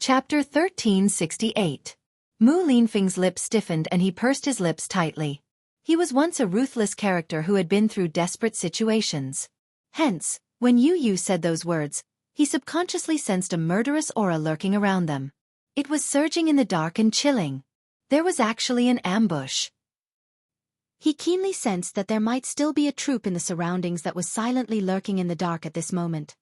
Chapter 1368. Mu Linfeng's lips stiffened and he pursed his lips tightly. He was once a ruthless character who had been through desperate situations. Hence, when Yu Yu said those words, he subconsciously sensed a murderous aura lurking around them. It was surging in the dark and chilling. There was actually an ambush. He keenly sensed that there might still be a troop in the surroundings that was silently lurking in the dark at this moment.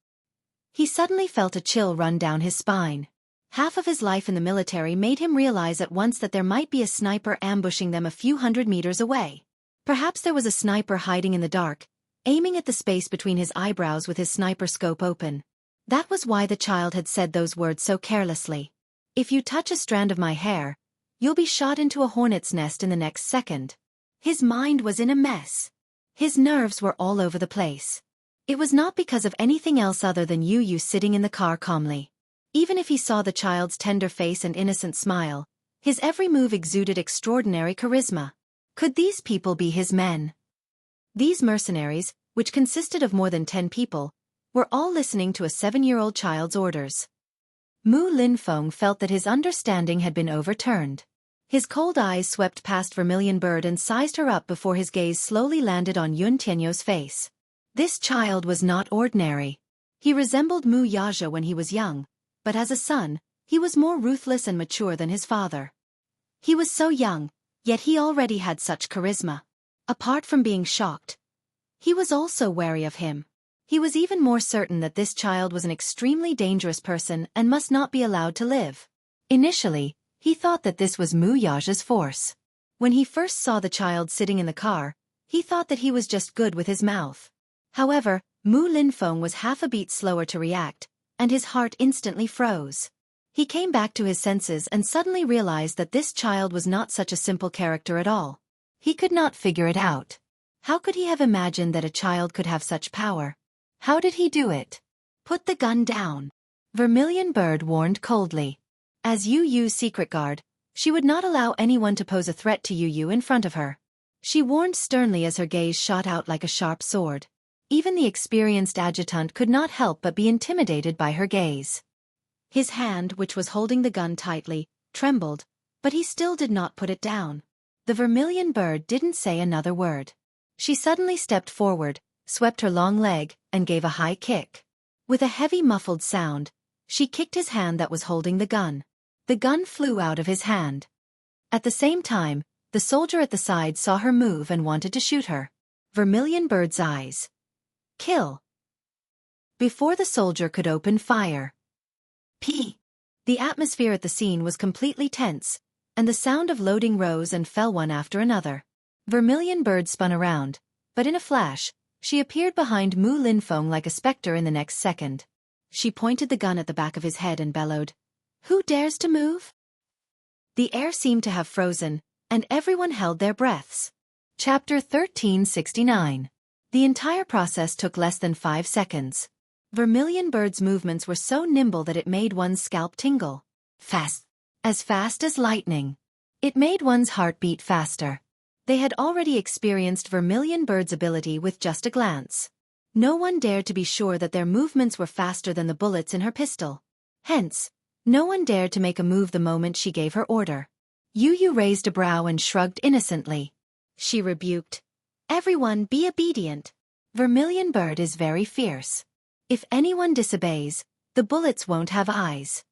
He suddenly felt a chill run down his spine. Half of his life in the military made him realize at once that there might be a sniper ambushing them a few hundred meters away. Perhaps there was a sniper hiding in the dark, aiming at the space between his eyebrows with his sniper scope open. That was why the child had said those words so carelessly. If you touch a strand of my hair, you'll be shot into a hornet's nest in the next second. His mind was in a mess. His nerves were all over the place. It was not because of anything else other than Yu Yu sitting in the car calmly. Even if he saw the child's tender face and innocent smile, his every move exuded extraordinary charisma. Could these people be his men? These mercenaries, which consisted of more than 10 people, were all listening to a 7-year-old child's orders. Mu Linfeng felt that his understanding had been overturned. His cold eyes swept past Vermilion Bird and sized her up before his gaze slowly landed on Yun Tianyo's face. This child was not ordinary. He resembled Mu Yaja when he was young, but as a son, he was more ruthless and mature than his father. He was so young, yet he already had such charisma. Apart from being shocked, he was also wary of him. He was even more certain that this child was an extremely dangerous person and must not be allowed to live. Initially, he thought that this was Mu Yaja's force. When he first saw the child sitting in the car, he thought that he was just good with his mouth. However, Mu Linfeng was half a beat slower to react, and his heart instantly froze. He came back to his senses and suddenly realized that this child was not such a simple character at all. He could not figure it out. How could he have imagined that a child could have such power? How did he do it? Put the gun down, Vermilion Bird warned coldly. As Yu Yu's secret guard, she would not allow anyone to pose a threat to Yu Yu in front of her. She warned sternly as her gaze shot out like a sharp sword. Even the experienced adjutant could not help but be intimidated by her gaze. His hand, which was holding the gun tightly, trembled, but he still did not put it down. The Vermilion Bird didn't say another word. She suddenly stepped forward, swept her long leg, and gave a high kick. With a heavy muffled sound, she kicked his hand that was holding the gun. The gun flew out of his hand. At the same time, the soldier at the side saw her move and wanted to shoot her. Vermilion Bird's eyes. Kill. Before the soldier could open fire. P. The atmosphere at the scene was completely tense, and the sound of loading rose and fell one after another. Vermilion Bird spun around, but in a flash, she appeared behind Mu Linfeng like a specter in the next second. She pointed the gun at the back of his head and bellowed, "Who dares to move?" The air seemed to have frozen, and everyone held their breaths. Chapter 1369. The entire process took less than 5 seconds. Vermilion Bird's movements were so nimble that it made one's scalp tingle. Fast as lightning. It made one's heart beat faster. They had already experienced Vermilion Bird's ability with just a glance. No one dared to be sure that their movements were faster than the bullets in her pistol. Hence, no one dared to make a move the moment she gave her order. Yu Yu raised a brow and shrugged innocently. She rebuked, "Everyone be obedient. Vermilion Bird is very fierce. If anyone disobeys, the bullets won't have eyes."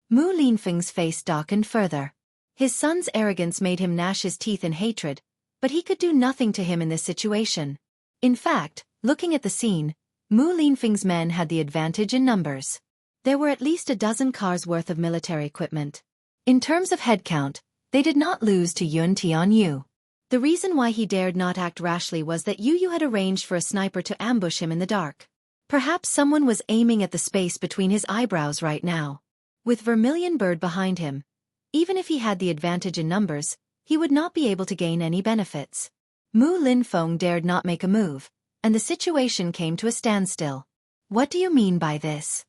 Mu Linfeng's face darkened further. His son's arrogance made him gnash his teeth in hatred, but he could do nothing to him in this situation. In fact, looking at the scene, Mu Linfeng's men had the advantage in numbers. There were at least a dozen cars worth of military equipment. In terms of headcount, they did not lose to Yun Tianyu. The reason why he dared not act rashly was that Yu Yu had arranged for a sniper to ambush him in the dark. Perhaps someone was aiming at the space between his eyebrows right now. With Vermilion Bird behind him, even if he had the advantage in numbers, he would not be able to gain any benefits. Mu Linfeng dared not make a move, and the situation came to a standstill. "What do you mean by this?"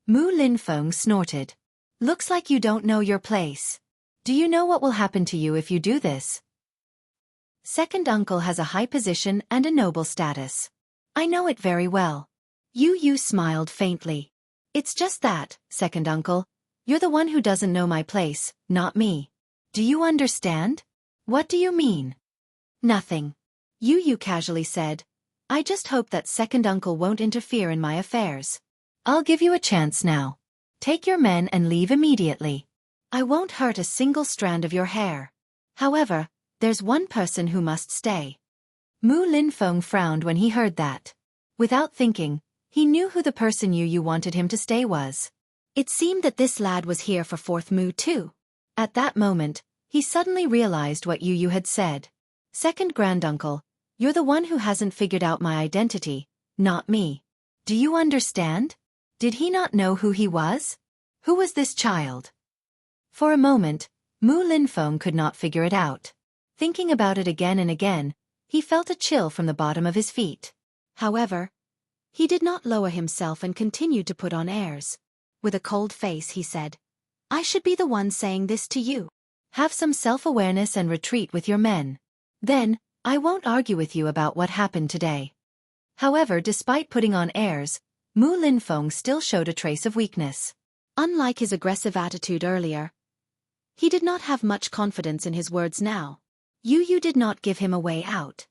Mu Linfeng snorted. "Looks like you don't know your place. Do you know what will happen to you if you do this?" Second uncle has a high position and a noble status. "I know it very well." Yu Yu smiled faintly. "It's just that, second uncle, You're the one who doesn't know my place, not me. Do you understand? What do you mean? Nothing. Yu casually said. I just hope that second uncle won't interfere in my affairs. I'll give you a chance now. Take your men and leave immediately. I won't hurt a single strand of your hair. However, there's one person who must stay. Mu Linfeng frowned when he heard that. Without thinking, he knew who the person Yu wanted him to stay was. It seemed that this lad was here for fourth Mu too. At that moment, he suddenly realized what Yu had said. Second granduncle, you're the one who hasn't figured out my identity, not me. Do you understand? Did he not know who he was? Who was this child? For a moment, Mu Linfeng could not figure it out. Thinking about it again and again, he felt a chill from the bottom of his feet. However, he did not lower himself and continued to put on airs. With a cold face he said, I should be the one saying this to you. Have some self-awareness and retreat with your men. Then, I won't argue with you about what happened today. However, despite putting on airs, Mu Linfeng still showed a trace of weakness. Unlike his aggressive attitude earlier, he did not have much confidence in his words now. Yu did not give him a way out.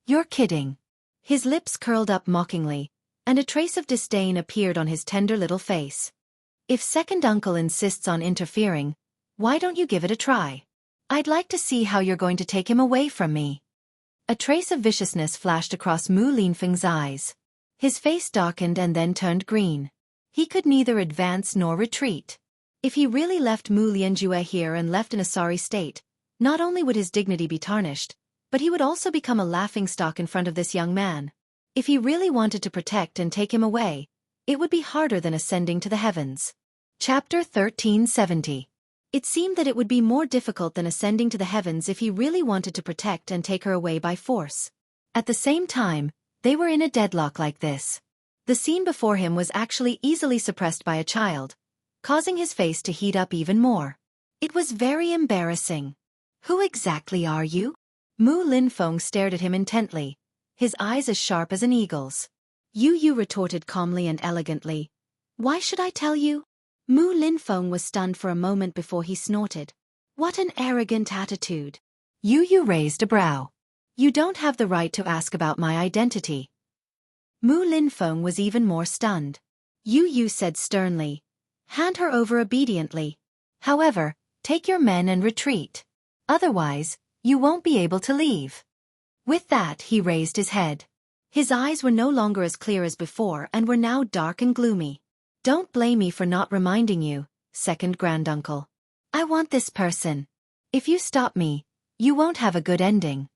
You're kidding. His lips curled up mockingly, and a trace of disdain appeared on his tender little face. If second uncle insists on interfering, why don't you give it a try? I'd like to see how you're going to take him away from me. A trace of viciousness flashed across Mu Linfeng's eyes. His face darkened and then turned green. He could neither advance nor retreat. If he really left Mu Lianjue here and left in a sorry state, not only would his dignity be tarnished, but he would also become a laughingstock in front of this young man. If he really wanted to protect and take him away, it would be harder than ascending to the heavens. Chapter 1370. It seemed that it would be more difficult than ascending to the heavens if he really wanted to protect and take her away by force. At the same time, they were in a deadlock like this. The scene before him was actually easily suppressed by a child, causing his face to heat up even more. It was very embarrassing. Who exactly are you? Mu Linfeng stared at him intently, his eyes as sharp as an eagle's. Yu retorted calmly and elegantly. Why should I tell you? Mu Linfeng was stunned for a moment before he snorted. What an arrogant attitude. Yu raised a brow. You don't have the right to ask about my identity. Mu Linfeng was even more stunned. Yu said sternly. Hand her over obediently. However, take your men and retreat. Otherwise, you won't be able to leave. With that, he raised his head. His eyes were no longer as clear as before and were now dark and gloomy. Don't blame me for not reminding you, second granduncle. I want this person. If you stop me, you won't have a good ending.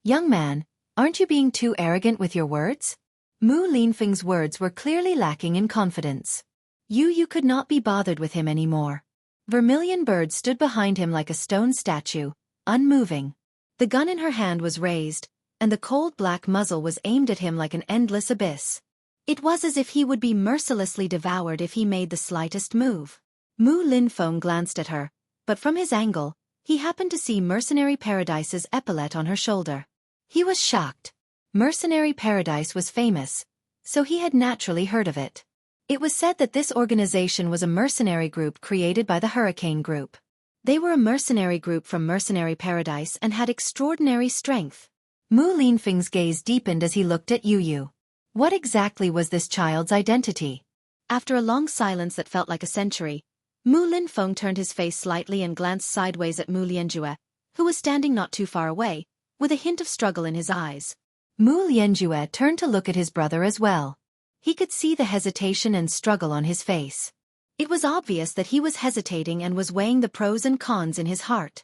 Young man, aren't you being too arrogant with your words? Mu Linfeng's words were clearly lacking in confidence. Yu could not be bothered with him anymore. Vermilion Bird stood behind him like a stone statue, unmoving. The gun in her hand was raised, and the cold black muzzle was aimed at him like an endless abyss. It was as if he would be mercilessly devoured if he made the slightest move. Mu Linfeng glanced at her, but from his angle, he happened to see Mercenary Paradise's epaulette on her shoulder. He was shocked. Mercenary Paradise was famous, so he had naturally heard of it. It was said that this organization was a mercenary group created by the Hurricane Group. They were a mercenary group from Mercenary Paradise and had extraordinary strength. Mu Linfeng's gaze deepened as he looked at Yu. What exactly was this child's identity? After a long silence that felt like a century, Mu Linfeng turned his face slightly and glanced sideways at Mu Lianjue, who was standing not too far away, with a hint of struggle in his eyes. Mu Lianjue turned to look at his brother as well. He could see the hesitation and struggle on his face. It was obvious that he was hesitating and was weighing the pros and cons in his heart.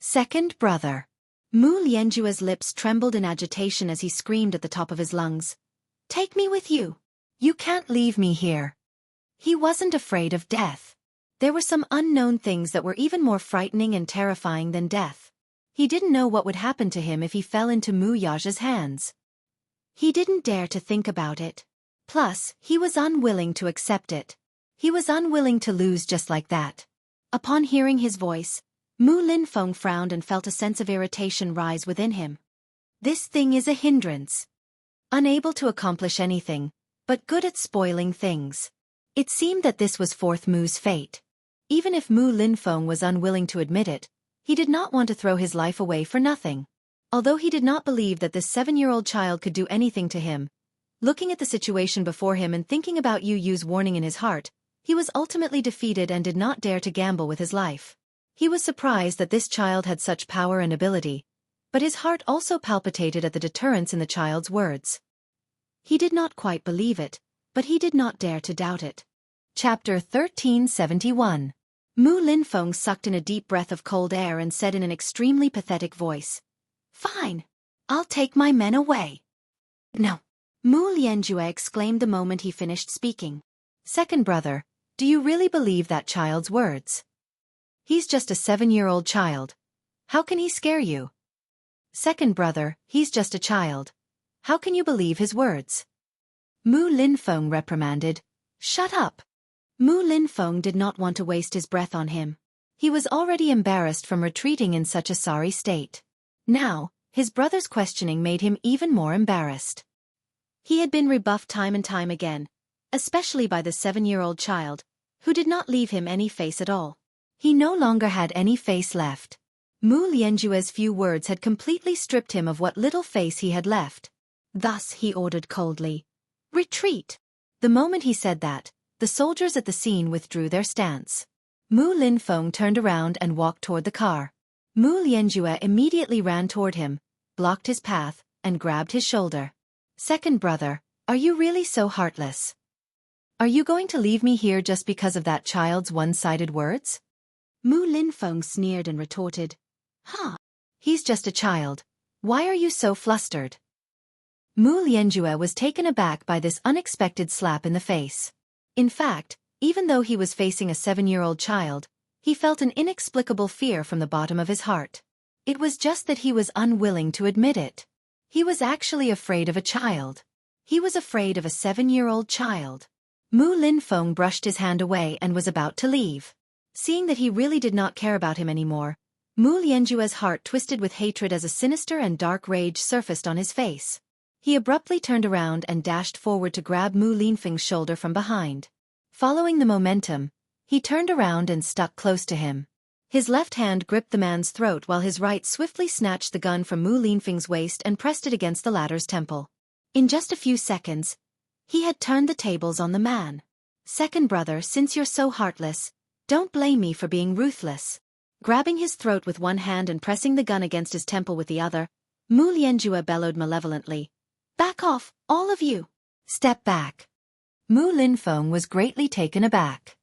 Second brother. Mu Lianjue's lips trembled in agitation as he screamed at the top of his lungs. Take me with you. You can't leave me here. He wasn't afraid of death. There were some unknown things that were even more frightening and terrifying than death. He didn't know what would happen to him if he fell into Mu Yaja's hands. He didn't dare to think about it. Plus, he was unwilling to accept it. He was unwilling to lose just like that. Upon hearing his voice, Mu Linfeng frowned and felt a sense of irritation rise within him. This thing is a hindrance. Unable to accomplish anything, but good at spoiling things. It seemed that this was fourth Mu's fate. Even if Mu Linfeng was unwilling to admit it, he did not want to throw his life away for nothing. Although he did not believe that this 7-year-old child could do anything to him, looking at the situation before him and thinking about Yu Yu's warning in his heart, he was ultimately defeated and did not dare to gamble with his life. He was surprised that this child had such power and ability, but his heart also palpitated at the deterrence in the child's words. He did not quite believe it, but he did not dare to doubt it. Chapter 1371. Mu Linfeng sucked in a deep breath of cold air and said in an extremely pathetic voice, "Fine. I'll take my men away." "No." Mu Lianjue exclaimed the moment he finished speaking. "Second brother, do you really believe that child's words? He's just a 7-year-old child. How can he scare you?" "Second brother, he's just a child. How can you believe his words?" Mu Linfeng reprimanded. "Shut up." Mu Linfeng did not want to waste his breath on him. He was already embarrassed from retreating in such a sorry state. Now, his brother's questioning made him even more embarrassed. He had been rebuffed time and time again, especially by the 7-year-old child, who did not leave him any face at all. He no longer had any face left. Mu Lianjue's few words had completely stripped him of what little face he had left. Thus he ordered coldly, "Retreat!" The moment he said that, the soldiers at the scene withdrew their stance. Mu Linfeng turned around and walked toward the car. Mu Lianjue immediately ran toward him, blocked his path, and grabbed his shoulder. "Second brother, are you really so heartless? Are you going to leave me here just because of that child's one-sided words?" Mu Linfeng sneered and retorted, "Huh? He's just a child. Why are you so flustered?" Mu Lianjue was taken aback by this unexpected slap in the face. In fact, even though he was facing a 7-year-old child, he felt an inexplicable fear from the bottom of his heart. It was just that he was unwilling to admit it. He was actually afraid of a child. He was afraid of a 7-year-old child. Mu Linfeng brushed his hand away and was about to leave. Seeing that he really did not care about him anymore, Mu Lianjue's heart twisted with hatred as a sinister and dark rage surfaced on his face. He abruptly turned around and dashed forward to grab Mu Linfeng's shoulder from behind. Following the momentum, he turned around and stuck close to him. His left hand gripped the man's throat while his right swiftly snatched the gun from Mu Linfeng's waist and pressed it against the latter's temple. In just a few seconds, he had turned the tables on the man. "Second brother, since you're so heartless, don't blame me for being ruthless." Grabbing his throat with one hand and pressing the gun against his temple with the other, Mu Lianjue bellowed malevolently, "Back off, all of you! Step back!" Mu Linfeng was greatly taken aback.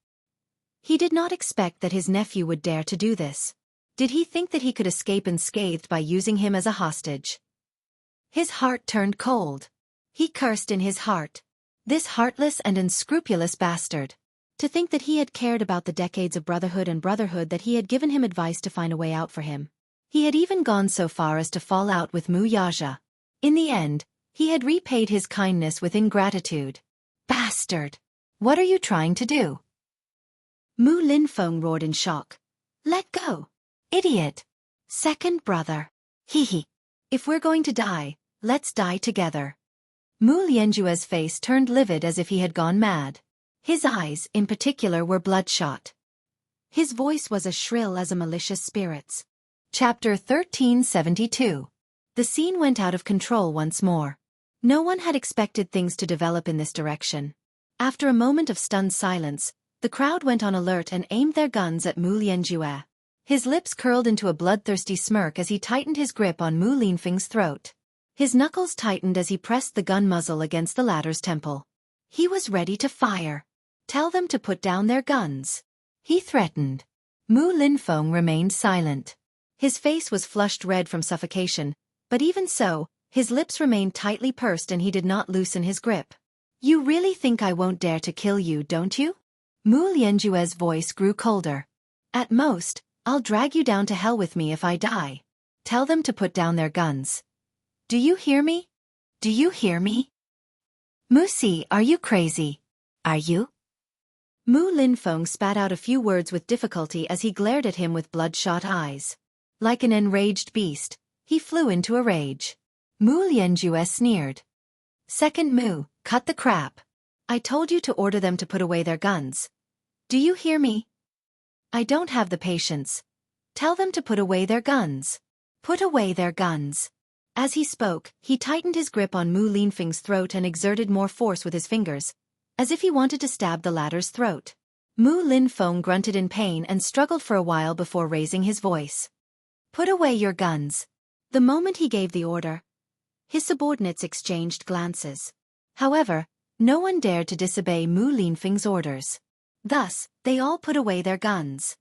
He did not expect that his nephew would dare to do this. Did he think that he could escape unscathed by using him as a hostage? His heart turned cold. He cursed in his heart. This heartless and unscrupulous bastard. To think that he had cared about the decades of brotherhood that he had given him advice to find a way out for him. He had even gone so far as to fall out with Mu Yaja. In the end, he had repaid his kindness with ingratitude. "Bastard! What are you trying to do?" Mu Linfeng roared in shock. "Let go! Idiot! Second brother! Hee. If we're going to die, let's die together." Mu Lianjue's face turned livid as if he had gone mad. His eyes, in particular, were bloodshot. His voice was as shrill as a malicious spirit's. Chapter 1372. The scene went out of control once more. No one had expected things to develop in this direction. After a moment of stunned silence, the crowd went on alert and aimed their guns at Mu Lianjue. His lips curled into a bloodthirsty smirk as he tightened his grip on Mu Linfeng's throat. His knuckles tightened as he pressed the gun muzzle against the latter's temple. He was ready to fire. "Tell them to put down their guns," he threatened. Mu Linfeng remained silent. His face was flushed red from suffocation, but even so, his lips remained tightly pursed and he did not loosen his grip. "You really think I won't dare to kill you, don't you?" Mu Lianjue's voice grew colder. "At most, I'll drag you down to hell with me if I die. Tell them to put down their guns. Do you hear me? Do you hear me?" "Musi, are you crazy? Are you?" Mu Linfeng spat out a few words with difficulty as he glared at him with bloodshot eyes. Like an enraged beast, he flew into a rage. Mu Lianjue sneered. "Second Mu, cut the crap. I told you to order them to put away their guns. Do you hear me?" I don't have the patience. Tell them to put away their guns. Put away their guns. As he spoke, he tightened his grip on Mu Linfeng's throat and exerted more force with his fingers, as if he wanted to stab the latter's throat. Mu Linfeng grunted in pain and struggled for a while before raising his voice. Put away your guns. The moment he gave the order, his subordinates exchanged glances. However, no one dared to disobey Mu Linfeng's orders. Thus, they all put away their guns.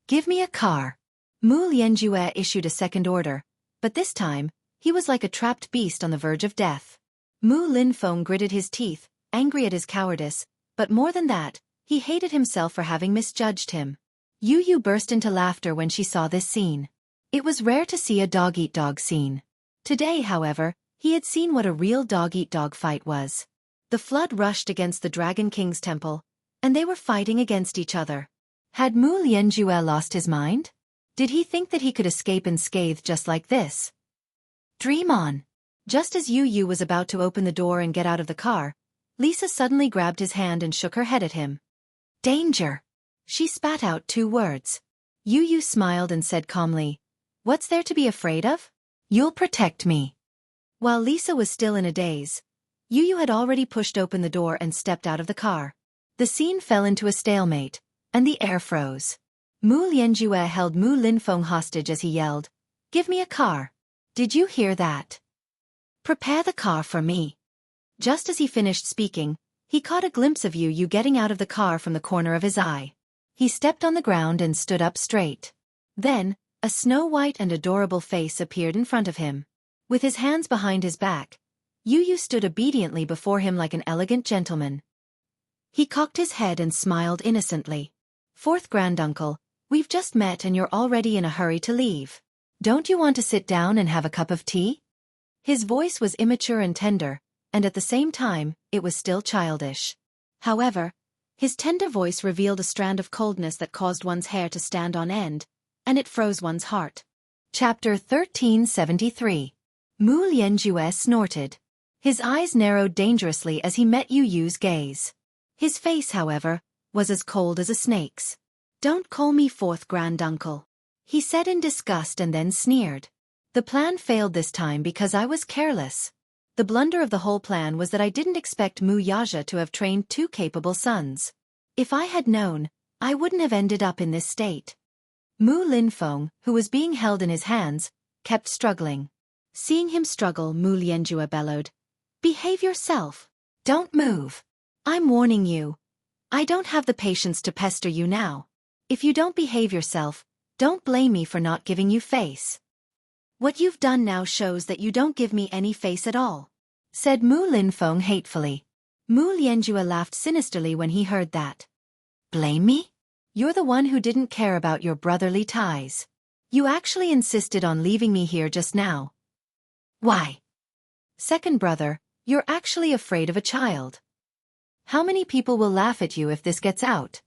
Give me a car. Mu Lianjue issued a second order, but this time, he was like a trapped beast on the verge of death. Mu Linfeng gritted his teeth, angry at his cowardice, but more than that, he hated himself for having misjudged him. Yu Yu burst into laughter when she saw this scene. It was rare to see a dog-eat-dog scene. Today, however, he had seen what a real dog-eat-dog fight was. The flood rushed against the Dragon King's temple, and they were fighting against each other. Had Mu Lianjue lost his mind? Did he think that he could escape unscathed just like this? Dream on. Just as Yu Yu was about to open the door and get out of the car, Lisa suddenly grabbed his hand and shook her head at him. Danger! She spat out 2 words. Yu Yu smiled and said calmly, What's there to be afraid of? You'll protect me. While Lisa was still in a daze, Yu Yu had already pushed open the door and stepped out of the car. The scene fell into a stalemate, and the air froze. Mu Lianjue held Mu Linfeng hostage as he yelled, Give me a car. Did you hear that? Prepare the car for me. Just as he finished speaking, he caught a glimpse of Yu Yu getting out of the car from the corner of his eye. He stepped on the ground and stood up straight. Then, a snow-white and adorable face appeared in front of him. With his hands behind his back, Yu Yu stood obediently before him like an elegant gentleman. He cocked his head and smiled innocently. Fourth granduncle, we've just met and you're already in a hurry to leave. Don't you want to sit down and have a cup of tea? His voice was immature and tender, and at the same time, it was still childish. However, his tender voice revealed a strand of coldness that caused one's hair to stand on end, and it froze one's heart. Chapter 1373. Mu Lianjue snorted. His eyes narrowed dangerously as he met Yu Yu's gaze. His face, however, was as cold as a snake's. Don't call me fourth granduncle, he said in disgust and then sneered. The plan failed this time because I was careless. The blunder of the whole plan was that I didn't expect Mu Yaja to have trained 2 capable sons. If I had known, I wouldn't have ended up in this state. Mu Linfeng, who was being held in his hands, kept struggling. Seeing him struggle, Mu Lianjue bellowed, Behave yourself. Don't move. I'm warning you. I don't have the patience to pester you now. If you don't behave yourself, don't blame me for not giving you face. What you've done now shows that you don't give me any face at all, said Mu Linfeng hatefully. Mu Lianjue laughed sinisterly when he heard that. Blame me? You're the one who didn't care about your brotherly ties. You actually insisted on leaving me here just now. Why? Second brother, you're actually afraid of a child. How many people will laugh at you if this gets out?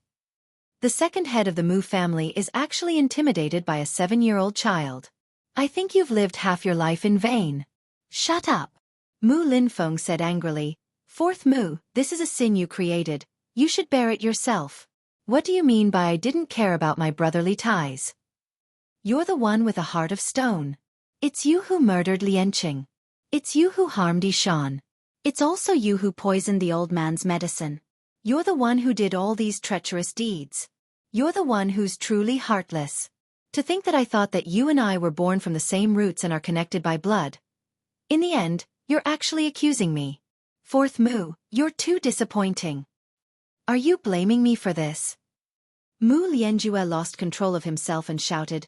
The second head of the Mu family is actually intimidated by a 7-year-old child. I think you've lived half your life in vain. Shut up. Mu Linfeng said angrily. Fourth Mu, this is a sin you created. You should bear it yourself. What do you mean by I didn't care about my brotherly ties? You're the one with a heart of stone. It's you who murdered Lianqing. It's you who harmed Yishan. It's also you who poisoned the old man's medicine. You're the one who did all these treacherous deeds. You're the one who's truly heartless. To think that I thought that you and I were born from the same roots and are connected by blood. In the end, you're actually accusing me. Fourth Mu, you're too disappointing. Are you blaming me for this? Mu Lianjue lost control of himself and shouted,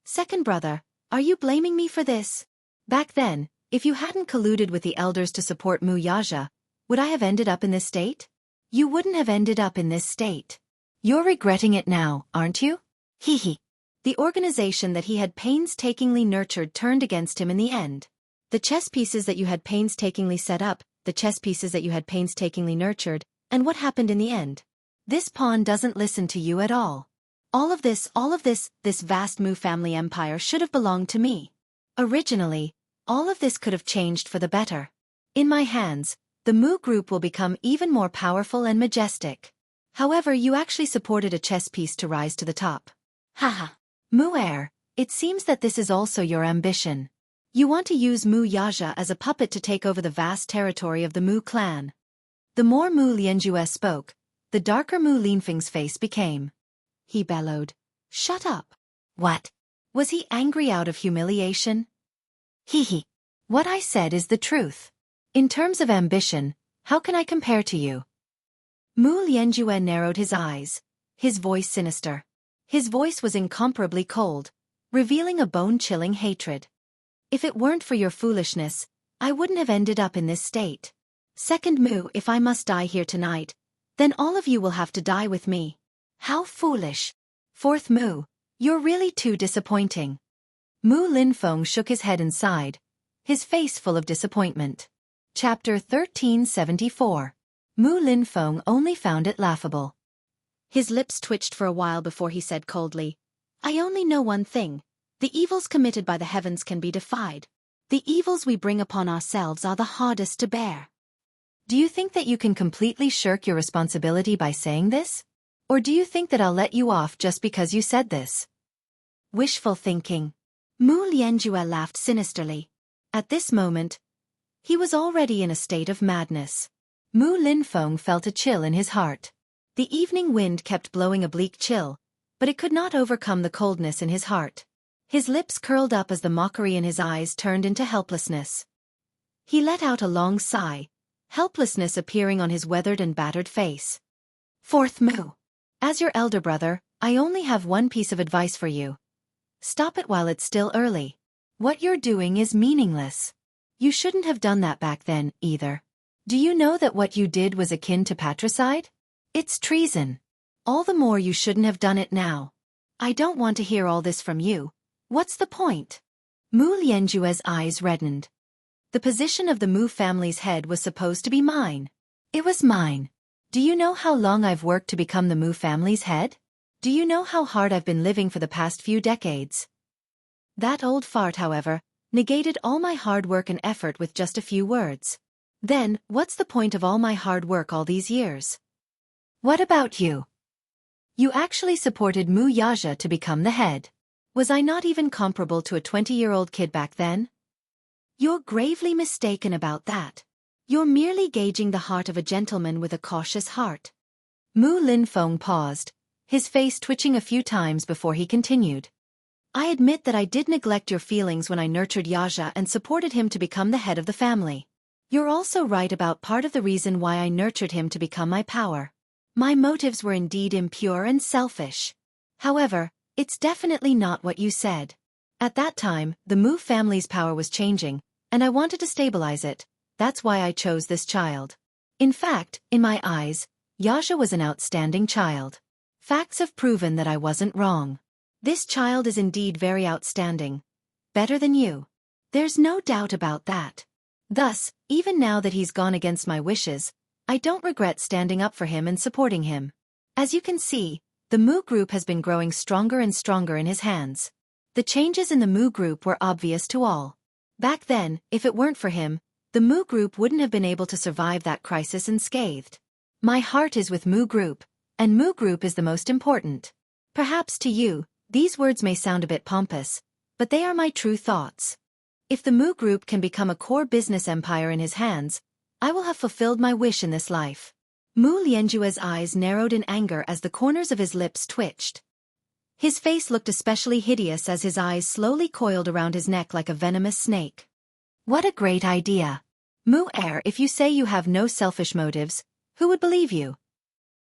Second brother, are you blaming me for this? Back then, if you hadn't colluded with the elders to support Mu Yaja, would I have ended up in this state? You wouldn't have ended up in this state. You're regretting it now, aren't you? Hee hee. The organization that he had painstakingly nurtured turned against him in the end. The chess pieces that you had painstakingly set up, the chess pieces that you had painstakingly nurtured, and what happened in the end? This pawn doesn't listen to you at all. All of this, this vast Mu family empire should have belonged to me. Originally, all of this could have changed for the better. In my hands, the Mu group will become even more powerful and majestic. However, you actually supported a chess piece to rise to the top. Haha. Mu heir, it seems that this is also your ambition. You want to use Mu Yaja as a puppet to take over the vast territory of the Mu clan. The more Mu Lianjue spoke, the darker Mu Linfeng's face became. He bellowed. Shut up. What? Was he angry out of humiliation? Hee. What I said is the truth. In terms of ambition, how can I compare to you? Mu Lianjue narrowed his eyes, his voice sinister. His voice was incomparably cold, revealing a bone-chilling hatred. If it weren't for your foolishness, I wouldn't have ended up in this state. Second Mu, if I must die here tonight, then all of you will have to die with me. How foolish. Fourth Mu, you're really too disappointing. Mu Linfeng shook his head and sighed, his face full of disappointment. Chapter 1374. Mu Linfeng only found it laughable. His lips twitched for a while before he said coldly, I only know one thing. The evils committed by the heavens can be defied. The evils we bring upon ourselves are the hardest to bear. Do you think that you can completely shirk your responsibility by saying this? Or do you think that I'll let you off just because you said this? Wishful thinking. Mu Lianjue laughed sinisterly. At this moment, he was already in a state of madness. Mu Linfeng felt a chill in his heart. The evening wind kept blowing a bleak chill, but it could not overcome the coldness in his heart. His lips curled up as the mockery in his eyes turned into helplessness. He let out a long sigh, helplessness appearing on his weathered and battered face. Fourth Mu. As your elder brother, I only have one piece of advice for you. Stop it while it's still early. What you're doing is meaningless. You shouldn't have done that back then, either. Do you know that what you did was akin to patricide? It's treason. All the more you shouldn't have done it now. I don't want to hear all this from you. What's the point? Mu Lianjue's eyes reddened. The position of the Mu family's head was supposed to be mine. It was mine. Do you know how long I've worked to become the Mu family's head? Do you know how hard I've been living for the past few decades? That old fart, however, negated all my hard work and effort with just a few words. Then, what's the point of all my hard work all these years? What about you? You actually supported Mu Yaja to become the head. Was I not even comparable to a 20-year-old kid back then? You're gravely mistaken about that. You're merely gauging the heart of a gentleman with a cautious heart. Mu Linfeng paused, his face twitching a few times before he continued. I admit that I did neglect your feelings when I nurtured Yaja and supported him to become the head of the family. You're also right about part of the reason why I nurtured him to become my power. My motives were indeed impure and selfish. However, it's definitely not what you said. At that time, the Mu family's power was changing, and I wanted to stabilize it. That's why I chose this child. In fact, in my eyes, Yaja was an outstanding child. Facts have proven that I wasn't wrong. This child is indeed very outstanding. Better than you. There's no doubt about that. Thus, even now that he's gone against my wishes, I don't regret standing up for him and supporting him. As you can see, the Mu group has been growing stronger and stronger in his hands. The changes in the Mu group were obvious to all. Back then, if it weren't for him, the Mu group wouldn't have been able to survive that crisis unscathed. My heart is with Mu group, and Mu group is the most important. Perhaps to you, these words may sound a bit pompous, but they are my true thoughts. If the Mu group can become a core business empire in his hands, I will have fulfilled my wish in this life. Mu Lianjue's eyes narrowed in anger as the corners of his lips twitched. His face looked especially hideous as his eyes slowly coiled around his neck like a venomous snake. What a great idea. Mu heir, if you say you have no selfish motives, who would believe you?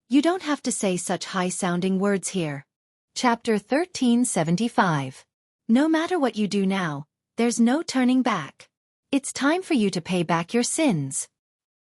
You don't have to say such high-sounding words here. Chapter 1375. No matter what you do now, there's no turning back. It's time for you to pay back your sins.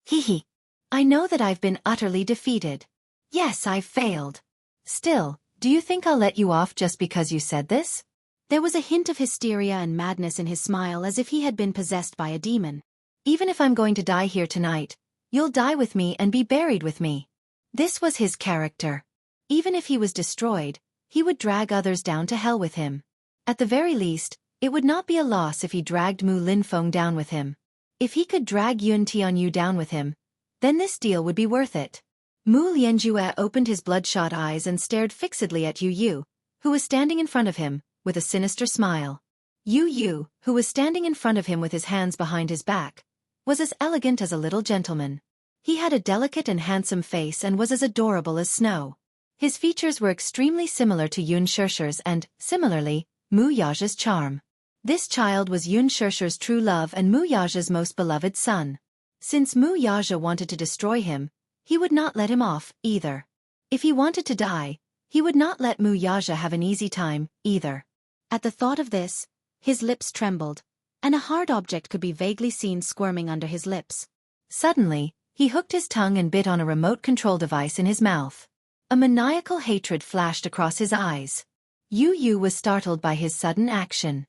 Hee. I know that I've been utterly defeated. Yes, I've failed. Still, do you think I'll let you off just because you said this? There was a hint of hysteria and madness in his smile as if he had been possessed by a demon. Even if I'm going to die here tonight, you'll die with me and be buried with me. This was his character. Even if he was destroyed, he would drag others down to hell with him. At the very least, it would not be a loss if he dragged Mu Linfeng down with him. If he could drag Yun Tianyu down with him, then this deal would be worth it. Mu Lianjue opened his bloodshot eyes and stared fixedly at Yu Yu, who was standing in front of him, with a sinister smile. Yu, who was standing in front of him with his hands behind his back, was as elegant as a little gentleman. He had a delicate and handsome face and was as adorable as snow. His features were extremely similar to Xianxia's and, similarly, Mu Yaja's charm. This child was Xianxia's true love and Mu Yaja's most beloved son. Since Mu Yaja wanted to destroy him, he would not let him off, either. If he wanted to die, he would not let Mu Yaja have an easy time, either. At the thought of this, his lips trembled, and a hard object could be vaguely seen squirming under his lips. Suddenly, he hooked his tongue and bit on a remote control device in his mouth. A maniacal hatred flashed across his eyes. Yu was startled by his sudden action.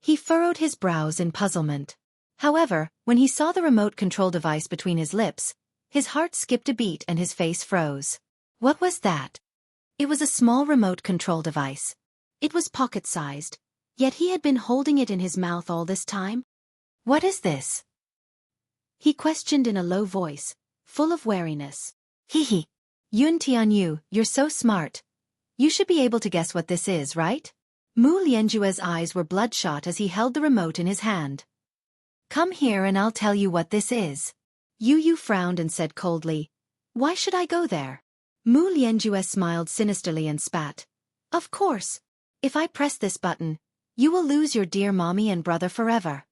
He furrowed his brows in puzzlement. However, when he saw the remote control device between his lips, his heart skipped a beat and his face froze. What was that? It was a small remote control device. It was pocket-sized, yet he had been holding it in his mouth all this time. What is this? He questioned in a low voice, full of wariness. Hee. Yun Tianyu, you're so smart. You should be able to guess what this is, right? Mu Lianjue's eyes were bloodshot as he held the remote in his hand. Come here and I'll tell you what this is. Yu frowned and said coldly, why should I go there? Mu Lianjue smiled sinisterly and spat. Of course. If I press this button, you will lose your dear mommy and brother forever.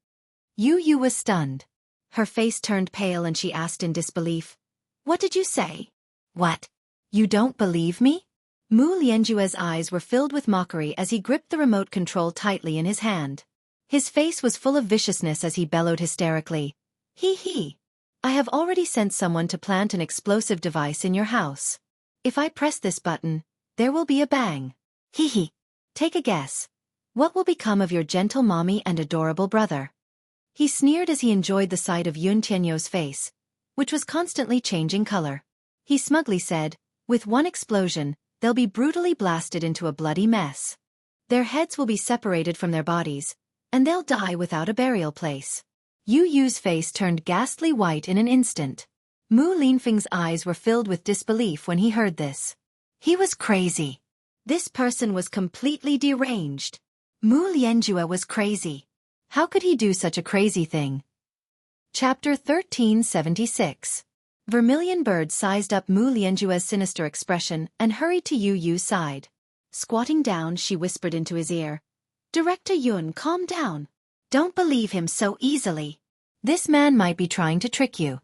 Yu was stunned. Her face turned pale and she asked in disbelief, what did you say? What? You don't believe me? Mu Lianjue's eyes were filled with mockery as he gripped the remote control tightly in his hand. His face was full of viciousness as he bellowed hysterically. Hee. I have already sent someone to plant an explosive device in your house. If I press this button, there will be a bang. Hee. Take a guess. What will become of your gentle mommy and adorable brother? He sneered as he enjoyed the sight of Yun Tianyou's face, which was constantly changing color. He smugly said, with one explosion, they'll be brutally blasted into a bloody mess. Their heads will be separated from their bodies, and they'll die without a burial place. Yu's face turned ghastly white in an instant. Mu Linfeng's eyes were filled with disbelief when he heard this. He was crazy. This person was completely deranged. Mu Lianjue was crazy. How could he do such a crazy thing? Chapter 1376. Vermilion Bird sized up Mu Lianjue's sinister expression and hurried to Yu's side. Squatting down, she whispered into his ear, Director Yun, calm down. Don't believe him so easily. This man might be trying to trick you.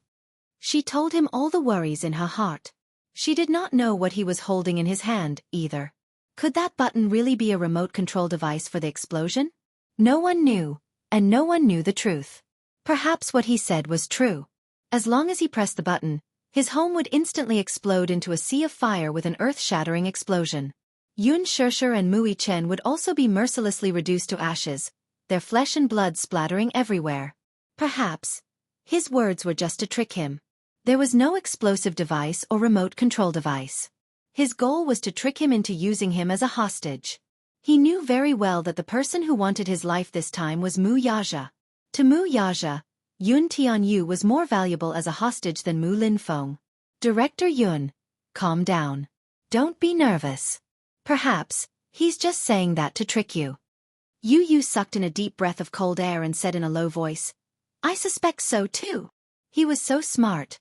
She told him all the worries in her heart. She did not know what he was holding in his hand, either. Could that button really be a remote control device for the explosion? No one knew, and no one knew the truth. Perhaps what he said was true. As long as he pressed the button, his home would instantly explode into a sea of fire with an earth-shattering explosion. Xianxia and Mu Chen would also be mercilessly reduced to ashes, their flesh and blood splattering everywhere. Perhaps his words were just to trick him. There was no explosive device or remote control device. His goal was to trick him into using him as a hostage. He knew very well that the person who wanted his life this time was Mu Yaja. To Mu Yaja, Yun Tianyu was more valuable as a hostage than Mu Linfeng. Director Yun, calm down. Don't be nervous. Perhaps he's just saying that to trick you. Yu sucked in a deep breath of cold air and said in a low voice, I suspect so too. He was so smart.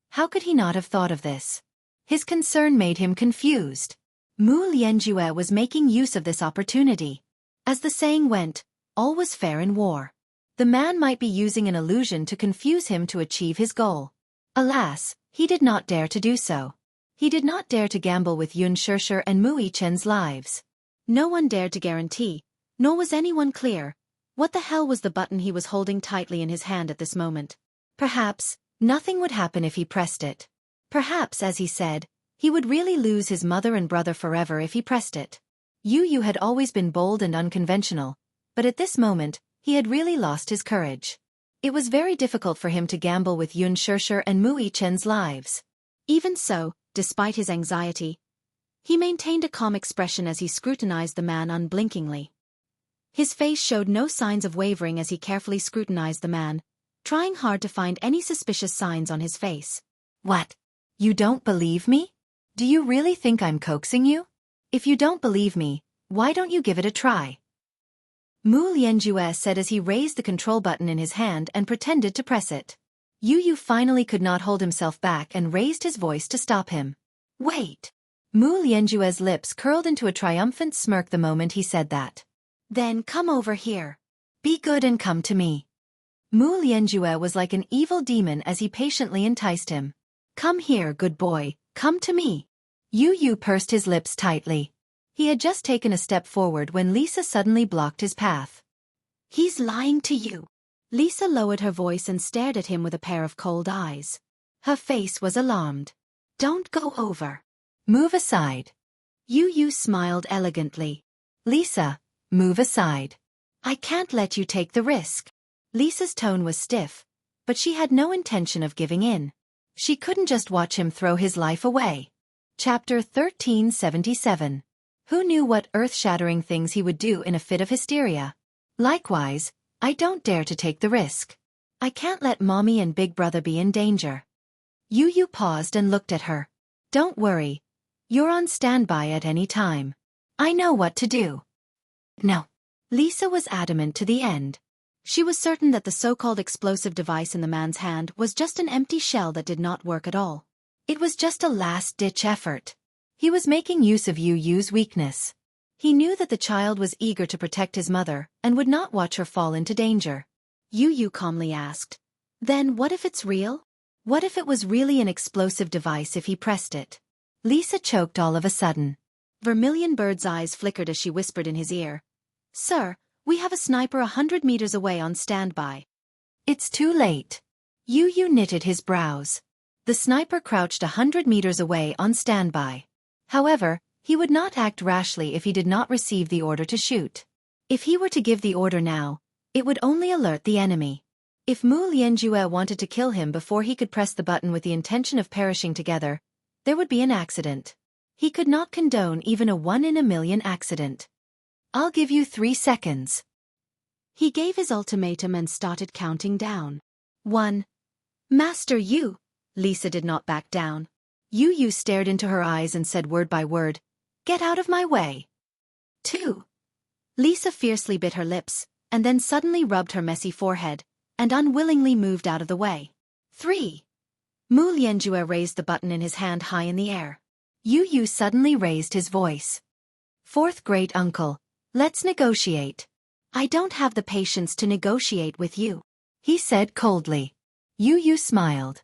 How could he not have thought of this? His concern made him confused. Mu Lianjue was making use of this opportunity. As the saying went, all was fair in war. The man might be using an illusion to confuse him to achieve his goal. Alas, he did not dare to do so. He did not dare to gamble with Xianxia and Mu Chen's lives. No one dared to guarantee, nor was anyone clear, what the hell was the button he was holding tightly in his hand at this moment. Perhaps nothing would happen if he pressed it. Perhaps, as he said, he would really lose his mother and brother forever if he pressed it. Yu had always been bold and unconventional, but at this moment, he had really lost his courage. It was very difficult for him to gamble with Xianxia and Mu Chen's lives. Even so, despite his anxiety, he maintained a calm expression as he scrutinized the man unblinkingly. His face showed no signs of wavering as he carefully scrutinized the man, trying hard to find any suspicious signs on his face. What? You don't believe me? Do you really think I'm coaxing you? If you don't believe me, why don't you give it a try? Mu Lianjue said as he raised the control button in his hand and pretended to press it. Yu Yu finally could not hold himself back and raised his voice to stop him. Wait! Mu Lianjue's lips curled into a triumphant smirk the moment he said that. Then come over here. Be good and come to me. Mu Lianjue was like an evil demon as he patiently enticed him. Come here, good boy, come to me. Yu Yu pursed his lips tightly. He had just taken a step forward when Lisa suddenly blocked his path. He's lying to you. Lisa lowered her voice and stared at him with a pair of cold eyes. Her face was alarmed. Don't go over. Move aside. Yu Yu smiled elegantly. Lisa, move aside. I can't let you take the risk. Lisa's tone was stiff, but she had no intention of giving in. She couldn't just watch him throw his life away. Chapter 1377. Who knew what earth-shattering things he would do in a fit of hysteria? Likewise, I don't dare to take the risk. I can't let Mommy and Big Brother be in danger. Yu Yu paused and looked at her. Don't worry. You're on standby at any time. I know what to do. No. Lisa was adamant to the end. She was certain that the so-called explosive device in the man's hand was just an empty shell that did not work at all. It was just a last-ditch effort. He was making use of Yu Yu's weakness. He knew that the child was eager to protect his mother and would not watch her fall into danger. Yu Yu calmly asked, Then what if it's real? What if it was really an explosive device if he pressed it? Lisa choked all of a sudden. Vermilion Bird's eyes flickered as she whispered in his ear, Sir, we have a sniper 100 meters away on standby. It's too late. Yu Yu knitted his brows. The sniper crouched 100 meters away on standby. However, he would not act rashly if he did not receive the order to shoot. If he were to give the order now, it would only alert the enemy. If Mu Lianjue wanted to kill him before he could press the button with the intention of perishing together, there would be an accident. He could not condone even a 1-in-a-million accident. I'll give you 3 seconds. He gave his ultimatum and started counting down. 1. Master Yu. Lisa did not back down. Yu Yu stared into her eyes and said word by word, Get out of my way. 2. Lisa fiercely bit her lips, and then suddenly rubbed her messy forehead, and unwillingly moved out of the way. 3. Mu Lianjue raised the button in his hand high in the air. Yu Yu suddenly raised his voice. Fourth great uncle, let's negotiate. I don't have the patience to negotiate with you, he said coldly. Yu Yu smiled.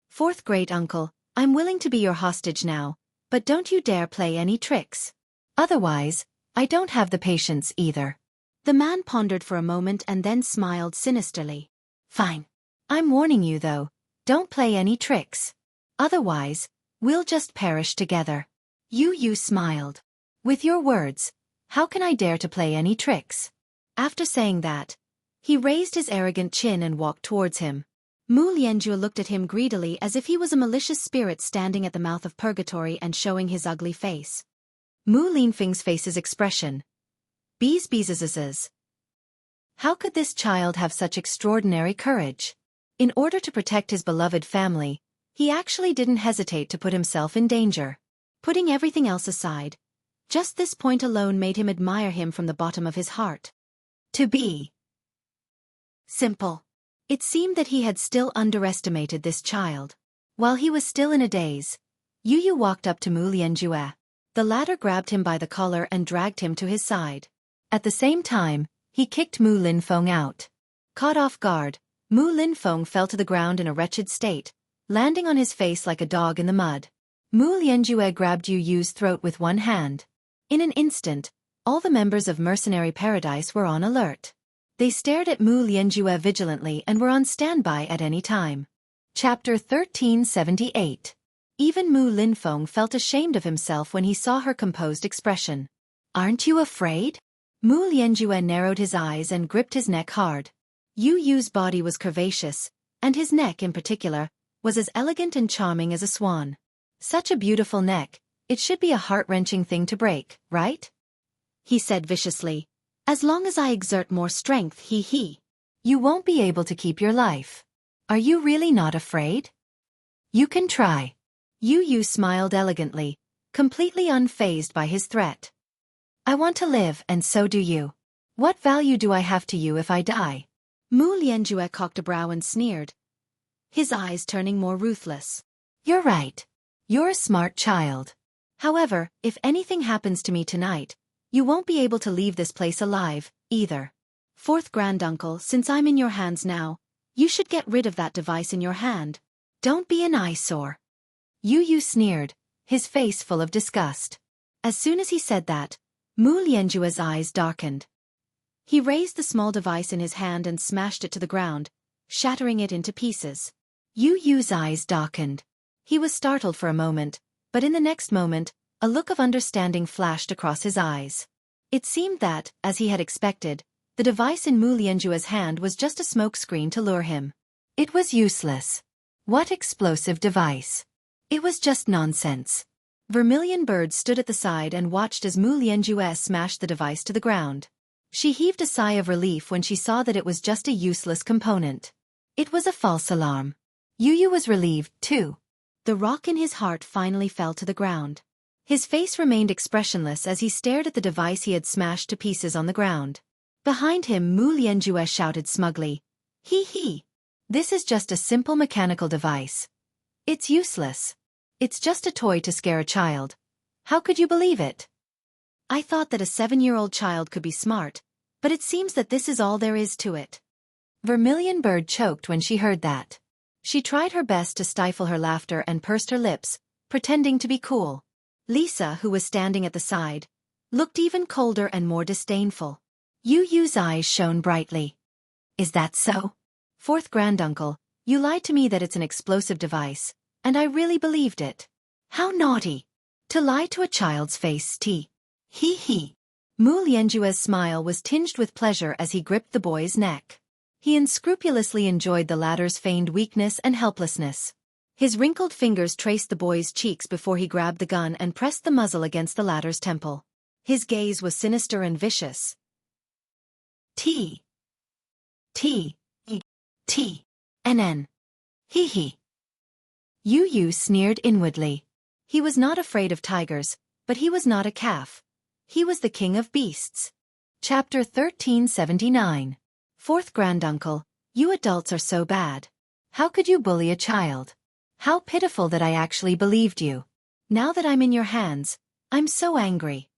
Fourth great uncle, I'm willing to be your hostage now, but don't you dare play any tricks. Otherwise, I don't have the patience either. The man pondered for a moment and then smiled sinisterly. Fine. I'm warning you though, don't play any tricks. Otherwise, we'll just perish together. Yu Yu smiled. With your words, how can I dare to play any tricks? After saying that, he raised his arrogant chin and walked towards him. Mu Lianjue looked at him greedily as if he was a malicious spirit standing at the mouth of purgatory and showing his ugly face. Mu Linfeng's face's expression. Bees. How could this child have such extraordinary courage? In order to protect his beloved family, he actually didn't hesitate to put himself in danger. Putting everything else aside, just this point alone made him admire him from the bottom of his heart. To be simple. It seemed that he had still underestimated this child. While he was still in a daze, Yu Yu walked up to Mu Lianjue. The latter grabbed him by the collar and dragged him to his side. At the same time, he kicked Mu Linfeng out. Caught off guard, Mu Linfeng fell to the ground in a wretched state, landing on his face like a dog in the mud. Mu Lianjue grabbed Yu Yu's throat with one hand. In an instant, all the members of Mercenary Paradise were on alert. They stared at Mu Lianjue vigilantly and were on standby at any time. Chapter 1378. Even Mu Linfeng felt ashamed of himself when he saw her composed expression. Aren't you afraid? Mu Lianjue narrowed his eyes and gripped his neck hard. Yu Yu's body was curvaceous, and his neck in particular was as elegant and charming as a swan. Such a beautiful neck, it should be a heart-wrenching thing to break, right? He said viciously. As long as I exert more strength, you won't be able to keep your life. Are you really not afraid? You can try. Yu Yu smiled elegantly, completely unfazed by his threat. I want to live and so do you. What value do I have to you if I die? Mu Lianjue cocked a brow and sneered, his eyes turning more ruthless. You're right. You're a smart child. However, if anything happens to me tonight, you won't be able to leave this place alive, either. Fourth granduncle, since I'm in your hands now, you should get rid of that device in your hand. Don't be an eyesore. Yu sneered, his face full of disgust. As soon as he said that, Mu Lianjue's eyes darkened. He raised the small device in his hand and smashed it to the ground, shattering it into pieces. Yu's eyes darkened. He was startled for a moment, but in the next moment, a look of understanding flashed across his eyes. It seemed that, as he had expected, the device in Mu Lianjue's hand was just a smoke screen to lure him. It was useless. What explosive device? It was just nonsense. Vermilion Bird stood at the side and watched as Mu Lianjue smashed the device to the ground. She heaved a sigh of relief when she saw that it was just a useless component. It was a false alarm. Yu was relieved, too. The rock in his heart finally fell to the ground. His face remained expressionless as he stared at the device he had smashed to pieces on the ground. Behind him, Mu Lianjue shouted smugly, "Hee. This is just a simple mechanical device. It's useless. It's just a toy to scare a child. How could you believe it? I thought that a 7-year-old child could be smart, but it seems that this is all there is to it." Vermilion Bird choked when she heard that. She tried her best to stifle her laughter and pursed her lips, pretending to be cool. Lisa, who was standing at the side, looked even colder and more disdainful. Yu's eyes shone brightly. Is that so? Fourth granduncle, you lied to me that it's an explosive device, and I really believed it. How naughty! To lie to a child's face, Hee. Mu Lianjue's smile was tinged with pleasure as he gripped the boy's neck. He unscrupulously enjoyed the latter's feigned weakness and helplessness. His wrinkled fingers traced the boy's cheeks before he grabbed the gun and pressed the muzzle against the latter's temple. His gaze was sinister and vicious. N. Hee. Yu sneered inwardly. He was not afraid of tigers, but he was not a calf. He was the king of beasts. Chapter 1379. Fourth granduncle, you adults are so bad. How could you bully a child? How pitiful that I actually believed you. Now that I'm in your hands, I'm so angry.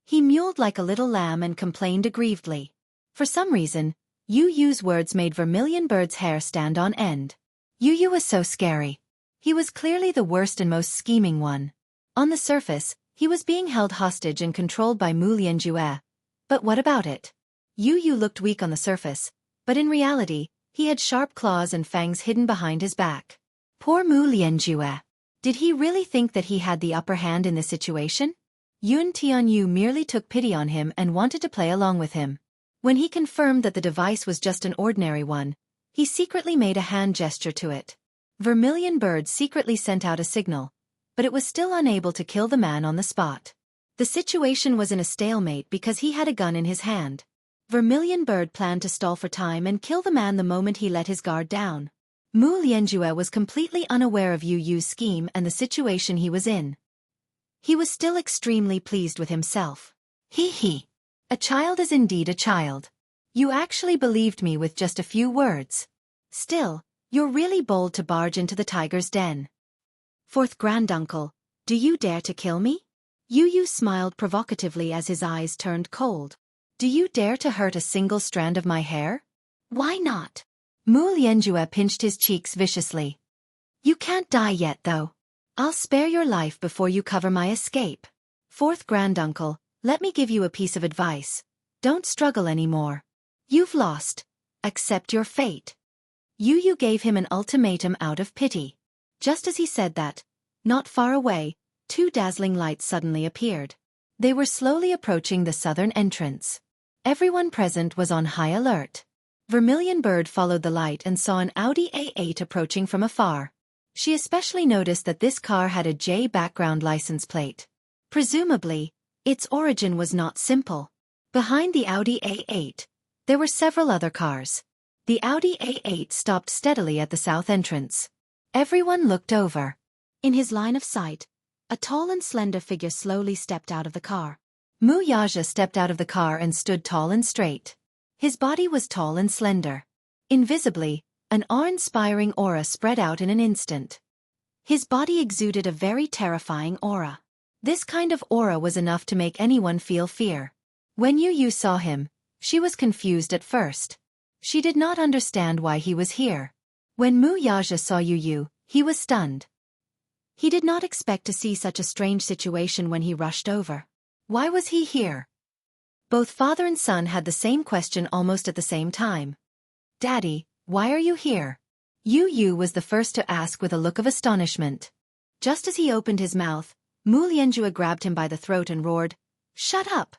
He mewed like a little lamb and complained aggrievedly. For some reason, Yu's words made Vermilion Bird's hair stand on end. Yu was so scary. He was clearly the worst and most scheming one. On the surface, he was being held hostage and controlled by Mu Lianjue. But what about it? Yu looked weak on the surface, but in reality, he had sharp claws and fangs hidden behind his back. Poor Mu Lianjue. Did he really think that he had the upper hand in this situation? Yun Tianyu merely took pity on him and wanted to play along with him. When he confirmed that the device was just an ordinary one, he secretly made a hand gesture to it. Vermilion Bird secretly sent out a signal, but it was still unable to kill the man on the spot. The situation was in a stalemate because he had a gun in his hand. Vermilion Bird planned to stall for time and kill the man the moment he let his guard down. Mu Lianjue was completely unaware of Yu's scheme and the situation he was in. He was still extremely pleased with himself. Hee. A child is indeed a child. You actually believed me with just a few words. Still, you're really bold to barge into the tiger's den. Fourth granduncle, do you dare to kill me? Yu smiled provocatively as his eyes turned cold. Do you dare to hurt a single strand of my hair? Why not? Mu Lianjue pinched his cheeks viciously. You can't die yet, though. I'll spare your life before you cover my escape. Fourth granduncle, let me give you a piece of advice. Don't struggle anymore. You've lost. Accept your fate. Yu gave him an ultimatum out of pity. Just as he said that, not far away, 2 dazzling lights suddenly appeared. They were slowly approaching the southern entrance. Everyone present was on high alert. Vermilion Bird followed the light and saw an Audi A8 approaching from afar. She especially noticed that this car had a J background license plate. Presumably, its origin was not simple. Behind the Audi A8, there were several other cars. The Audi A8 stopped steadily at the south entrance. Everyone looked over. In his line of sight, A tall and slender figure slowly stepped out of the car. Wuxia stepped out of the car and stood tall and straight. His body was tall and slender. Invisibly, an awe-inspiring aura spread out in an instant. His body exuded a very terrifying aura. This kind of aura was enough to make anyone feel fear. When Yu saw him, she was confused at first. She did not understand why he was here. When Wuxia saw Yu, he was stunned. He did not expect to see such a strange situation when he rushed over. Why was he here? Both father and son had the same question almost at the same time. Daddy, why are you here? Yu was the first to ask with a look of astonishment. Just as he opened his mouth, Lianjue grabbed him by the throat and roared, "Shut up!"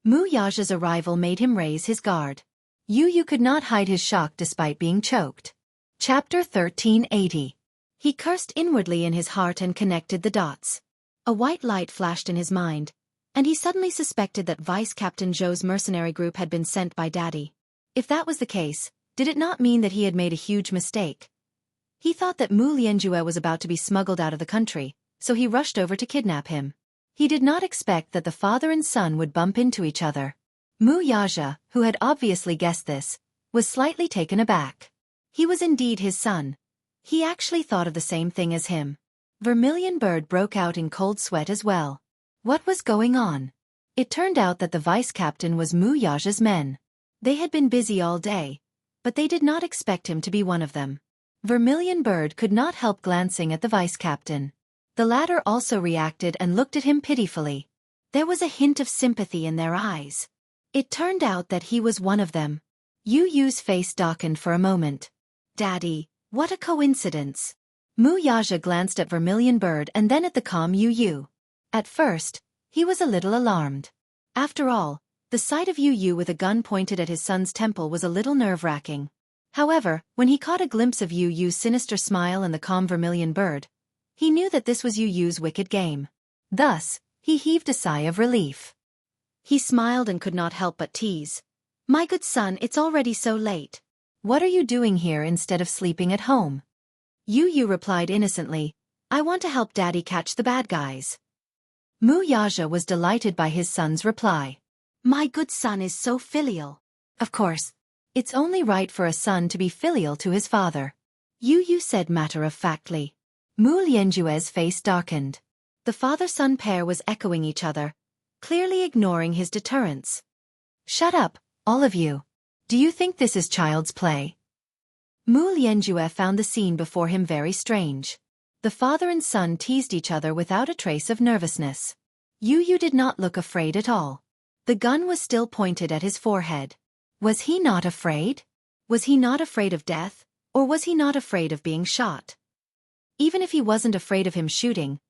Wuxia's arrival made him raise his guard. Yu could not hide his shock despite being choked. Chapter 1380. He cursed inwardly in his heart and connected the dots. A white light flashed in his mind, and he suddenly suspected that Vice Captain Zhou's mercenary group had been sent by Daddy. If that was the case, did it not mean that he had made a huge mistake? He thought that Lianjue was about to be smuggled out of the country, so he rushed over to kidnap him. He did not expect that the father and son would bump into each other. Wuxia, who had obviously guessed this, was slightly taken aback. He was indeed his son. He actually thought of the same thing as him. Vermilion Bird broke out in cold sweat as well. What was going on? It turned out that the vice captain was Wuxia's men. They had been busy all day, but they did not expect him to be one of them. Vermilion Bird could not help glancing at the vice captain. The latter also reacted and looked at him pitifully. There was a hint of sympathy in their eyes. It turned out that he was one of them. Yu's face darkened for a moment. Daddy, what a coincidence. Wuxia glanced at Vermilion Bird and then at the calm Yu. At first, he was a little alarmed. After all, the sight of Yu with a gun pointed at his son's temple was a little nerve-wracking. However, when he caught a glimpse of Yu's sinister smile and the calm Vermilion Bird, he knew that this was Yu's wicked game. Thus, he heaved a sigh of relief. He smiled and could not help but tease. "My good son, it's already so late. What are you doing here instead of sleeping at home?" Yu replied innocently, "I want to help Daddy catch the bad guys." Wuxia was delighted by his son's reply. "My good son is so filial." Of course, it's only right for a son to be filial to his father, Yu said matter-of-factly. Lianjue's face darkened. The father-son pair was echoing each other, clearly ignoring his deterrence. "Shut up, all of you. Do you think this is child's play?" Lianjue found the scene before him very strange. The father and son teased each other without a trace of nervousness. Yu did not look afraid at all. The gun was still pointed at his forehead. Was he not afraid? Was he not afraid of death, or was he not afraid of being shot? Even if he wasn't afraid of him shooting,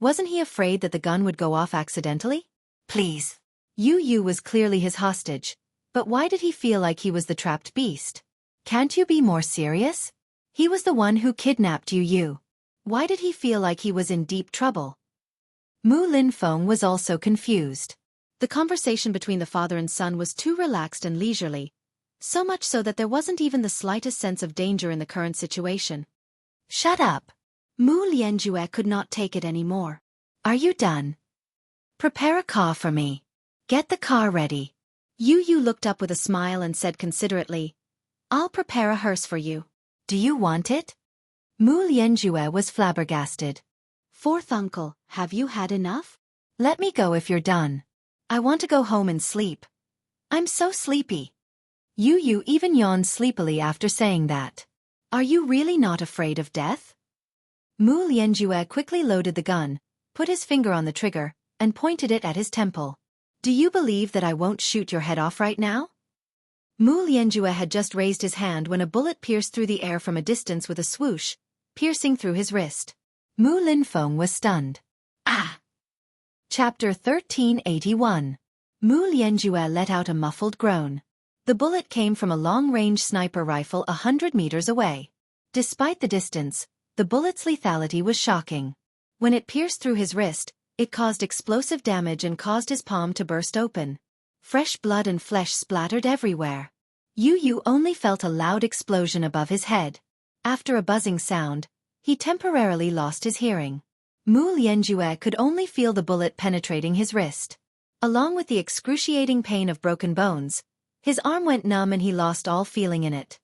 wasn't he afraid that the gun would go off accidentally? Please. Yu was clearly his hostage, but why did he feel like he was the trapped beast? Can't you be more serious? He was the one who kidnapped Yu. Why did he feel like he was in deep trouble? Mu Linfeng was also confused. The conversation between the father and son was too relaxed and leisurely, so much so that there wasn't even the slightest sense of danger in the current situation. "Shut up." Lianjue could not take it anymore. "Are you done? Prepare a car for me. Get the car ready." Yu looked up with a smile and said considerately, "I'll prepare a hearse for you. Do you want it?" Lianjue was flabbergasted. "Fourth uncle, have you had enough? Let me go if you're done. I want to go home and sleep. I'm so sleepy." Yu even yawned sleepily after saying that. "Are you really not afraid of death?" Lianjue quickly loaded the gun, put his finger on the trigger, and pointed it at his temple. "Do you believe that I won't shoot your head off right now?" Lianjue had just raised his hand when a bullet pierced through the air from a distance with a swoosh, piercing through his wrist. Linfeng was stunned. "Ah!" Chapter 1381. Lianjue let out a muffled groan. The bullet came from a long-range sniper rifle 100 meters away. Despite the distance, the bullet's lethality was shocking. When it pierced through his wrist, it caused explosive damage and caused his palm to burst open. Fresh blood and flesh splattered everywhere. Yu only felt a loud explosion above his head. After a buzzing sound, he temporarily lost his hearing. Mu Lianjue could only feel the bullet penetrating his wrist. Along with the excruciating pain of broken bones, his arm went numb and he lost all feeling in it.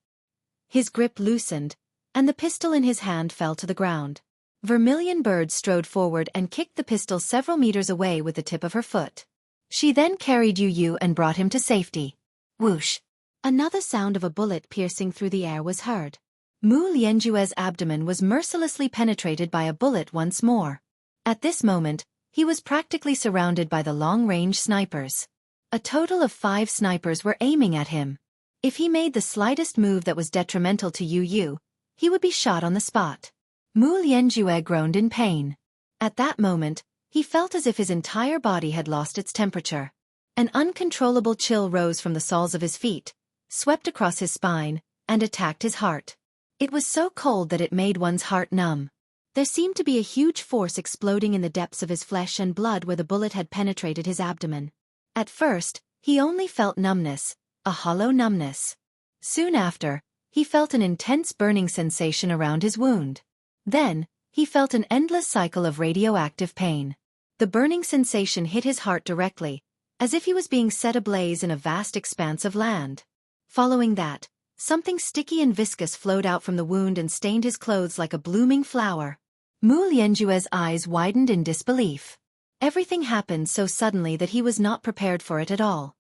His grip loosened, and the pistol in his hand fell to the ground. Vermilion Bird strode forward and kicked the pistol several meters away with the tip of her foot. She then carried Yu Yu and brought him to safety. Whoosh! Another sound of a bullet piercing through the air was heard. Mu Lianjue's abdomen was mercilessly penetrated by a bullet once more. At this moment, he was practically surrounded by the long-range snipers. A total of 5 snipers were aiming at him. If he made the slightest move that was detrimental to Yu Yu, he would be shot on the spot. Mu Lianjue groaned in pain. At that moment, he felt as if his entire body had lost its temperature. An uncontrollable chill rose from the soles of his feet, swept across his spine, and attacked his heart. It was so cold that it made one's heart numb. There seemed to be a huge force exploding in the depths of his flesh and blood where the bullet had penetrated his abdomen. At first, he only felt numbness, a hollow numbness. Soon after, he felt an intense burning sensation around his wound. Then, he felt an endless cycle of radioactive pain. The burning sensation hit his heart directly, as if he was being set ablaze in a vast expanse of land. Following that, something sticky and viscous flowed out from the wound and stained his clothes like a blooming flower. Mu Lianjue's eyes widened in disbelief. Everything happened so suddenly that he was not prepared for it at all.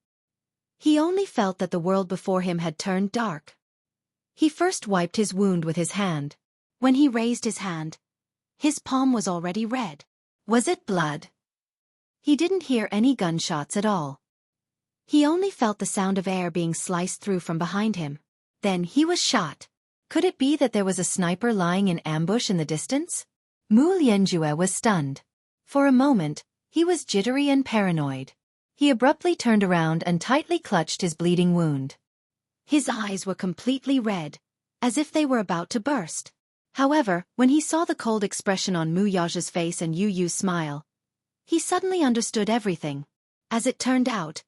He only felt that the world before him had turned dark. He first wiped his wound with his hand. When he raised his hand, his palm was already red. Was it blood? He didn't hear any gunshots at all. He only felt the sound of air being sliced through from behind him. Then he was shot. Could it be that there was a sniper lying in ambush in the distance? Mu Lianjue was stunned. For a moment, he was jittery and paranoid. He abruptly turned around and tightly clutched his bleeding wound. His eyes were completely red, as if they were about to burst. However, when he saw the cold expression on Mu Yaja's face and Yu Yu's smile, he suddenly understood everything. As it turned out,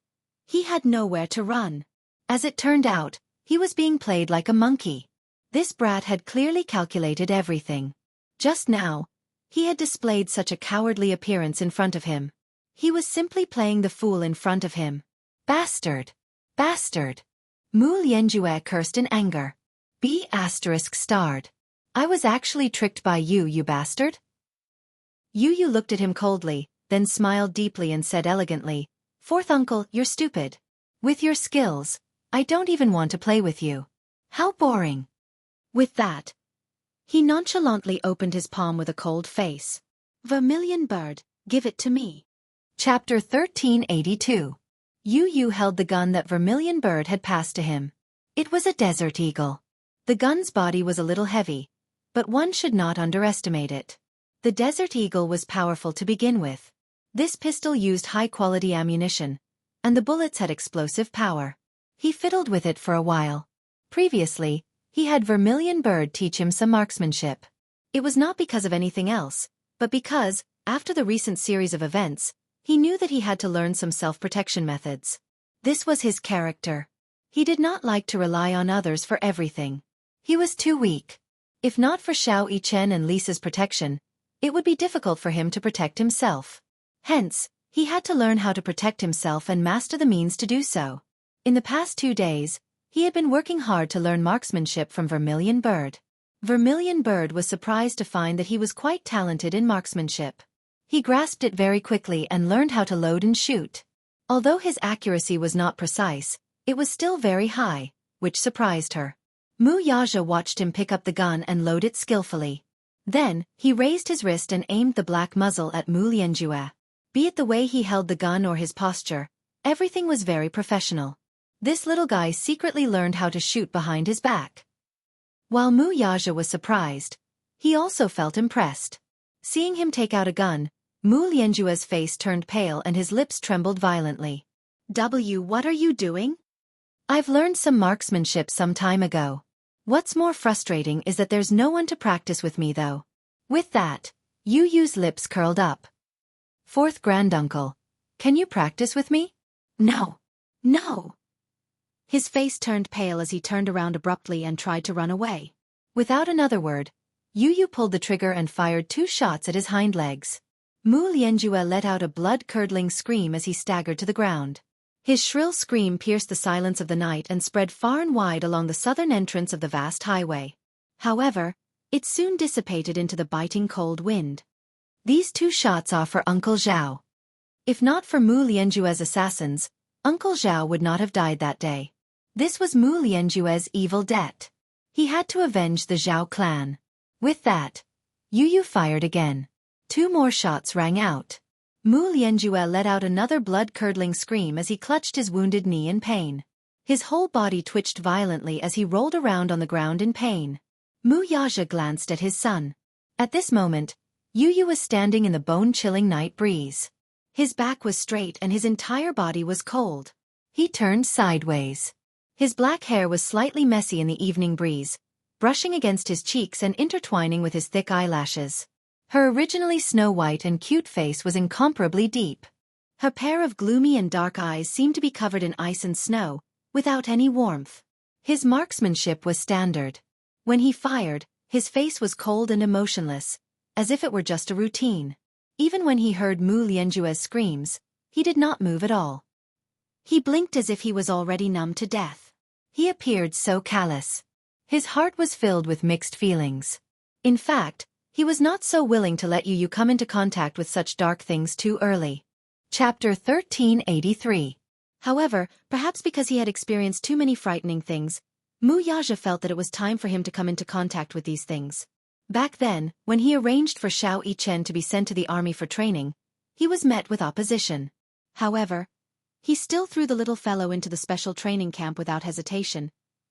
he had nowhere to run. As it turned out, he was being played like a monkey. This brat had clearly calculated everything. Just now, he had displayed such a cowardly appearance in front of him. He was simply playing the fool in front of him. Bastard! Bastard! Mu Lianjue cursed in anger. B*****. I was actually tricked by you, you bastard? Yu Yu looked at him coldly, then smiled deeply and said elegantly, "Fourth uncle, you're stupid. With your skills, I don't even want to play with you. How boring." With that, he nonchalantly opened his palm with a cold face. "Vermilion Bird, give it to me." Chapter 1382. Yu Yu held the gun that Vermilion Bird had passed to him. It was a Desert Eagle. The gun's body was a little heavy, but one should not underestimate it. The Desert Eagle was powerful to begin with. This pistol used high-quality ammunition, and the bullets had explosive power. He fiddled with it for a while. Previously, he had Vermilion Bird teach him some marksmanship. It was not because of anything else, but because, after the recent series of events, he knew that he had to learn some self-protection methods. This was his character. He did not like to rely on others for everything. He was too weak. If not for Xiao Yichen and Lisa's protection, it would be difficult for him to protect himself. Hence, he had to learn how to protect himself and master the means to do so. In the past 2 days, he had been working hard to learn marksmanship from Vermilion Bird. Vermilion Bird was surprised to find that he was quite talented in marksmanship. He grasped it very quickly and learned how to load and shoot. Although his accuracy was not precise, it was still very high, which surprised her. Mu Yaja watched him pick up the gun and load it skillfully. Then, he raised his wrist and aimed the black muzzle at Mu Lianjue. Be it the way he held the gun or his posture, everything was very professional. This little guy secretly learned how to shoot behind his back. While Mu Yaja was surprised, he also felt impressed. Seeing him take out a gun, Mu Lianjue's face turned pale and his lips trembled violently. What are you doing? I've learned some marksmanship some time ago. What's more frustrating is that there's no one to practice with me though. With that, Yu Yu's lips curled up. Fourth granduncle, can you practice with me? No. No. His face turned pale as he turned around abruptly and tried to run away. Without another word, Yu Yu pulled the trigger and fired 2 shots at his hind legs. Mu Lianjue let out a blood-curdling scream as he staggered to the ground. His shrill scream pierced the silence of the night and spread far and wide along the southern entrance of the vast highway. However, it soon dissipated into the biting cold wind. These 2 shots are for Uncle Zhao. If not for Mu Lianjue's assassins, Uncle Zhao would not have died that day. This was Mu Lianjue's evil debt. He had to avenge the Zhao clan. With that, Yu Yu fired again. 2 more shots rang out. Mu Lianjue let out another blood-curdling scream as he clutched his wounded knee in pain. His whole body twitched violently as he rolled around on the ground in pain. Mu Yaja glanced at his son. At this moment, Yu Yu was standing in the bone-chilling night breeze. His back was straight and his entire body was cold. He turned sideways. His black hair was slightly messy in the evening breeze, brushing against his cheeks and intertwining with his thick eyelashes. Her originally snow-white and cute face was incomparably deep. Her pair of gloomy and dark eyes seemed to be covered in ice and snow, without any warmth. His marksmanship was standard. When he fired, his face was cold and emotionless, as if it were just a routine. Even when he heard Mu Lianjue's screams, he did not move at all. He blinked as if he was already numb to death. He appeared so callous. His heart was filled with mixed feelings. In fact, he was not so willing to let Yu Yu come into contact with such dark things too early. Chapter 1383. However, perhaps because he had experienced too many frightening things, Mu Yaja felt that it was time for him to come into contact with these things. Back then, when he arranged for Xiao Yichen to be sent to the army for training, he was met with opposition. However, he still threw the little fellow into the special training camp without hesitation,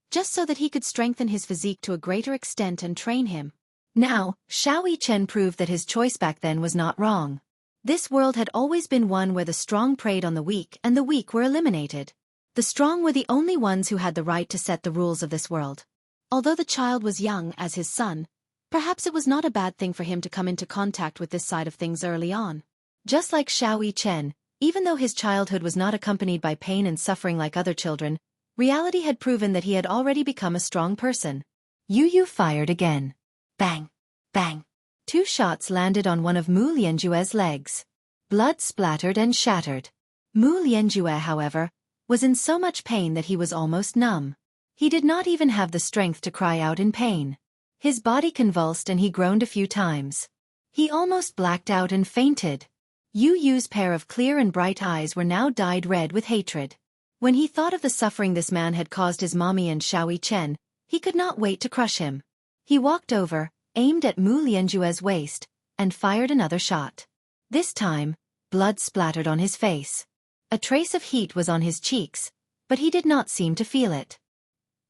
just so that he could strengthen his physique to a greater extent and train him. Now, Xiao Yichen proved that his choice back then was not wrong. This world had always been one where the strong preyed on the weak and the weak were eliminated. The strong were the only ones who had the right to set the rules of this world. Although the child was young as his son, perhaps it was not a bad thing for him to come into contact with this side of things early on. Just like Xiao Yichen, even though his childhood was not accompanied by pain and suffering like other children, reality had proven that he had already become a strong person. Yu Yu fired again. Bang! Bang! 2 shots landed on one of Mu Lianjue's legs. Blood splattered and shattered. Mu Lianjue, however, was in so much pain that he was almost numb. He did not even have the strength to cry out in pain. His body convulsed and he groaned a few times. He almost blacked out and fainted. Yu Yu's pair of clear and bright eyes were now dyed red with hatred. When he thought of the suffering this man had caused his mommy and Xiao Yichen, he could not wait to crush him. He walked over, aimed at Mu Lianjue's waist, and fired another shot. This time, blood splattered on his face. A trace of heat was on his cheeks, but he did not seem to feel it.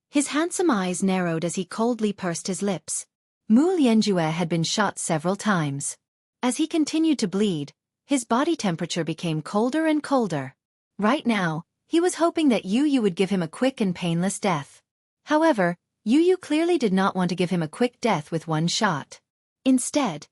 His handsome eyes narrowed as he coldly pursed his lips. Mu Lianjue had been shot several times. As he continued to bleed, his body temperature became colder and colder. Right now, he was hoping that Yu Yu would give him a quick and painless death. However, Yu Yu clearly did not want to give him a quick death with one shot. Instead,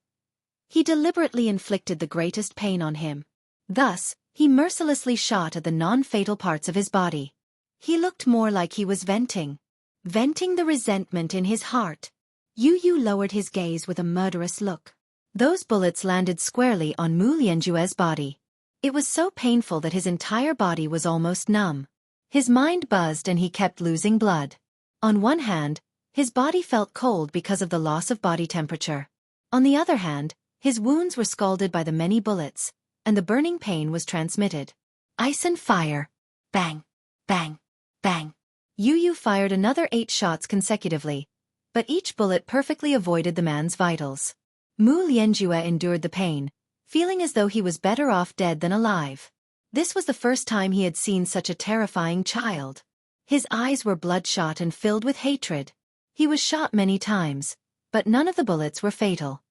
he deliberately inflicted the greatest pain on him. Thus, he mercilessly shot at the non-fatal parts of his body. He looked more like he was venting the resentment in his heart. Yu Yu lowered his gaze with a murderous look. Those bullets landed squarely on Mu Lianjue's body. It was so painful that his entire body was almost numb. His mind buzzed and he kept losing blood. On one hand, his body felt cold because of the loss of body temperature. On the other hand, his wounds were scalded by the many bullets, and the burning pain was transmitted. Ice and fire. Bang! Bang! Bang! Yu Yu fired another 8 shots consecutively, but each bullet perfectly avoided the man's vitals. Mu Lianjue endured the pain, feeling as though he was better off dead than alive. This was the first time he had seen such a terrifying child. His eyes were bloodshot and filled with hatred. He was shot many times, but none of the bullets were fatal.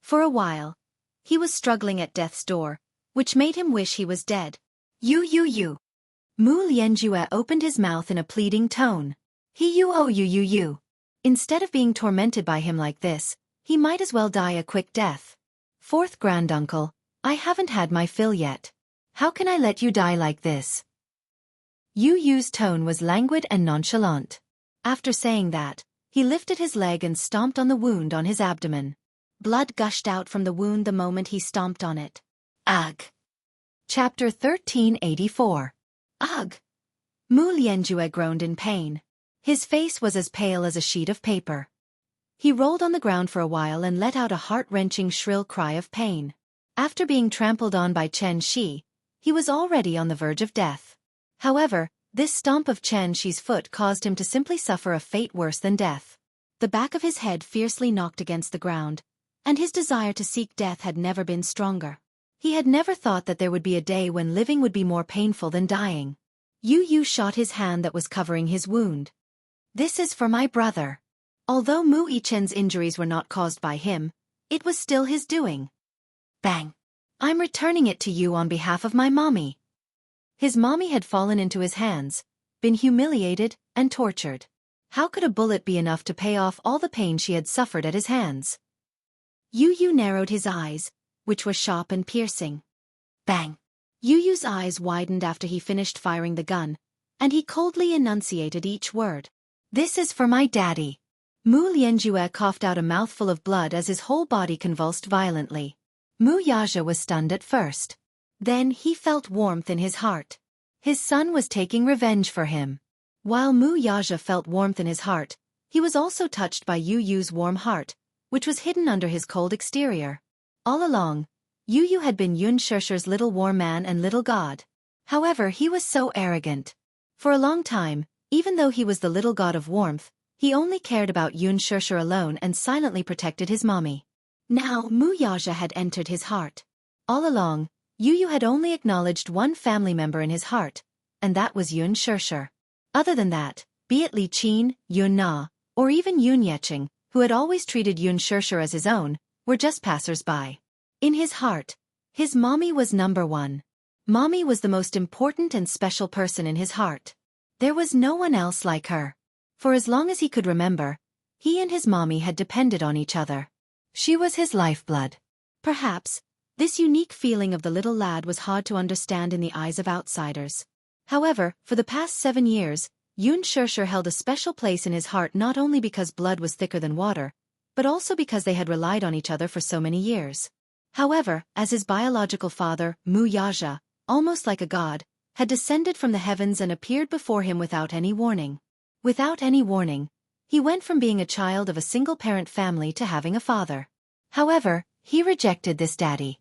For a while, he was struggling at death's door, which made him wish he was dead. You. Mu Lianjue opened his mouth in a pleading tone. You. Instead of being tormented by him like this, he might as well die a quick death. 4th granduncle, I haven't had my fill yet. How can I let you die like this? Yu Yu's tone was languid and nonchalant. After saying that, He lifted his leg and stomped on the wound on his abdomen. Blood gushed out from the wound the moment he stomped on it. Ugh. Chapter 1384. Ugh. Mu Lianjue groaned in pain. His face was as pale as a sheet of paper. He rolled on the ground for a while and let out a heart-wrenching shrill cry of pain. After being trampled on by Xianxia, he was already on the verge of death. However, this stomp of Xianxia's foot caused him to simply suffer a fate worse than death. The back of his head fiercely knocked against the ground, and his desire to seek death had never been stronger. He had never thought that there would be a day when living would be more painful than dying. Yu shot his hand that was covering his wound. This is for my brother. Although Mu Yichen's injuries were not caused by him, it was still his doing. Bang! I'm returning it to you on behalf of my mommy. His mommy had fallen into his hands, been humiliated and tortured. How could a bullet be enough to pay off all the pain she had suffered at his hands? Yu narrowed his eyes, which were sharp and piercing. Bang! Yu's eyes widened after he finished firing the gun, and he coldly enunciated each word. This is for my daddy. Mu Lianjue coughed out a mouthful of blood as his whole body convulsed violently. Mu Yaja was stunned at first. Then he felt warmth in his heart. His son was taking revenge for him. While Mu Yaja felt warmth in his heart, he was also touched by Yu's warm heart, which was hidden under his cold exterior. All along, Yu had been Xianxia's little warm man and little god. However, he was so arrogant. For a long time, even though he was the little god of warmth, he only cared about Xianxia alone and silently protected his mommy. Now, Mu Yaja had entered his heart. All along, Yu had only acknowledged one family member in his heart, and that was Xianxia. Other than that, be it Li Qin, Yun Na, or even Yun Yecheng, who had always treated Xianxia as his own, were just passers-by. In his heart, his mommy was number one. Mommy was the most important and special person in his heart. There was no one else like her. For as long as he could remember, he and his mommy had depended on each other. She was his lifeblood. Perhaps, this unique feeling of the little lad was hard to understand in the eyes of outsiders. However, for the past 7 years, Xianxia held a special place in his heart not only because blood was thicker than water, but also because they had relied on each other for so many years. However, as his biological father, Mu Yaja, almost like a god, had descended from the heavens and appeared before him without any warning. Without any warning, he went from being a child of a single-parent family to having a father. However, he rejected this daddy.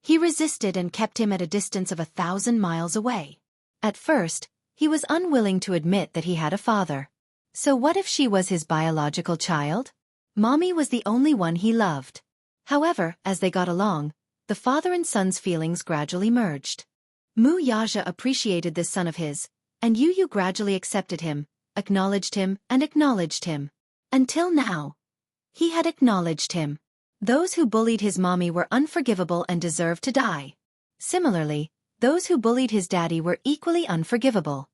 He resisted and kept him at a distance of 1,000 miles away. At first, he was unwilling to admit that he had a father. So what if she was his biological child? Mommy was the only one he loved. However, as they got along, the father and son's feelings gradually merged. Mu Yaja appreciated this son of his, and Yu gradually accepted him, acknowledged him, and acknowledged him. Until now, he had acknowledged him. Those who bullied his mommy were unforgivable and deserved to die. Similarly, those who bullied his daddy were equally unforgivable.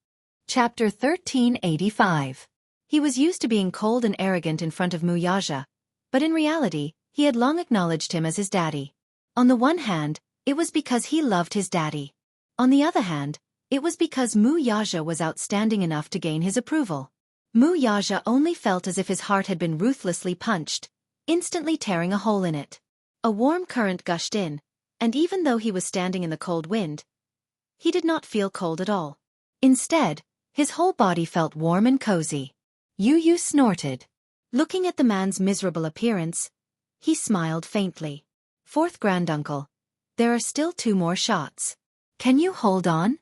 Chapter 1385. He was used to being cold and arrogant in front of Mu Yaja, but in reality, he had long acknowledged him as his daddy. On the one hand, it was because he loved his daddy. On the other hand, it was because Mu Yaja was outstanding enough to gain his approval. Mu Yaja only felt as if his heart had been ruthlessly punched, instantly tearing a hole in it. A warm current gushed in, and even though he was standing in the cold wind, he did not feel cold at all. Instead, his whole body felt warm and cozy. Yu snorted. Looking at the man's miserable appearance, he smiled faintly. Fourth granduncle, there are still 2 more shots. Can you hold on?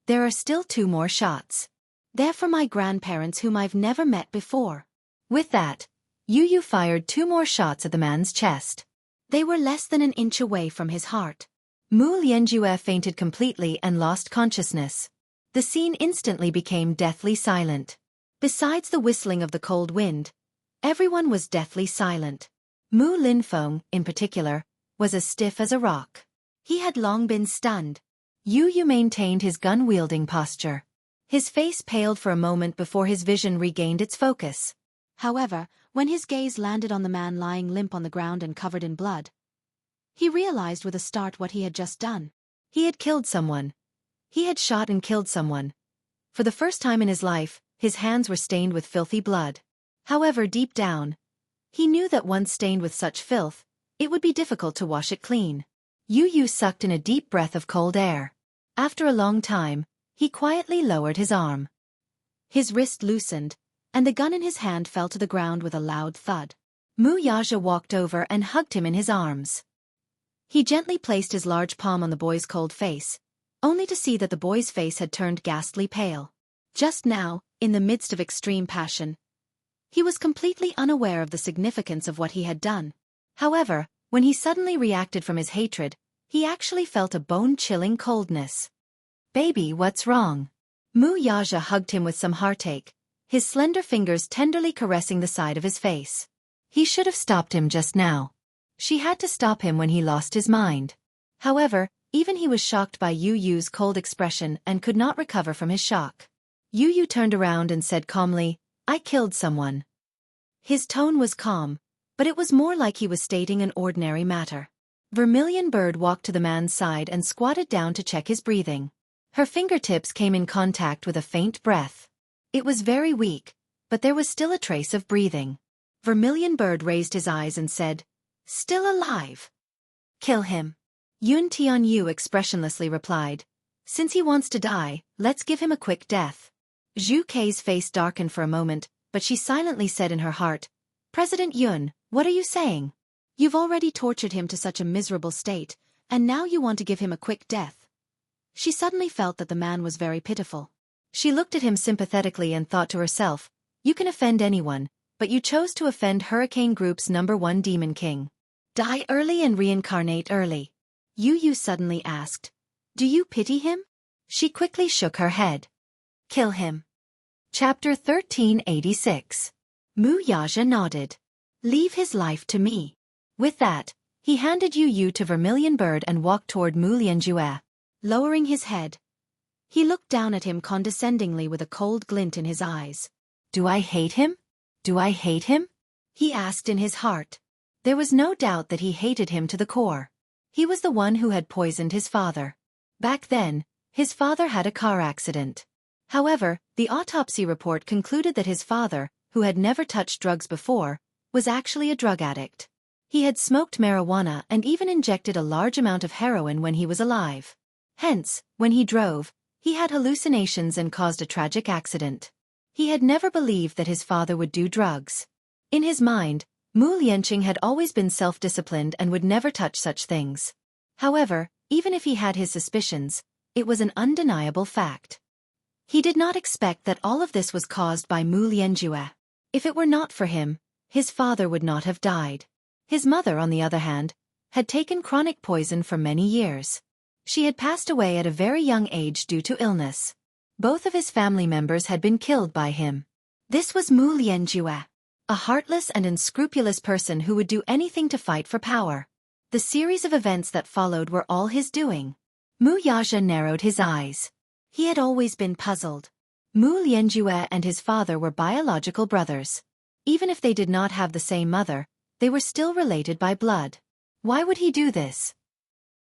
There are still 2 more shots. They're for my grandparents whom I've never met before. With that, Yu fired 2 more shots at the man's chest. They were less than an inch away from his heart. Mu Lianjue fainted completely and lost consciousness. The scene instantly became deathly silent. Besides the whistling of the cold wind, everyone was deathly silent. Mu Linfeng, in particular, was as stiff as a rock. He had long been stunned. Yu maintained his gun-wielding posture. His face paled for a moment before his vision regained its focus. However, when his gaze landed on the man lying limp on the ground and covered in blood, he realized with a start what he had just done. He had killed someone. He had shot and killed someone. For the first time in his life, his hands were stained with filthy blood. However, deep down, he knew that once stained with such filth, it would be difficult to wash it clean. Yu sucked in a deep breath of cold air. After a long time, he quietly lowered his arm. His wrist loosened, and the gun in his hand fell to the ground with a loud thud. Wuxia walked over and hugged him in his arms. He gently placed his large palm on the boy's cold face, only to see that the boy's face had turned ghastly pale. Just now, in the midst of extreme passion, he was completely unaware of the significance of what he had done. However, when he suddenly reacted from his hatred, he actually felt a bone-chilling coldness. "Baby, what's wrong?" Wuxia hugged him with some heartache, his slender fingers tenderly caressing the side of his face. He should have stopped him just now. She had to stop him when he lost his mind. However, even he was shocked by Yu's cold expression and could not recover from his shock. Yu turned around and said calmly, "I killed someone." His tone was calm, but it was more like he was stating an ordinary matter. Vermilion Bird walked to the man's side and squatted down to check his breathing. Her fingertips came in contact with a faint breath. It was very weak, but there was still a trace of breathing. Vermilion Bird raised his eyes and said, "Still alive." "Kill him." Yun Tianyu expressionlessly replied, "Since he wants to die, let's give him a quick death." Zhu Kei's face darkened for a moment, but she silently said in her heart, "President Yun, what are you saying? You've already tortured him to such a miserable state, and now you want to give him a quick death." She suddenly felt that the man was very pitiful. She looked at him sympathetically and thought to herself, "You can offend anyone, but you chose to offend Hurricane Group's #1 Demon King. Die early and reincarnate early." Yu suddenly asked, "Do you pity him?" She quickly shook her head. "Kill him." Chapter 1386. Wuxia nodded. "Leave his life to me." With that, he handed Yu to Vermilion Bird and walked toward Lianjue. Lowering his head, he looked down at him condescendingly with a cold glint in his eyes. "Do I hate him? Do I hate him?" he asked in his heart. There was no doubt that he hated him to the core. He was the one who had poisoned his father. Back then, his father had a car accident. However, the autopsy report concluded that his father, who had never touched drugs before, was actually a drug addict. He had smoked marijuana and even injected a large amount of heroin when he was alive. Hence, when he drove, he had hallucinations and caused a tragic accident. He had never believed that his father would do drugs. In his mind, Mu Lianqing had always been self-disciplined and would never touch such things. However, even if he had his suspicions, it was an undeniable fact. He did not expect that all of this was caused by Mu Lianjue. If it were not for him, his father would not have died. His mother, on the other hand, had taken chronic poison for many years. She had passed away at a very young age due to illness. Both of his family members had been killed by him. This was Mu Lianjue, a heartless and unscrupulous person who would do anything to fight for power. The series of events that followed were all his doing. Wuxia narrowed his eyes. He had always been puzzled. Mu Lianjue and his father were biological brothers. Even if they did not have the same mother, they were still related by blood. Why would he do this?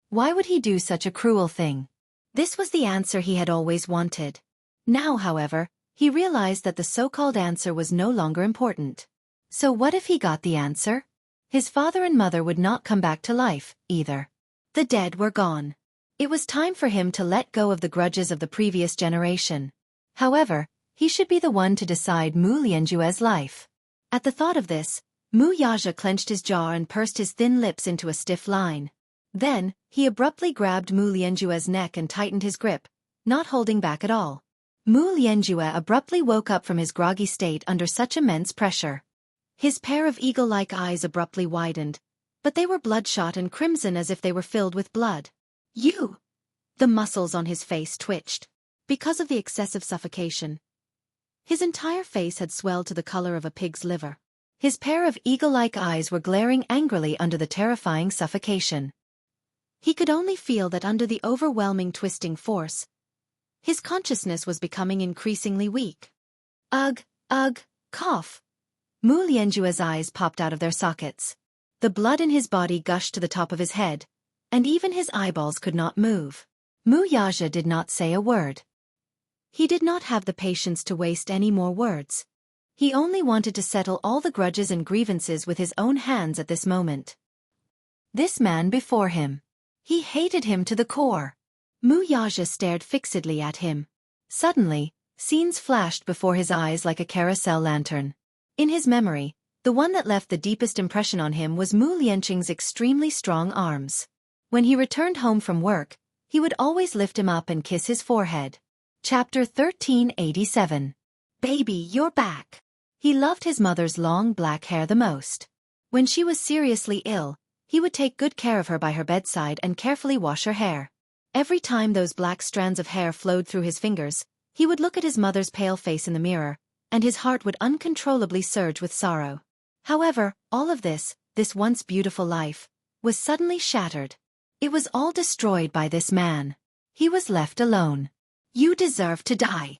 Why would he do such a cruel thing? This was the answer he had always wanted. Now, however, he realized that the so-called answer was no longer important. So what if he got the answer? His father and mother would not come back to life, either. The dead were gone. It was time for him to let go of the grudges of the previous generation. However, he should be the one to decide Mu Lianjue's life. At the thought of this, Wuxia clenched his jaw and pursed his thin lips into a stiff line. Then, he abruptly grabbed Mu Lianjue's neck and tightened his grip, not holding back at all. Mu Lianjue abruptly woke up from his groggy state under such immense pressure. His pair of eagle-like eyes abruptly widened, but they were bloodshot and crimson as if they were filled with blood. "You!" The muscles on his face twitched. Because of the excessive suffocation, his entire face had swelled to the color of a pig's liver. His pair of eagle-like eyes were glaring angrily under the terrifying suffocation. He could only feel that under the overwhelming twisting force, his consciousness was becoming increasingly weak. Ugh, cough. Mu Lianjue's eyes popped out of their sockets. The blood in his body gushed to the top of his head, and even his eyeballs could not move. Wuxia did not say a word. He did not have the patience to waste any more words. He only wanted to settle all the grudges and grievances with his own hands at this moment. This man before him. He hated him to the core. Wuxia stared fixedly at him. Suddenly, scenes flashed before his eyes like a carousel lantern. In his memory, the one that left the deepest impression on him was Mu Lianqing's extremely strong arms. When he returned home from work, he would always lift him up and kiss his forehead. Chapter 1387. Baby, you're back. He loved his mother's long black hair the most. When she was seriously ill, he would take good care of her by her bedside and carefully wash her hair. Every time those black strands of hair flowed through his fingers, he would look at his mother's pale face in the mirror, and his heart would uncontrollably surge with sorrow. However, all of this once beautiful life, was suddenly shattered. It was all destroyed by this man. He was left alone. You deserve to die.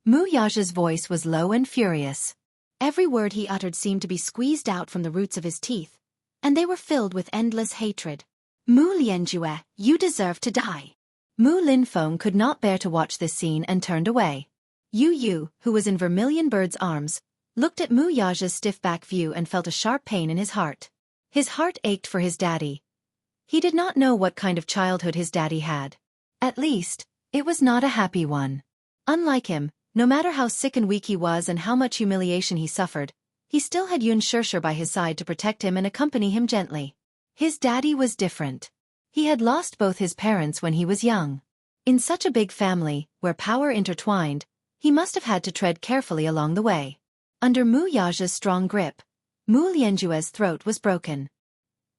Wuxia's voice was low and furious. Every word he uttered seemed to be squeezed out from the roots of his teeth, and they were filled with endless hatred. Mu Lianjue, you deserve to die. Mu Linfeng could not bear to watch this scene and turned away. Yu, who was in Vermilion Bird's arms, looked at Wuxia's stiff back view and felt a sharp pain in his heart. His heart ached for his daddy. He did not know what kind of childhood his daddy had. At least, it was not a happy one. Unlike him, no matter how sick and weak he was and how much humiliation he suffered, he still had Xianxia by his side to protect him and accompany him gently. His daddy was different. He had lost both his parents when he was young. In such a big family, where power intertwined, he must have had to tread carefully along the way. Under Wuxia's strong grip, Mu Lianjue's throat was broken.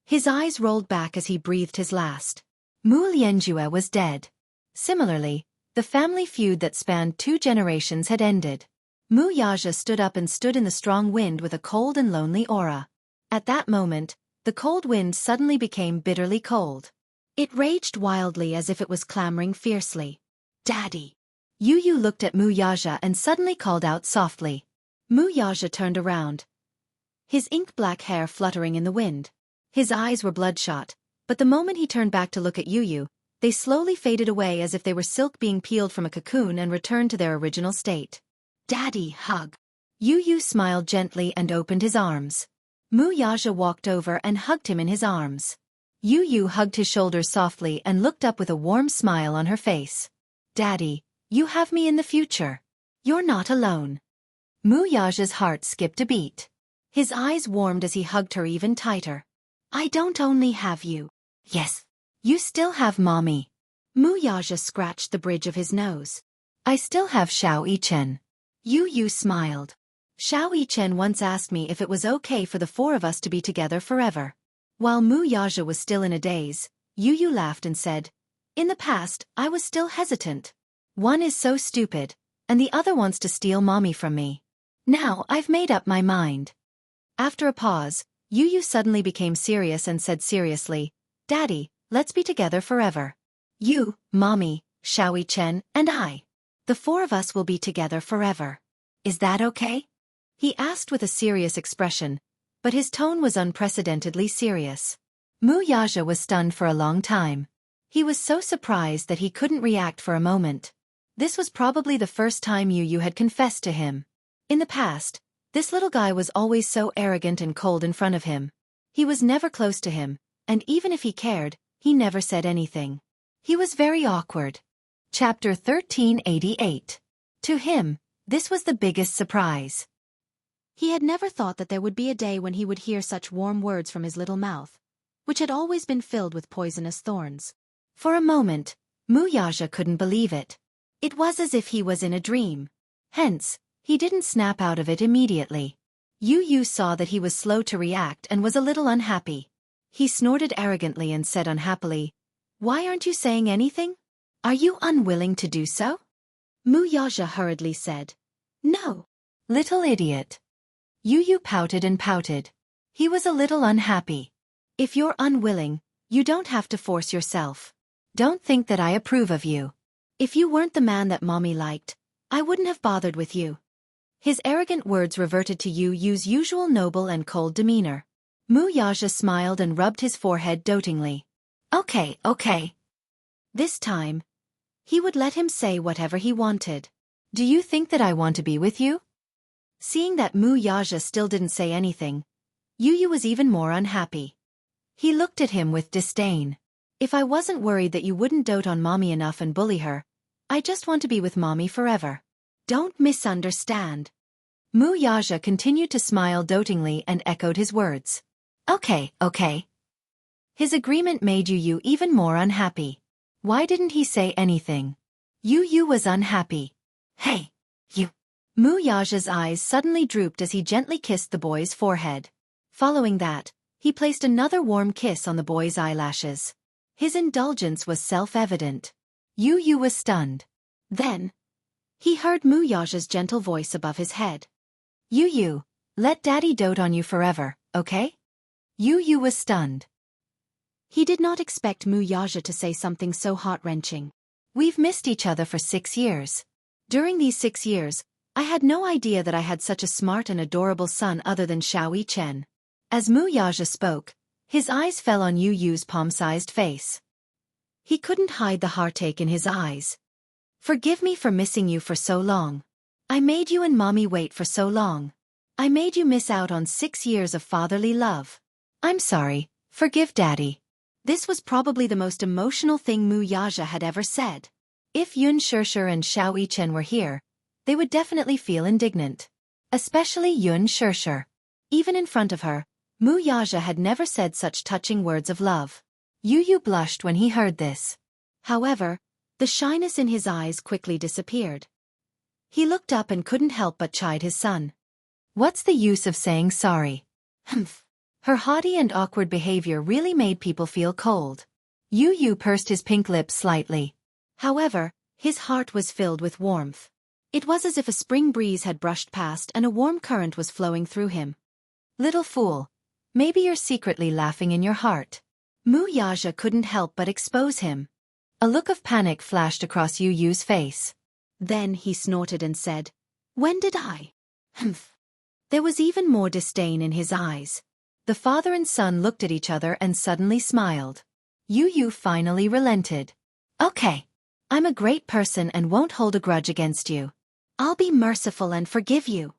His eyes rolled back as he breathed his last. Mu Lianjue was dead. Similarly, the family feud that spanned 2 generations had ended. Wuxia stood up and stood in the strong wind with a cold and lonely aura. At that moment, the cold wind suddenly became bitterly cold. It raged wildly as if it was clamoring fiercely. Daddy! Yu looked at Wuxia and suddenly called out softly. Wuxia turned around, his ink-black hair fluttering in the wind. His eyes were bloodshot, but the moment he turned back to look at Yu, they slowly faded away as if they were silk being peeled from a cocoon and returned to their original state. Daddy, hug. Yu smiled gently and opened his arms. Wuxia walked over and hugged him in his arms. Yu hugged his shoulders softly and looked up with a warm smile on her face. Daddy, you have me in the future. You're not alone. Wuxia's heart skipped a beat. His eyes warmed as he hugged her even tighter. I don't only have you. Yes. You still have Mommy. Wuxia scratched the bridge of his nose. I still have Xianxia. Yu smiled. Xianxia once asked me if it was okay for the 4 of us to be together forever. While Wuxia was still in a daze, Yu laughed and said, in the past, I was still hesitant. One is so stupid, and the other wants to steal Mommy from me. Now I've made up my mind. After a pause, Yu suddenly became serious and said seriously, Daddy, let's be together forever. You, Mommy, Xianxia, and I. The 4 of us will be together forever. Is that okay? He asked with a serious expression, but his tone was unprecedentedly serious. Wuxia was stunned for a long time. He was so surprised that he couldn't react for a moment. This was probably the first time Yu had confessed to him. In the past, this little guy was always so arrogant and cold in front of him. He was never close to him, and even if he cared, he never said anything. He was very awkward. Chapter 1388. To him, this was the biggest surprise. He had never thought that there would be a day when he would hear such warm words from his little mouth, which had always been filled with poisonous thorns. For a moment, Wuxia couldn't believe it. It was as if he was in a dream. Hence, he didn't snap out of it immediately. Yu saw that he was slow to react and was a little unhappy. He snorted arrogantly and said unhappily, Why aren't you saying anything? Are you unwilling to do so? Wuxia hurriedly said, No. Little idiot. Yu pouted and pouted. He was a little unhappy. If you're unwilling, you don't have to force yourself. Don't think that I approve of you. If you weren't the man that Mommy liked, I wouldn't have bothered with you. His arrogant words reverted to Yu's usual noble and cold demeanor. Wuxia smiled and rubbed his forehead dotingly. Okay. This time, he would let him say whatever he wanted. Do you think that I want to be with you? Seeing that Mu Yaja still didn't say anything, Yu Yu was even more unhappy. He looked at him with disdain. If I wasn't worried that you wouldn't dote on mommy enough and bully her, I just want to be with mommy forever. Don't misunderstand. Mu Yaja continued to smile dotingly and echoed his words. Okay, okay. His agreement made Yu Yu even more unhappy. Why didn't he say anything? Yu Yu was unhappy. Hey, you. Mu Yaja's eyes suddenly drooped as he gently kissed the boy's forehead. Following that, he placed another warm kiss on the boy's eyelashes. His indulgence was self-evident. Yu Yu was stunned. Then, he heard Mu Yaja's gentle voice above his head. Yu Yu, let daddy dote on you forever, okay? Yu Yu was stunned. He did not expect Mu Yaja to say something so heart-wrenching. We've missed each other for 6 years. During these 6 years, I had no idea that I had such a smart and adorable son other than Xiao Chen. As Mu Yaja spoke, his eyes fell on Yu Yu's palm-sized face. He couldn't hide the heartache in his eyes. Forgive me for missing you for so long. I made you and mommy wait for so long. I made you miss out on 6 years of fatherly love. I'm sorry, forgive daddy. This was probably the most emotional thing Mu Yaja had ever said. If Xianxia and Xiao Chen were here, they would definitely feel indignant. Especially Xianxia. Even in front of her, Mu Yaja had never said such touching words of love. Yu Yu blushed when he heard this. However, the shyness in his eyes quickly disappeared. He looked up and couldn't help but chide his son. What's the use of saying sorry? Humph. Her haughty and awkward behavior really made people feel cold. Yu Yu pursed his pink lips slightly. However, his heart was filled with warmth. It was as if a spring breeze had brushed past and a warm current was flowing through him. Little fool. Maybe you're secretly laughing in your heart. Mu Yaja couldn't help but expose him. A look of panic flashed across Yu Yu's face. Then he snorted and said, When did I? Humph. There was even more disdain in his eyes. The father and son looked at each other and suddenly smiled. Yu Yu finally relented. Okay. I'm a great person and won't hold a grudge against you. I'll be merciful and forgive you.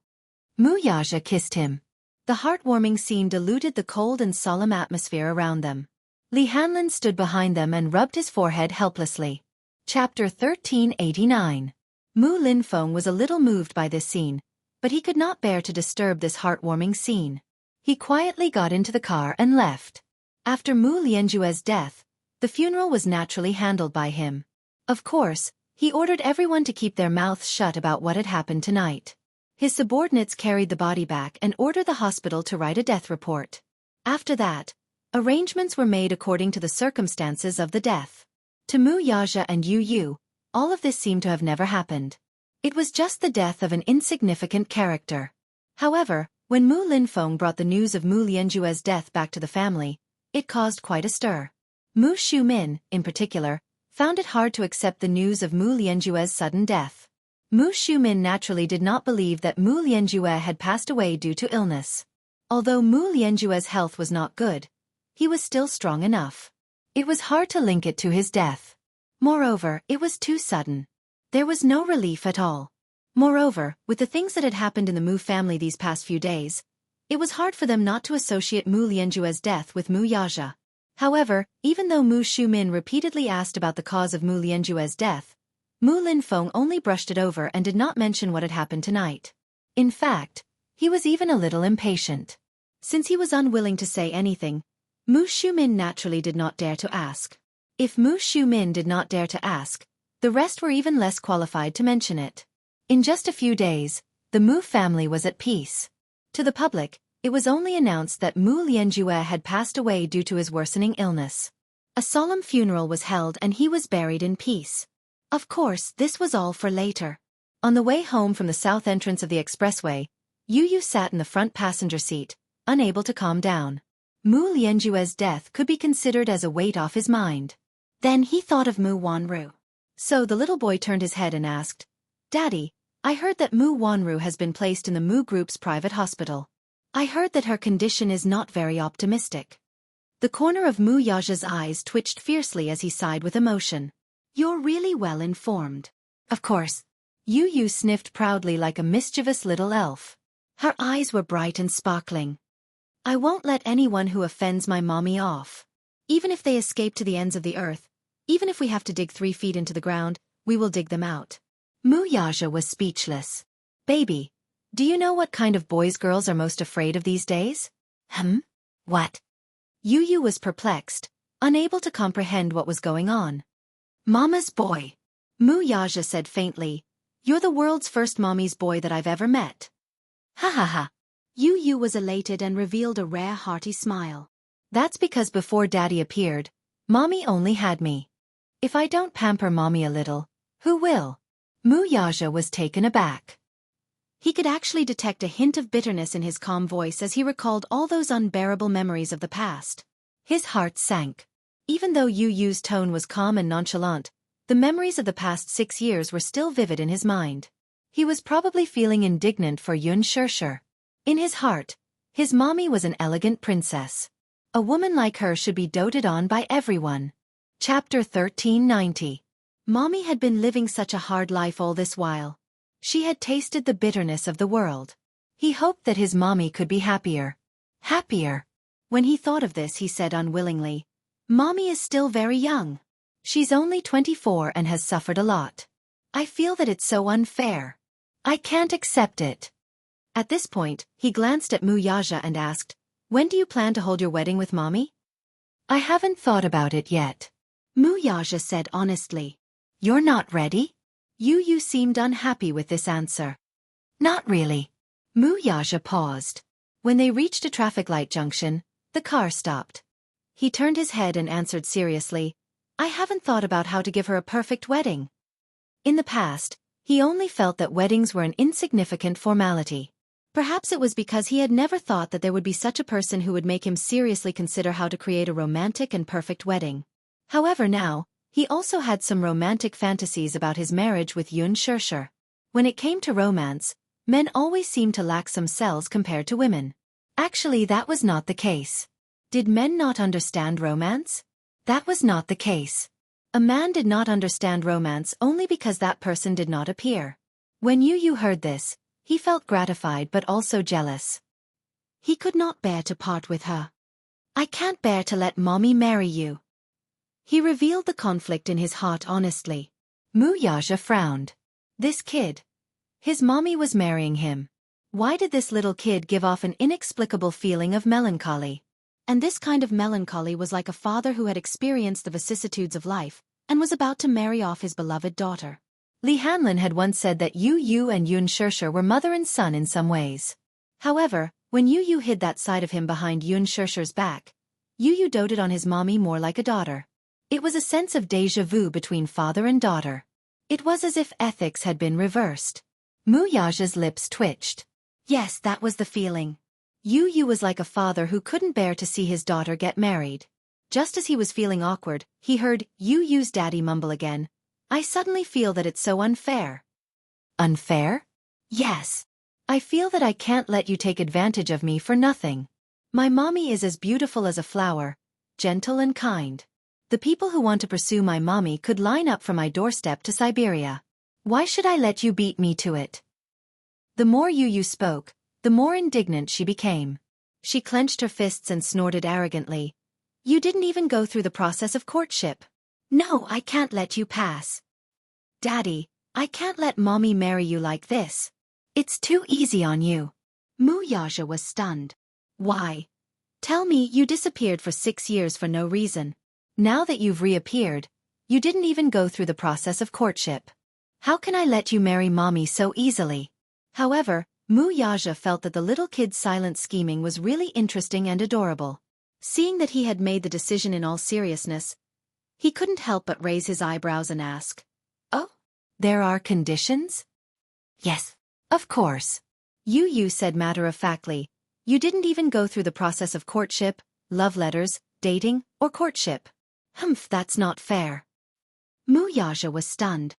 Mu Yaja kissed him. The heartwarming scene diluted the cold and solemn atmosphere around them. Li Hanlin stood behind them and rubbed his forehead helplessly. Chapter 1389. Mu Linfeng was a little moved by this scene, but he could not bear to disturb this heartwarming scene. He quietly got into the car and left. After Mu Lianjue's death, the funeral was naturally handled by him. Of course, he ordered everyone to keep their mouths shut about what had happened tonight. His subordinates carried the body back and ordered the hospital to write a death report. After that, arrangements were made according to the circumstances of the death. To Mu Yaja and Yu Yu, all of this seemed to have never happened. It was just the death of an insignificant character. However, when Mu Linfeng brought the news of Mu Lianjue's death back to the family, it caused quite a stir. Mu Shumin, in particular, found it hard to accept the news of Mu Lianjue's sudden death. Mu Shumin naturally did not believe that Mu Lianjue had passed away due to illness. Although Mu Lianjue's health was not good, he was still strong enough. It was hard to link it to his death. Moreover, it was too sudden. There was no relief at all. Moreover, with the things that had happened in the Mu family these past few days, it was hard for them not to associate Mu Lianjue's death with Mu Yaja. However, even though Mu Shumin repeatedly asked about the cause of Mu Lianjue's death, Mu Linfeng only brushed it over and did not mention what had happened tonight. In fact, he was even a little impatient. Since he was unwilling to say anything, Mu Shumin naturally did not dare to ask. If Mu Shumin did not dare to ask, the rest were even less qualified to mention it. In just a few days, the Mu family was at peace. To the public, it was only announced that Mu Lianjue had passed away due to his worsening illness. A solemn funeral was held and he was buried in peace. Of course, this was all for later. On the way home from the south entrance of the expressway, Yu Yu sat in the front passenger seat, unable to calm down. Mu Lianjue's death could be considered as a weight off his mind. Then he thought of Mu Wanru. So the little boy turned his head and asked, Daddy, I heard that Mu Wanru has been placed in the Mu Group's private hospital. I heard that her condition is not very optimistic. The corner of Mu Yaja's eyes twitched fiercely as he sighed with emotion. You're really well informed. Of course. Yu Yu sniffed proudly like a mischievous little elf. Her eyes were bright and sparkling. "I won't let anyone who offends my mommy off. Even if they escape to the ends of the earth, even if we have to dig 3 feet into the ground, we will dig them out." Wuxia was speechless. "Baby, do you know what kind of boys girls are most afraid of these days?" What? Yu was perplexed, unable to comprehend what was going on. "Mama's boy," Wuxia said faintly. "You're the world's first mommy's boy that I've ever met." Ha ha ha. Yu was elated and revealed a rare hearty smile. "That's because before Daddy appeared, Mommy only had me. If I don't pamper Mommy a little, who will?" Wuxia was taken aback. He could actually detect a hint of bitterness in his calm voice as he recalled all those unbearable memories of the past. His heart sank. Even though Yu's tone was calm and nonchalant, the memories of the past 6 years were still vivid in his mind. He was probably feeling indignant for Xianxia. In his heart, his mommy was an elegant princess. A woman like her should be doted on by everyone. Chapter 1390. Mommy had been living such a hard life all this while. She had tasted the bitterness of the world. He hoped that his mommy could be happier. Happier. When he thought of this, he said unwillingly, "Mommy is still very young. She's only 24 and has suffered a lot. I feel that it's so unfair. I can't accept it." At this point, he glanced at Wuxia and asked, "When do you plan to hold your wedding with Mommy?" "I haven't thought about it yet," Wuxia said honestly. "You're not ready?" Yu seemed unhappy with this answer. "Not really." Wuxia paused. When they reached a traffic light junction, the car stopped. He turned his head and answered seriously, "I haven't thought about how to give her a perfect wedding." In the past, he only felt that weddings were an insignificant formality. Perhaps it was because he had never thought that there would be such a person who would make him seriously consider how to create a romantic and perfect wedding. However, now, he also had some romantic fantasies about his marriage with Xianxia. When it came to romance, men always seemed to lack some cells compared to women. Actually, that was not the case. Did men not understand romance? That was not the case. A man did not understand romance only because that person did not appear. When Yu heard this, he felt gratified but also jealous. He could not bear to part with her. "I can't bear to let Mommy marry you." He revealed the conflict in his heart honestly. Wuxia frowned. This kid. His mommy was marrying him. Why did this little kid give off an inexplicable feeling of melancholy? And this kind of melancholy was like a father who had experienced the vicissitudes of life and was about to marry off his beloved daughter. Li Hanlin had once said that Yu and Xianxia were mother and son in some ways. However, when Yu hid that side of him behind Xianxia's back, Yu doted on his mommy more like a daughter. It was a sense of déjà vu between father and daughter. It was as if ethics had been reversed. Wuxia's lips twitched. Yes, that was the feeling. Yu was like a father who couldn't bear to see his daughter get married. Just as he was feeling awkward, he heard Yu's daddy mumble again, "I suddenly feel that it's so unfair." Unfair? Yes. I feel that I can't let you take advantage of me for nothing. My mommy is as beautiful as a flower, gentle and kind. The people who want to pursue my mommy could line up from my doorstep to Siberia. Why should I let you beat me to it? The more Yu spoke, the more indignant she became. She clenched her fists and snorted arrogantly. "You didn't even go through the process of courtship." "No, I can't let you pass." "Daddy, I can't let Mommy marry you like this. It's too easy on you." Wuxia was stunned. "Why? Tell me, you disappeared for 6 years for no reason. Now that you've reappeared, you didn't even go through the process of courtship. How can I let you marry Mommy so easily?" However, Wuxia felt that the little kid's silent scheming was really interesting and adorable. Seeing that he had made the decision in all seriousness, he couldn't help but raise his eyebrows and ask, "Oh, there are conditions?" "Yes, of course." Yu said matter-of-factly, "You didn't even go through the process of courtship, love letters, dating, or courtship. That's not fair." Wuxia was stunned.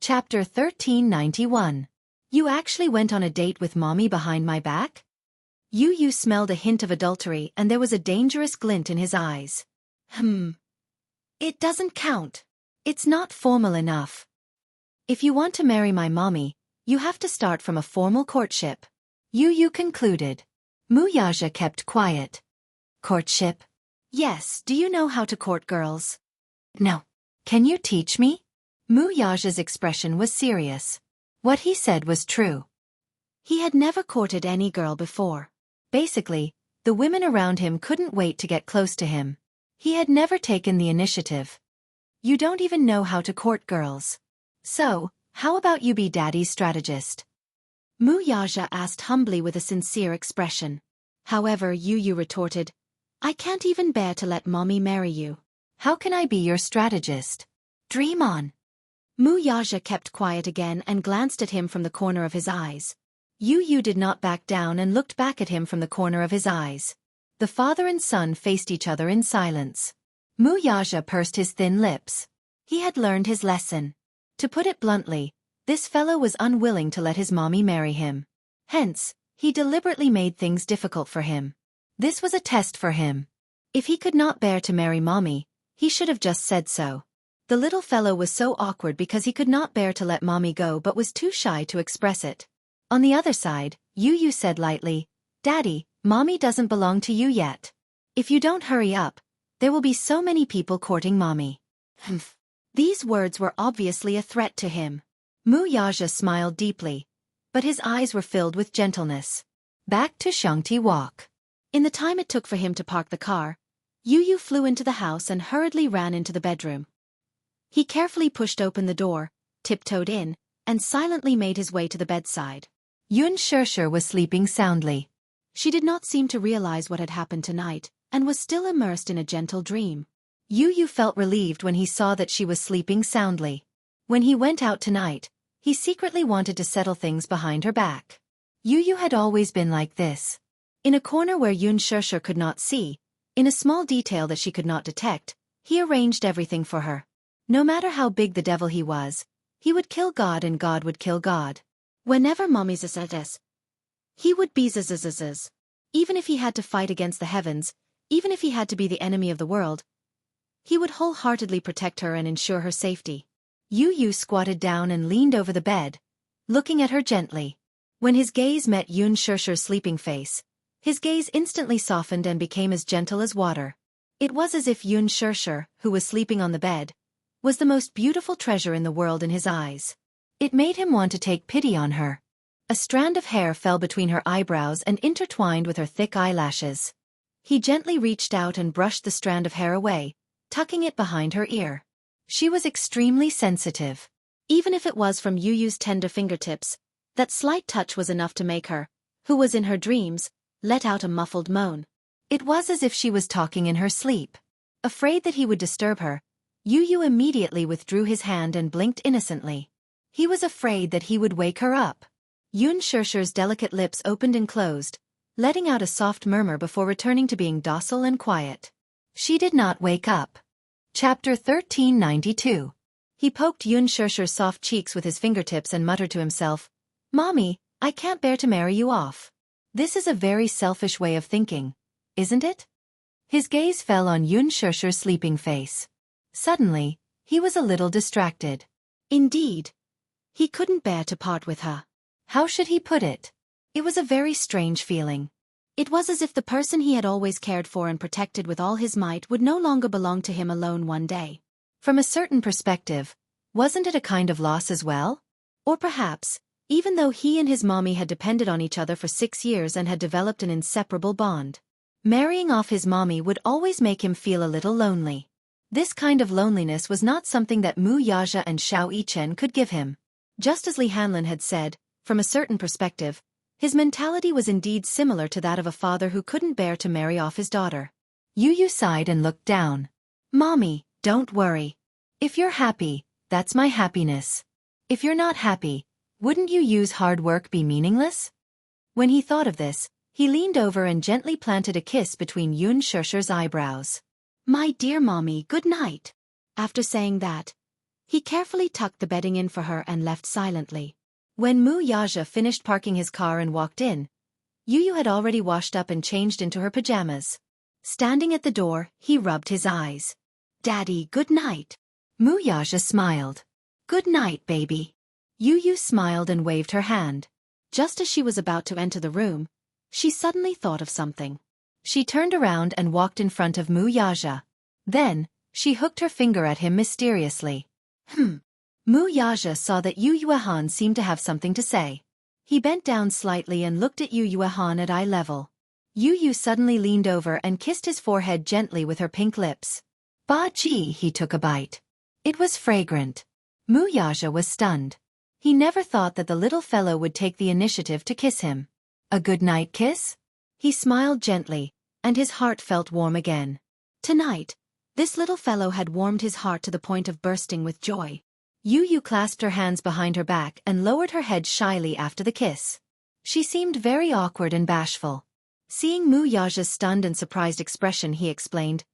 Chapter 1391. You actually went on a date with Mommy behind my back? Yu smelled a hint of adultery and there was a dangerous glint in his eyes. It doesn't count. It's not formal enough. If you want to marry my mommy, you have to start from a formal courtship. Yu Yu concluded. Mu Yaja kept quiet. Courtship? Yes, do you know how to court girls? No. Can you teach me? Mu Yaja's expression was serious. What he said was true. He had never courted any girl before. Basically, the women around him couldn't wait to get close to him. He had never taken the initiative. You don't even know how to court girls. So, how about you be daddy's strategist? Mu Yaja asked humbly with a sincere expression. However, Yu Yu retorted, I can't even bear to let mommy marry you. How can I be your strategist? Dream on. Mu Yaja kept quiet again and glanced at him from the corner of his eyes. Yu Yu did not back down and looked back at him from the corner of his eyes. The father and son faced each other in silence. Mu Yaja pursed his thin lips. He had learned his lesson. To put it bluntly, this fellow was unwilling to let his mommy marry him. Hence, he deliberately made things difficult for him. This was a test for him. If he could not bear to marry mommy, he should have just said so. The little fellow was so awkward because he could not bear to let mommy go but was too shy to express it. On the other side, Yu Yu said lightly, Daddy, mommy doesn't belong to you yet. If you don't hurry up, there will be so many people courting mommy. Humph. These words were obviously a threat to him. Mu Yaja smiled deeply, but his eyes were filled with gentleness. Back to Xianxia Walk. In the time it took for him to park the car, Yu Yu flew into the house and hurriedly ran into the bedroom. He carefully pushed open the door, tiptoed in, and silently made his way to the bedside. Xianxia was sleeping soundly. She did not seem to realize what had happened tonight, and was still immersed in a gentle dream. Yu Yu felt relieved when he saw that she was sleeping soundly. When he went out tonight, he secretly wanted to settle things behind her back. Yu Yu had always been like this. In a corner where Xianxia could not see, in a small detail that she could not detect, he arranged everything for her. No matter how big the devil he was, he would kill God and God would kill God. Whenever mommy says, he would be zzzz. Even if he had to fight against the heavens, even if he had to be the enemy of the world, he would wholeheartedly protect her and ensure her safety. Yu Yu squatted down and leaned over the bed, looking at her gently. When his gaze met Xianxia's sleeping face, his gaze instantly softened and became as gentle as water. It was as if Xianxia, who was sleeping on the bed, was the most beautiful treasure in the world in his eyes. It made him want to take pity on her. A strand of hair fell between her eyebrows and intertwined with her thick eyelashes. He gently reached out and brushed the strand of hair away, tucking it behind her ear. She was extremely sensitive. Even if it was from Yu Yu's tender fingertips, that slight touch was enough to make her, who was in her dreams, let out a muffled moan. It was as if she was talking in her sleep. Afraid that he would disturb her, Yu Yu immediately withdrew his hand and blinked innocently. He was afraid that he would wake her up. Xianxia's delicate lips opened and closed, letting out a soft murmur before returning to being docile and quiet. She did not wake up. Chapter 1392. He poked Xianxia's soft cheeks with his fingertips and muttered to himself, Mommy, I can't bear to marry you off. This is a very selfish way of thinking, isn't it? His gaze fell on Xianxia's sleeping face. Suddenly, he was a little distracted. Indeed. He couldn't bear to part with her. How should he put it? It was a very strange feeling. It was as if the person he had always cared for and protected with all his might would no longer belong to him alone one day. From a certain perspective, wasn't it a kind of loss as well? Or perhaps, even though he and his mommy had depended on each other for 6 years and had developed an inseparable bond, marrying off his mommy would always make him feel a little lonely. This kind of loneliness was not something that Mu Yaja and Xiao Yichen could give him. Just as Li Hanlin had said, from a certain perspective, his mentality was indeed similar to that of a father who couldn't bear to marry off his daughter. Yu Yu sighed and looked down. Mommy, don't worry. If you're happy, that's my happiness. If you're not happy, wouldn't you use hard work be meaningless? When he thought of this, he leaned over and gently planted a kiss between Xianxia's eyebrows. My dear mommy, good night. After saying that, he carefully tucked the bedding in for her and left silently. When Mu Yaja finished parking his car and walked in, Yu Yu had already washed up and changed into her pajamas. Standing at the door, he rubbed his eyes. Daddy, good night. Mu Yaja smiled. Good night, baby. Yu Yu smiled and waved her hand. Just as she was about to enter the room, she suddenly thought of something. She turned around and walked in front of Wuxia. Then, she hooked her finger at him mysteriously. Wuxia saw that Yu Yuehan seemed to have something to say. He bent down slightly and looked at Yu Yuehan at eye level. Yu suddenly leaned over and kissed his forehead gently with her pink lips. Ba ji, he took a bite. It was fragrant. Wuxia was stunned. He never thought that the little fellow would take the initiative to kiss him. A good-night kiss? He smiled gently, and his heart felt warm again. Tonight, this little fellow had warmed his heart to the point of bursting with joy. Yu clasped her hands behind her back and lowered her head shyly after the kiss. She seemed very awkward and bashful. Seeing Wuxia's stunned and surprised expression, he explained,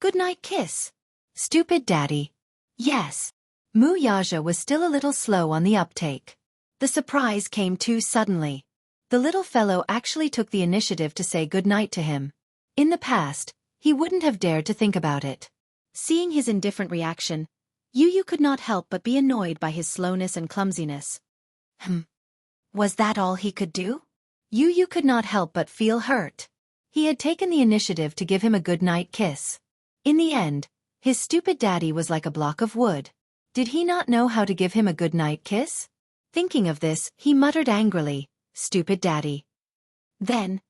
"Good-night kiss." "Stupid daddy." "Yes." Wuxia was still a little slow on the uptake. The surprise came too suddenly. The little fellow actually took the initiative to say goodnight to him. In the past, he wouldn't have dared to think about it. Seeing his indifferent reaction, Yu could not help but be annoyed by his slowness and clumsiness. Was that all he could do? Yu could not help but feel hurt. He had taken the initiative to give him a good-night kiss. In the end, his stupid daddy was like a block of wood. Did he not know how to give him a good-night kiss? Thinking of this, he muttered angrily, "Stupid daddy." Then,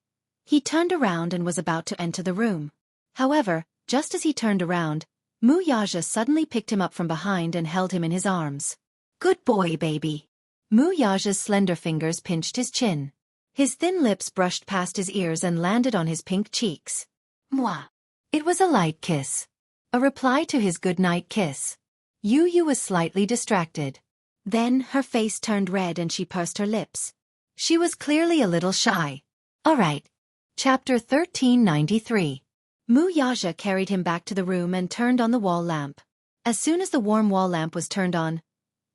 he turned around and was about to enter the room. However, just as he turned around, Wuxia suddenly picked him up from behind and held him in his arms. "Good boy, baby." Wuxia's slender fingers pinched his chin. His thin lips brushed past his ears and landed on his pink cheeks. Mwah. It was a light kiss. A reply to his good-night kiss. Yu was slightly distracted. Then her face turned red and she pursed her lips. She was clearly a little shy. Alright. Chapter 1393. Wuxia carried him back to the room and turned on the wall lamp. As soon as the warm wall lamp was turned on,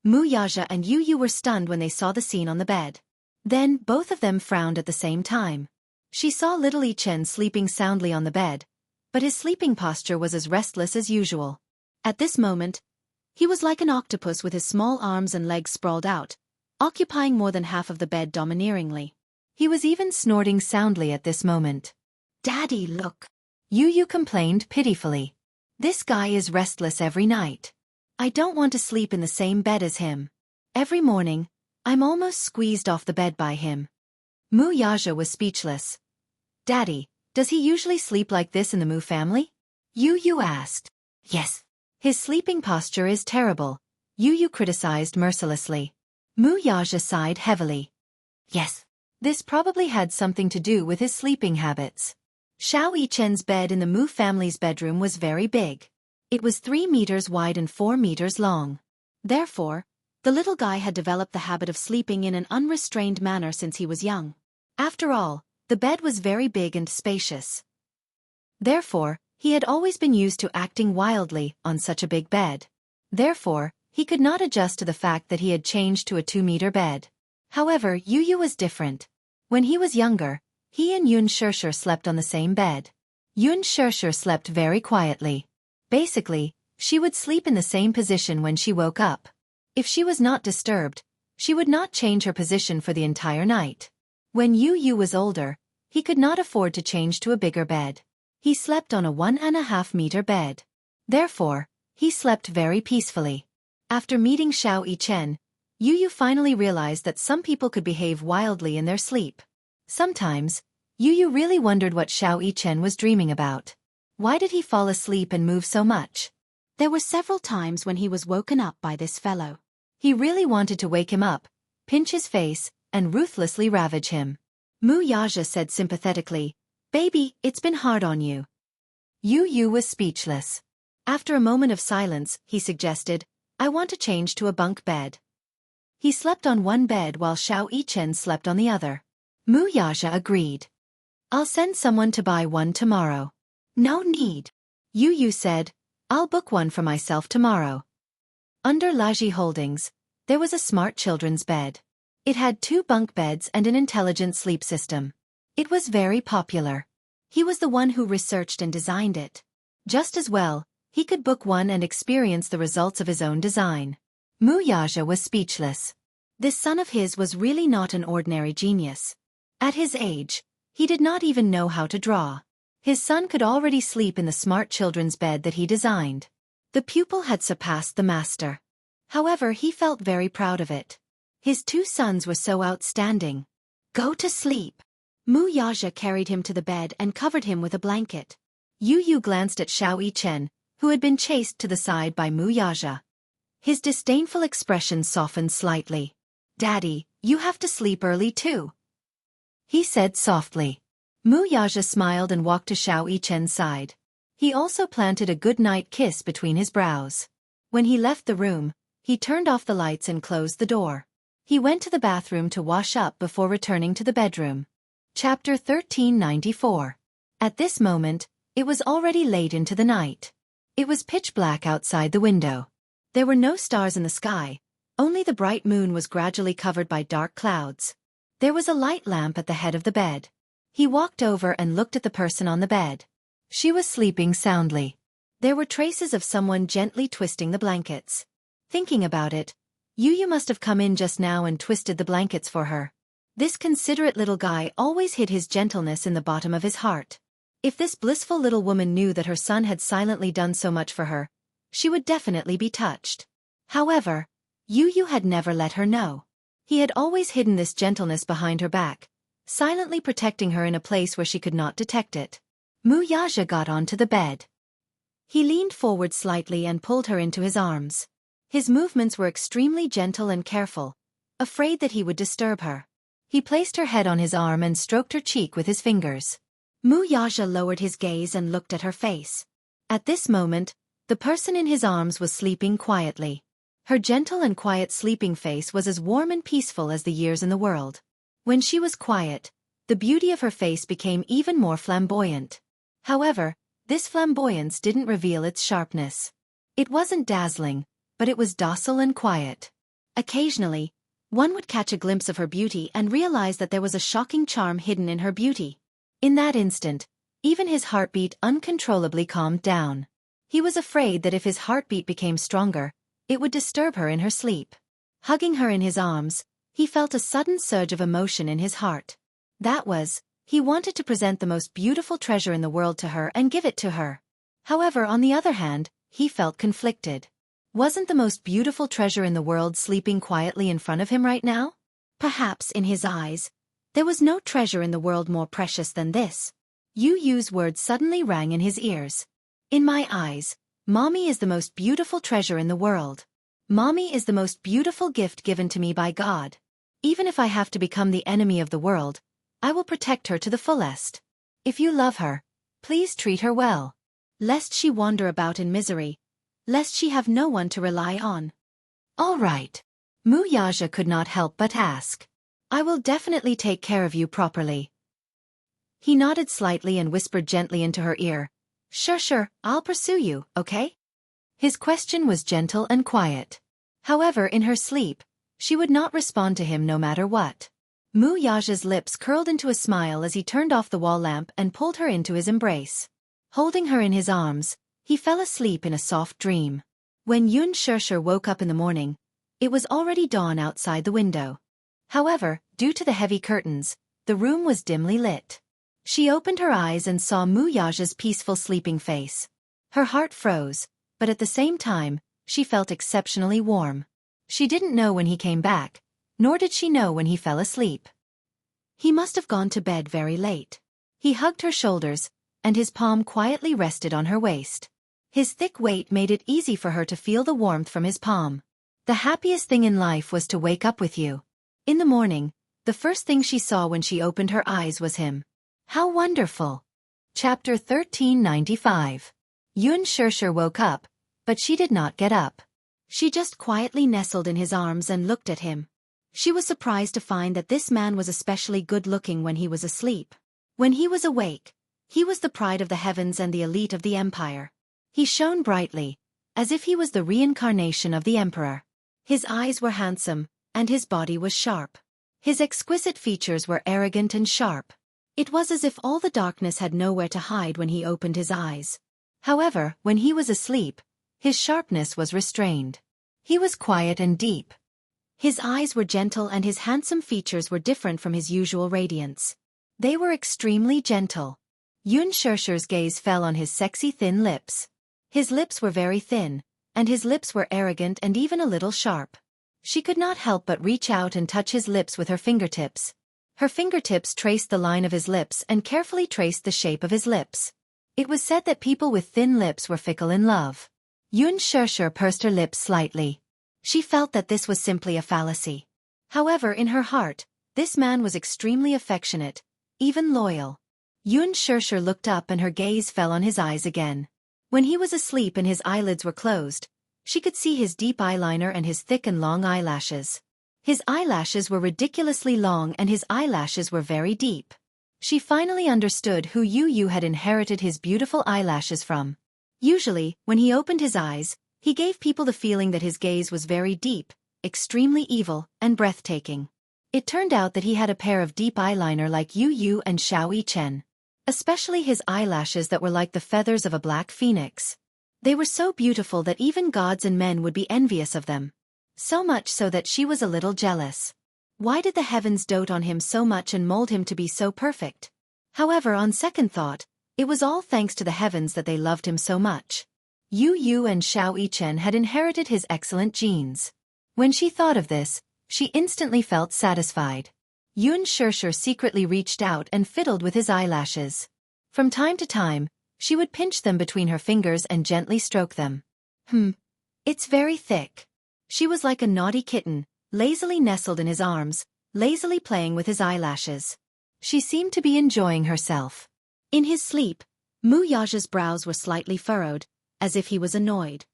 Wuxia and Yu were stunned when they saw the scene on the bed. Then both of them frowned at the same time. She saw little Chen sleeping soundly on the bed, but his sleeping posture was as restless as usual. At this moment, he was like an octopus with his small arms and legs sprawled out, occupying more than half of the bed domineeringly. He was even snorting soundly at this moment. "Daddy, look." Yu complained pitifully. "This guy is restless every night. I don't want to sleep in the same bed as him. Every morning, I'm almost squeezed off the bed by him." Wuxia was speechless. "Daddy, does he usually sleep like this in the Mu family?" Yu asked. "Yes. His sleeping posture is terrible," Yu criticized mercilessly. Wuxia sighed heavily. "Yes. This probably had something to do with his sleeping habits." Xianxia's bed in the Mu family's bedroom was very big. It was 3 meters wide and 4 meters long. Therefore, the little guy had developed the habit of sleeping in an unrestrained manner since he was young. After all, the bed was very big and spacious. Therefore, he had always been used to acting wildly on such a big bed. Therefore, he could not adjust to the fact that he had changed to a 2-meter bed. However, Yu was different. When he was younger, he and Xianxia slept on the same bed. Xianxia slept very quietly. Basically, she would sleep in the same position when she woke up. If she was not disturbed, she would not change her position for the entire night. When Yu was older, he could not afford to change to a bigger bed. He slept on a 1.5-meter bed. Therefore, he slept very peacefully. After meeting Xianxia, Yu finally realized that some people could behave wildly in their sleep. Sometimes, Yu really wondered what Xianxia was dreaming about. Why did he fall asleep and move so much? There were several times when he was woken up by this fellow. He really wanted to wake him up, pinch his face, and ruthlessly ravage him. Wuxia said sympathetically, "Baby, it's been hard on you." Yu was speechless. After a moment of silence, he suggested, "I want to change to a bunk bed." He slept on one bed while Xianxia slept on the other. Wuxia agreed. "I'll send someone to buy one tomorrow." "No need." Yu said, "I'll book one for myself tomorrow." Under Laji Holdings, there was a smart children's bed. It had 2 bunk beds and an intelligent sleep system. It was very popular. He was the one who researched and designed it. Just as well, he could book one and experience the results of his own design. Wuxia was speechless. This son of his was really not an ordinary genius. At his age, he did not even know how to draw. His son could already sleep in the smart children's bed that he designed. The pupil had surpassed the master. However, he felt very proud of it. His two sons were so outstanding. Go to sleep. Wuxia carried him to the bed and covered him with a blanket. Yu glanced at Xianxia, who had been chased to the side by Wuxia. His disdainful expression softened slightly. Daddy, you have to sleep early too, he said softly. Wuxia smiled and walked to Xianxia's side. He also planted a good-night kiss between his brows. When he left the room, he turned off the lights and closed the door. He went to the bathroom to wash up before returning to the bedroom. Chapter 1394. At this moment, it was already late into the night. It was pitch black outside the window. There were no stars in the sky, only the bright moon was gradually covered by dark clouds. There was a light lamp at the head of the bed. He walked over and looked at the person on the bed. She was sleeping soundly. There were traces of someone gently twisting the blankets. Thinking about it, Yu must have come in just now and twisted the blankets for her. This considerate little guy always hid his gentleness in the bottom of his heart. If this blissful little woman knew that her son had silently done so much for her, she would definitely be touched. However, Yu had never let her know. He had always hidden this gentleness behind her back, silently protecting her in a place where she could not detect it. Wuxia got onto the bed. He leaned forward slightly and pulled her into his arms. His movements were extremely gentle and careful, afraid that he would disturb her. He placed her head on his arm and stroked her cheek with his fingers. Wuxia lowered his gaze and looked at her face. At this moment, the person in his arms was sleeping quietly. Her gentle and quiet sleeping face was as warm and peaceful as the years in the world. When she was quiet, the beauty of her face became even more flamboyant. However, this flamboyance didn't reveal its sharpness. It wasn't dazzling, but it was docile and quiet. Occasionally, one would catch a glimpse of her beauty and realize that there was a shocking charm hidden in her beauty. In that instant, even his heartbeat uncontrollably calmed down. He was afraid that if his heartbeat became stronger, it would disturb her in her sleep. Hugging her in his arms, he felt a sudden surge of emotion in his heart. That was, he wanted to present the most beautiful treasure in the world to her and give it to her. However, on the other hand, he felt conflicted. Wasn't the most beautiful treasure in the world sleeping quietly in front of him right now? Perhaps in his eyes, there was no treasure in the world more precious than this. Yu's words suddenly rang in his ears. In my eyes, Mommy is the most beautiful treasure in the world. Mommy is the most beautiful gift given to me by God. Even if I have to become the enemy of the world, I will protect her to the fullest. If you love her, please treat her well. Lest she wander about in misery. Lest she have no one to rely on. All right. Wuxia could not help but ask. I will definitely take care of you properly. He nodded slightly and whispered gently into her ear. Sure, I'll pursue you, okay? His question was gentle and quiet. However, in her sleep, she would not respond to him no matter what. Wuxia's lips curled into a smile as he turned off the wall lamp and pulled her into his embrace. Holding her in his arms, he fell asleep in a soft dream. When Xianxia woke up in the morning, it was already dawn outside the window. However, due to the heavy curtains, the room was dimly lit. She opened her eyes and saw Wuxia's peaceful sleeping face. Her heart froze, but at the same time, she felt exceptionally warm. She didn't know when he came back, nor did she know when he fell asleep. He must have gone to bed very late. He hugged her shoulders, and his palm quietly rested on her waist. His thick weight made it easy for her to feel the warmth from his palm. The happiest thing in life was to wake up with you. In the morning, the first thing she saw when she opened her eyes was him. How wonderful! Chapter 1395. Xianxia woke up, but she did not get up. She just quietly nestled in his arms and looked at him. She was surprised to find that this man was especially good-looking when he was asleep. When he was awake, he was the pride of the heavens and the elite of the empire. He shone brightly, as if he was the reincarnation of the emperor. His eyes were handsome, and his body was sharp. His exquisite features were arrogant and sharp. It was as if all the darkness had nowhere to hide when he opened his eyes. However, when he was asleep, his sharpness was restrained. He was quiet and deep. His eyes were gentle and his handsome features were different from his usual radiance. They were extremely gentle. Xianxia's gaze fell on his sexy thin lips. His lips were very thin, and his lips were arrogant and even a little sharp. She could not help but reach out and touch his lips with her fingertips. Her fingertips traced the line of his lips and carefully traced the shape of his lips. It was said that people with thin lips were fickle in love. Xianxia pursed her lips slightly. She felt that this was simply a fallacy. However, in her heart, this man was extremely affectionate, even loyal. Xianxia looked up and her gaze fell on his eyes again. When he was asleep and his eyelids were closed, she could see his deep eyeliner and his thick and long eyelashes. His eyelashes were ridiculously long and his eyelashes were very deep. She finally understood who Yu had inherited his beautiful eyelashes from. Usually, when he opened his eyes, he gave people the feeling that his gaze was very deep, extremely evil, and breathtaking. It turned out that he had a pair of deep eyeliner like Yu and Xianxia. Especially his eyelashes that were like the feathers of a black phoenix. They were so beautiful that even gods and men would be envious of them. So much so that she was a little jealous. Why did the heavens dote on him so much and mold him to be so perfect? However, on second thought, it was all thanks to the heavens that they loved him so much. Yu and Xianxia had inherited his excellent genes. When she thought of this, she instantly felt satisfied. Xianxia secretly reached out and fiddled with his eyelashes. From time to time, she would pinch them between her fingers and gently stroke them. It's very thick. She was like a naughty kitten, lazily nestled in his arms, lazily playing with his eyelashes. She seemed to be enjoying herself. In his sleep, Wuxia's brows were slightly furrowed, as if he was annoyed.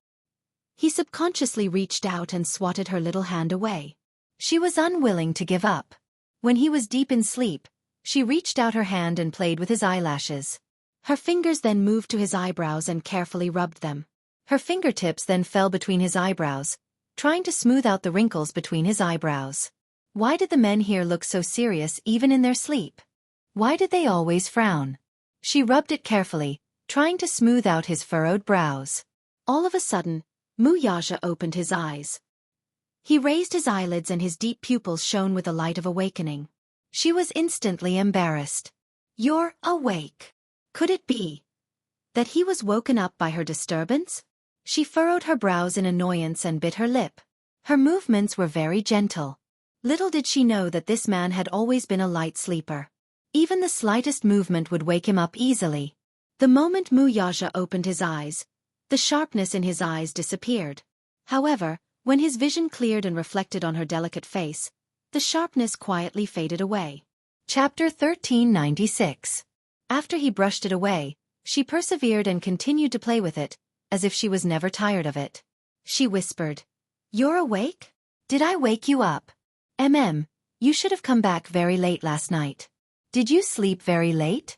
He subconsciously reached out and swatted her little hand away. She was unwilling to give up. When he was deep in sleep, she reached out her hand and played with his eyelashes. Her fingers then moved to his eyebrows and carefully rubbed them. Her fingertips then fell between his eyebrows, trying to smooth out the wrinkles between his eyebrows. Why did the men here look so serious even in their sleep? Why did they always frown? She rubbed it carefully, trying to smooth out his furrowed brows. All of a sudden, Wuxia opened his eyes. He raised his eyelids and his deep pupils shone with the light of awakening. She was instantly embarrassed. "You're awake." Could it be that he was woken up by her disturbance? She furrowed her brows in annoyance and bit her lip. Her movements were very gentle. Little did she know that this man had always been a light sleeper. Even the slightest movement would wake him up easily. The moment Wuxia opened his eyes, the sharpness in his eyes disappeared. However, when his vision cleared and reflected on her delicate face, the sharpness quietly faded away. Chapter 1396. After he brushed it away, she persevered and continued to play with it, as if she was never tired of it. She whispered, "You're awake? Did I wake you up? You should have come back very late last night. Did you sleep very late?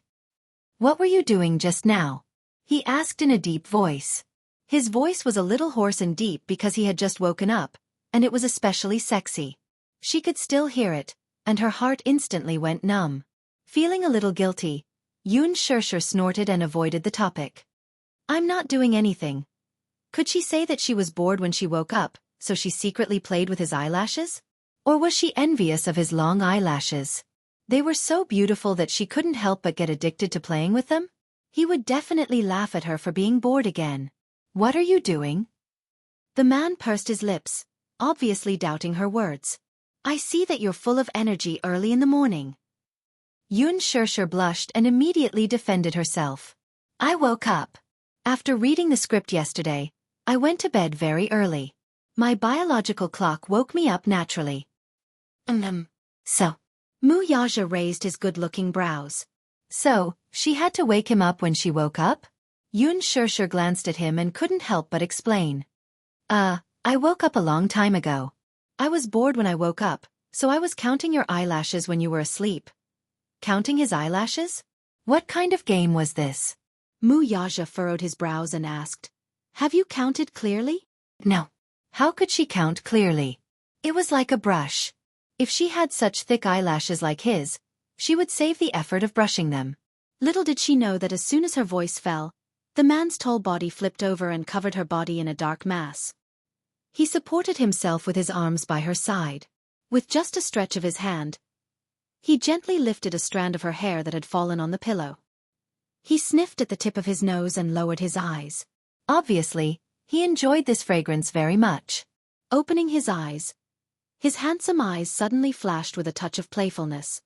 What were you doing just now?" he asked in a deep voice. His voice was a little hoarse and deep because he had just woken up, and it was especially sexy. She could still hear it, and her heart instantly went numb. Feeling a little guilty, Xianxia snorted and avoided the topic. "I'm not doing anything." Could she say that she was bored when she woke up, so she secretly played with his eyelashes? Or was she envious of his long eyelashes? They were so beautiful that she couldn't help but get addicted to playing with them? He would definitely laugh at her for being bored again. "What are you doing?" The man pursed his lips, obviously doubting her words. "I see that you're full of energy early in the morning." Xianxia blushed and immediately defended herself. "I woke up. After reading the script yesterday, I went to bed very early. My biological clock woke me up naturally." So? Wuxia raised his good-looking brows. "So, she had to wake him up when she woke up?" Xianxia glanced at him and couldn't help but explain. I woke up a long time ago. I was bored when I woke up, so I was counting your eyelashes when you were asleep." Counting his eyelashes? What kind of game was this? Wuxia furrowed his brows and asked, "Have you counted clearly?" "No." How could she count clearly? It was like a brush. If she had such thick eyelashes like his, she would save the effort of brushing them. Little did she know that as soon as her voice fell, the man's tall body flipped over and covered her body in a dark mass. He supported himself with his arms by her side. With just a stretch of his hand, he gently lifted a strand of her hair that had fallen on the pillow. He sniffed at the tip of his nose and lowered his eyes. Obviously, he enjoyed this fragrance very much. Opening his eyes, his handsome eyes suddenly flashed with a touch of playfulness.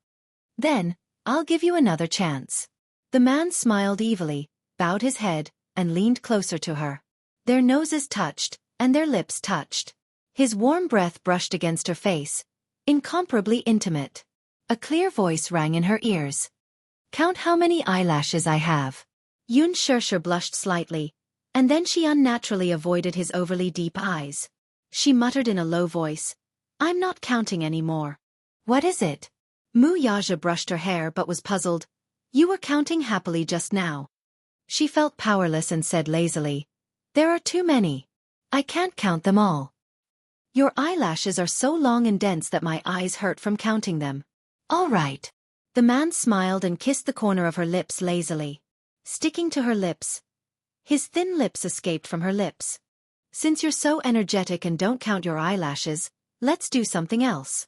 Then, I'll give you another chance. The man smiled evilly, bowed his head, and leaned closer to her. Their noses touched, and their lips touched. His warm breath brushed against her face, incomparably intimate. A clear voice rang in her ears. Count how many eyelashes I have. Xianxia blushed slightly, and then she unnaturally avoided his overly deep eyes. She muttered in a low voice, I'm not counting anymore. What is it? Wuxia brushed her hair but was puzzled. You were counting happily just now. She felt powerless and said lazily, There are too many. I can't count them all. Your eyelashes are so long and dense that my eyes hurt from counting them. All right. The man smiled and kissed the corner of her lips lazily. Sticking to her lips, his thin lips escaped from her lips. Since you're so energetic and don't count your eyelashes, let's do something else.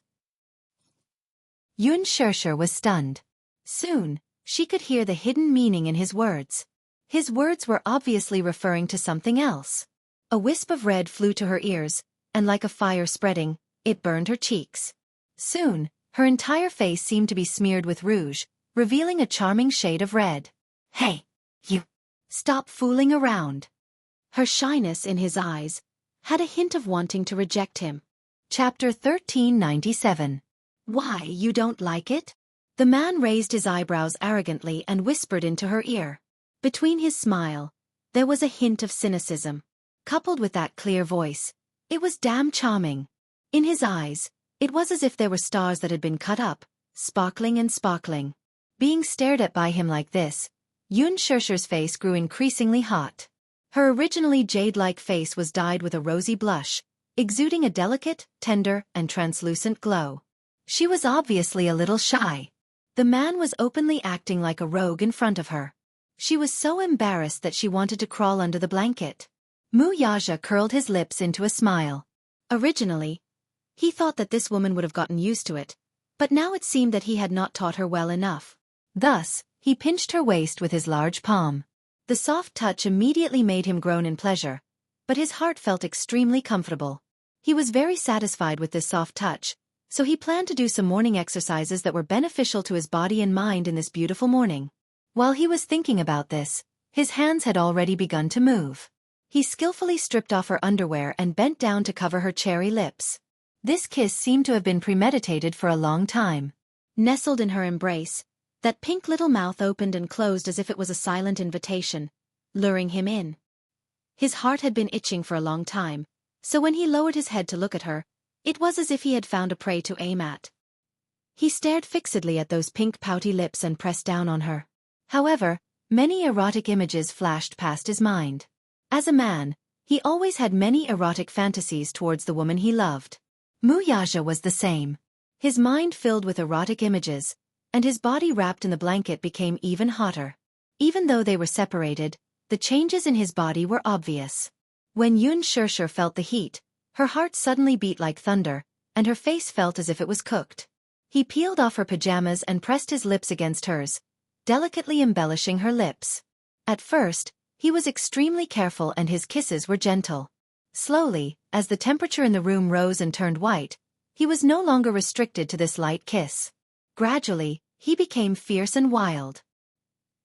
Xianxia was stunned. Soon, she could hear the hidden meaning in his words. His words were obviously referring to something else. A wisp of red flew to her ears, and like a fire spreading, it burned her cheeks. Soon, her entire face seemed to be smeared with rouge, revealing a charming shade of red. Hey, you! Stop fooling around. Her shyness in his eyes had a hint of wanting to reject him. Chapter 1397. Why, you don't like it? The man raised his eyebrows arrogantly and whispered into her ear. Between his smile, there was a hint of cynicism. Coupled with that clear voice, it was damn charming. In his eyes, it was as if there were stars that had been cut up, sparkling and sparkling. Being stared at by him like this, Xianxia's face grew increasingly hot. Her originally jade-like face was dyed with a rosy blush, exuding a delicate, tender, and translucent glow. She was obviously a little shy. The man was openly acting like a rogue in front of her. She was so embarrassed that she wanted to crawl under the blanket. Wuxia curled his lips into a smile. Originally, he thought that this woman would have gotten used to it, but now it seemed that he had not taught her well enough. Thus, he pinched her waist with his large palm. The soft touch immediately made him groan in pleasure, but his heart felt extremely comfortable. He was very satisfied with this soft touch, so he planned to do some morning exercises that were beneficial to his body and mind in this beautiful morning. While he was thinking about this, his hands had already begun to move. He skillfully stripped off her underwear and bent down to cover her cherry lips. This kiss seemed to have been premeditated for a long time. Nestled in her embrace, that pink little mouth opened and closed as if it was a silent invitation, luring him in. His heart had been itching for a long time, so when he lowered his head to look at her, it was as if he had found a prey to aim at. He stared fixedly at those pink pouty lips and pressed down on her. However, many erotic images flashed past his mind. As a man, he always had many erotic fantasies towards the woman he loved. Wuxia was the same. His mind filled with erotic images, and his body wrapped in the blanket became even hotter. Even though they were separated, the changes in his body were obvious. When Xianxia felt the heat, her heart suddenly beat like thunder, and her face felt as if it was cooked. He peeled off her pajamas and pressed his lips against hers, delicately embellishing her lips. At first, he was extremely careful and his kisses were gentle. Slowly, as the temperature in the room rose and turned white, he was no longer restricted to this light kiss. Gradually, he became fierce and wild.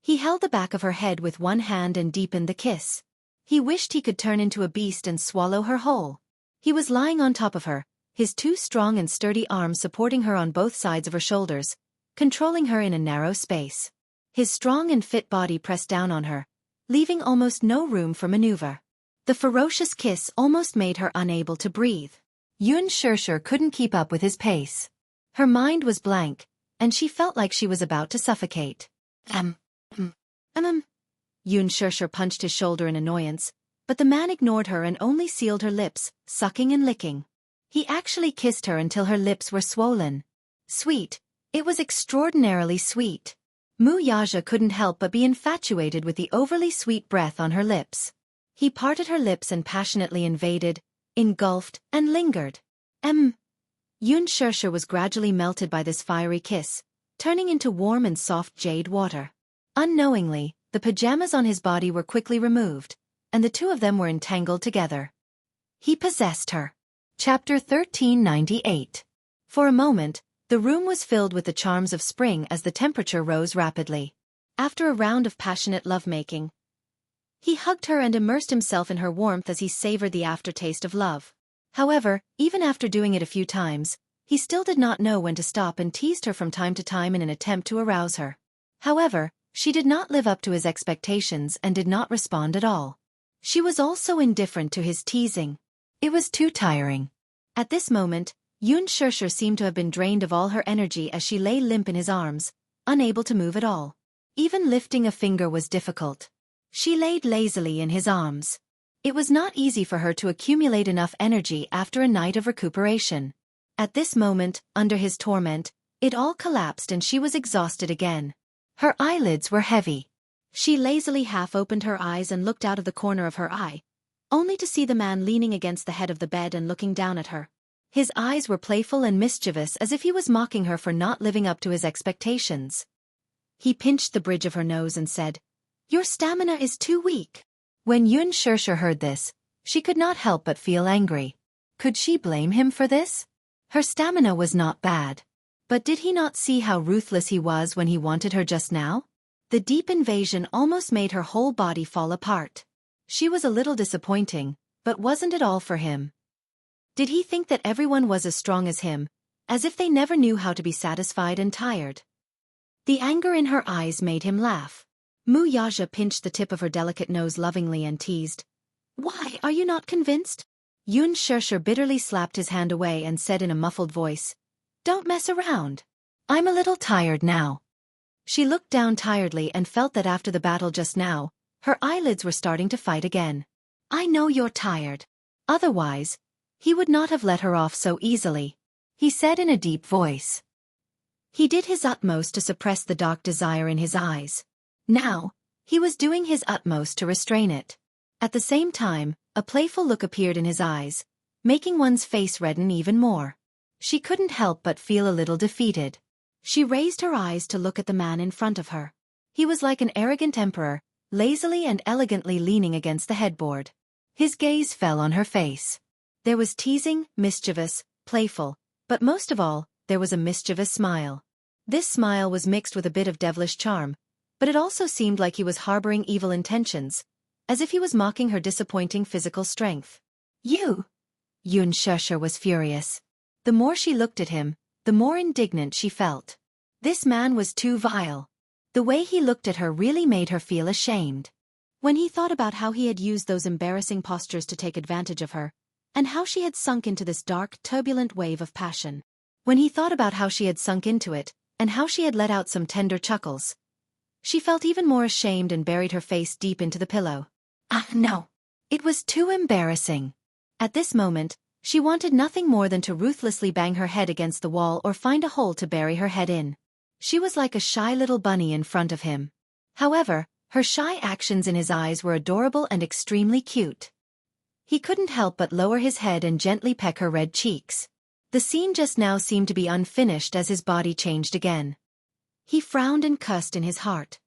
He held the back of her head with one hand and deepened the kiss. He wished he could turn into a beast and swallow her whole. He was lying on top of her, his two strong and sturdy arms supporting her on both sides of her shoulders, controlling her in a narrow space. His strong and fit body pressed down on her, leaving almost no room for maneuver. The ferocious kiss almost made her unable to breathe. Xianxia couldn't keep up with his pace. Her mind was blank, and she felt like she was about to suffocate. Xianxia punched his shoulder in annoyance, but the man ignored her and only sealed her lips, sucking and licking. He actually kissed her until her lips were swollen. Sweet. It was extraordinarily sweet. Wuxia couldn't help but be infatuated with the overly sweet breath on her lips. He parted her lips and passionately invaded, engulfed, and lingered. Xianxia was gradually melted by this fiery kiss, turning into warm and soft jade water. Unknowingly, the pajamas on his body were quickly removed, and the two of them were entangled together. He possessed her. Chapter 1398. For a moment, the room was filled with the charms of spring as the temperature rose rapidly. After a round of passionate lovemaking, he hugged her and immersed himself in her warmth as he savored the aftertaste of love. However, even after doing it a few times, he still did not know when to stop and teased her from time to time in an attempt to arouse her. However, she did not live up to his expectations and did not respond at all. She was also indifferent to his teasing. It was too tiring. At this moment, Xianxia seemed to have been drained of all her energy as she lay limp in his arms, unable to move at all. Even lifting a finger was difficult. She laid lazily in his arms. It was not easy for her to accumulate enough energy after a night of recuperation. At this moment, under his torment, it all collapsed and she was exhausted again. Her eyelids were heavy. She lazily half-opened her eyes and looked out of the corner of her eye, only to see the man leaning against the head of the bed and looking down at her. His eyes were playful and mischievous as if he was mocking her for not living up to his expectations. He pinched the bridge of her nose and said, "Your stamina is too weak." When Xianxia heard this, she could not help but feel angry. Could she blame him for this? Her stamina was not bad. But did he not see how ruthless he was when he wanted her just now? The deep invasion almost made her whole body fall apart. She was a little disappointing, but wasn't it all for him? Did he think that everyone was as strong as him, as if they never knew how to be satisfied and tired? The anger in her eyes made him laugh. Wuxia pinched the tip of her delicate nose lovingly and teased, "Why are you not convinced?" Xianxia bitterly slapped his hand away and said in a muffled voice, "Don't mess around. I'm a little tired now." She looked down tiredly and felt that after the battle just now, her eyelids were starting to fight again. "I know you're tired." Otherwise, he would not have let her off so easily, he said in a deep voice. He did his utmost to suppress the dark desire in his eyes. Now, he was doing his utmost to restrain it. At the same time, a playful look appeared in his eyes, making one's face redden even more. She couldn't help but feel a little defeated. She raised her eyes to look at the man in front of her. He was like an arrogant emperor, lazily and elegantly leaning against the headboard. His gaze fell on her face. There was teasing, mischievous, playful, but most of all, there was a mischievous smile. This smile was mixed with a bit of devilish charm, but it also seemed like he was harboring evil intentions, as if he was mocking her disappointing physical strength. Xianxia was furious. The more she looked at him, the more indignant she felt. This man was too vile. The way he looked at her really made her feel ashamed. When he thought about how he had used those embarrassing postures to take advantage of her, and how she had sunk into this dark, turbulent wave of passion. When he thought about how she had sunk into it, and how she had let out some tender chuckles, she felt even more ashamed and buried her face deep into the pillow. No. It was too embarrassing. At this moment, she wanted nothing more than to ruthlessly bang her head against the wall or find a hole to bury her head in. She was like a shy little bunny in front of him. However, her shy actions in his eyes were adorable and extremely cute. He couldn't help but lower his head and gently peck her red cheeks. The scene just now seemed to be unfinished as his body changed again. He frowned and cussed in his heart.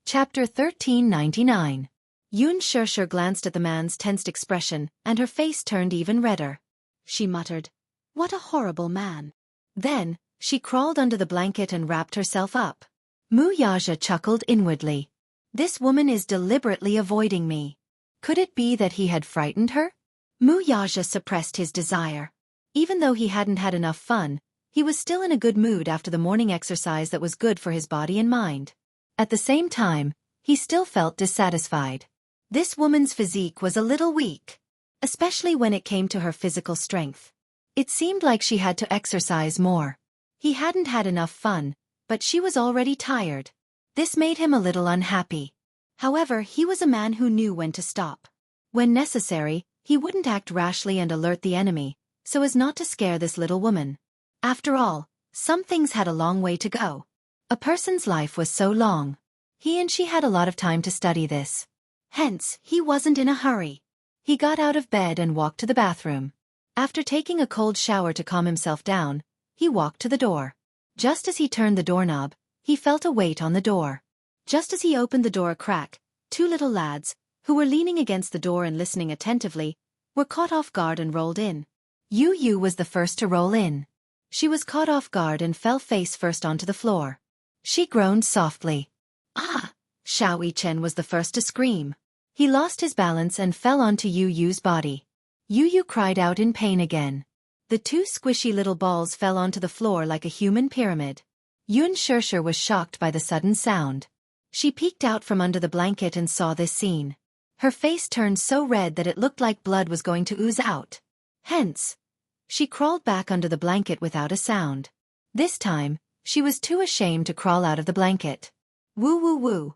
Chapter 1399. Xianxia glanced at the man's tensed expression, and her face turned even redder. She muttered, "What a horrible man." Then, she crawled under the blanket and wrapped herself up. Wuxia chuckled inwardly. This woman is deliberately avoiding me. Could it be that he had frightened her? Wuxia suppressed his desire. Even though he hadn't had enough fun, he was still in a good mood after the morning exercise that was good for his body and mind. At the same time, he still felt dissatisfied. This woman's physique was a little weak, especially when it came to her physical strength. It seemed like she had to exercise more. He hadn't had enough fun, but she was already tired. This made him a little unhappy. However, he was a man who knew when to stop. When necessary, he wouldn't act rashly and alert the enemy, so as not to scare this little woman. After all, some things had a long way to go. A person's life was so long. He and she had a lot of time to study this. Hence, he wasn't in a hurry. He got out of bed and walked to the bathroom. After taking a cold shower to calm himself down, he walked to the door. Just as he turned the doorknob, he felt a weight on the door. Just as he opened the door a crack, two little lads, who were leaning against the door and listening attentively, were caught off guard and rolled in. Yu was the first to roll in. She was caught off guard and fell face first onto the floor. She groaned softly. Ah! Xianxia was the first to scream. He lost his balance and fell onto Yu's body. Yu cried out in pain again. The two squishy little balls fell onto the floor like a human pyramid. Xianxia was shocked by the sudden sound. She peeked out from under the blanket and saw this scene. Her face turned so red that it looked like blood was going to ooze out. Hence, she crawled back under the blanket without a sound. This time, she was too ashamed to crawl out of the blanket. Woo.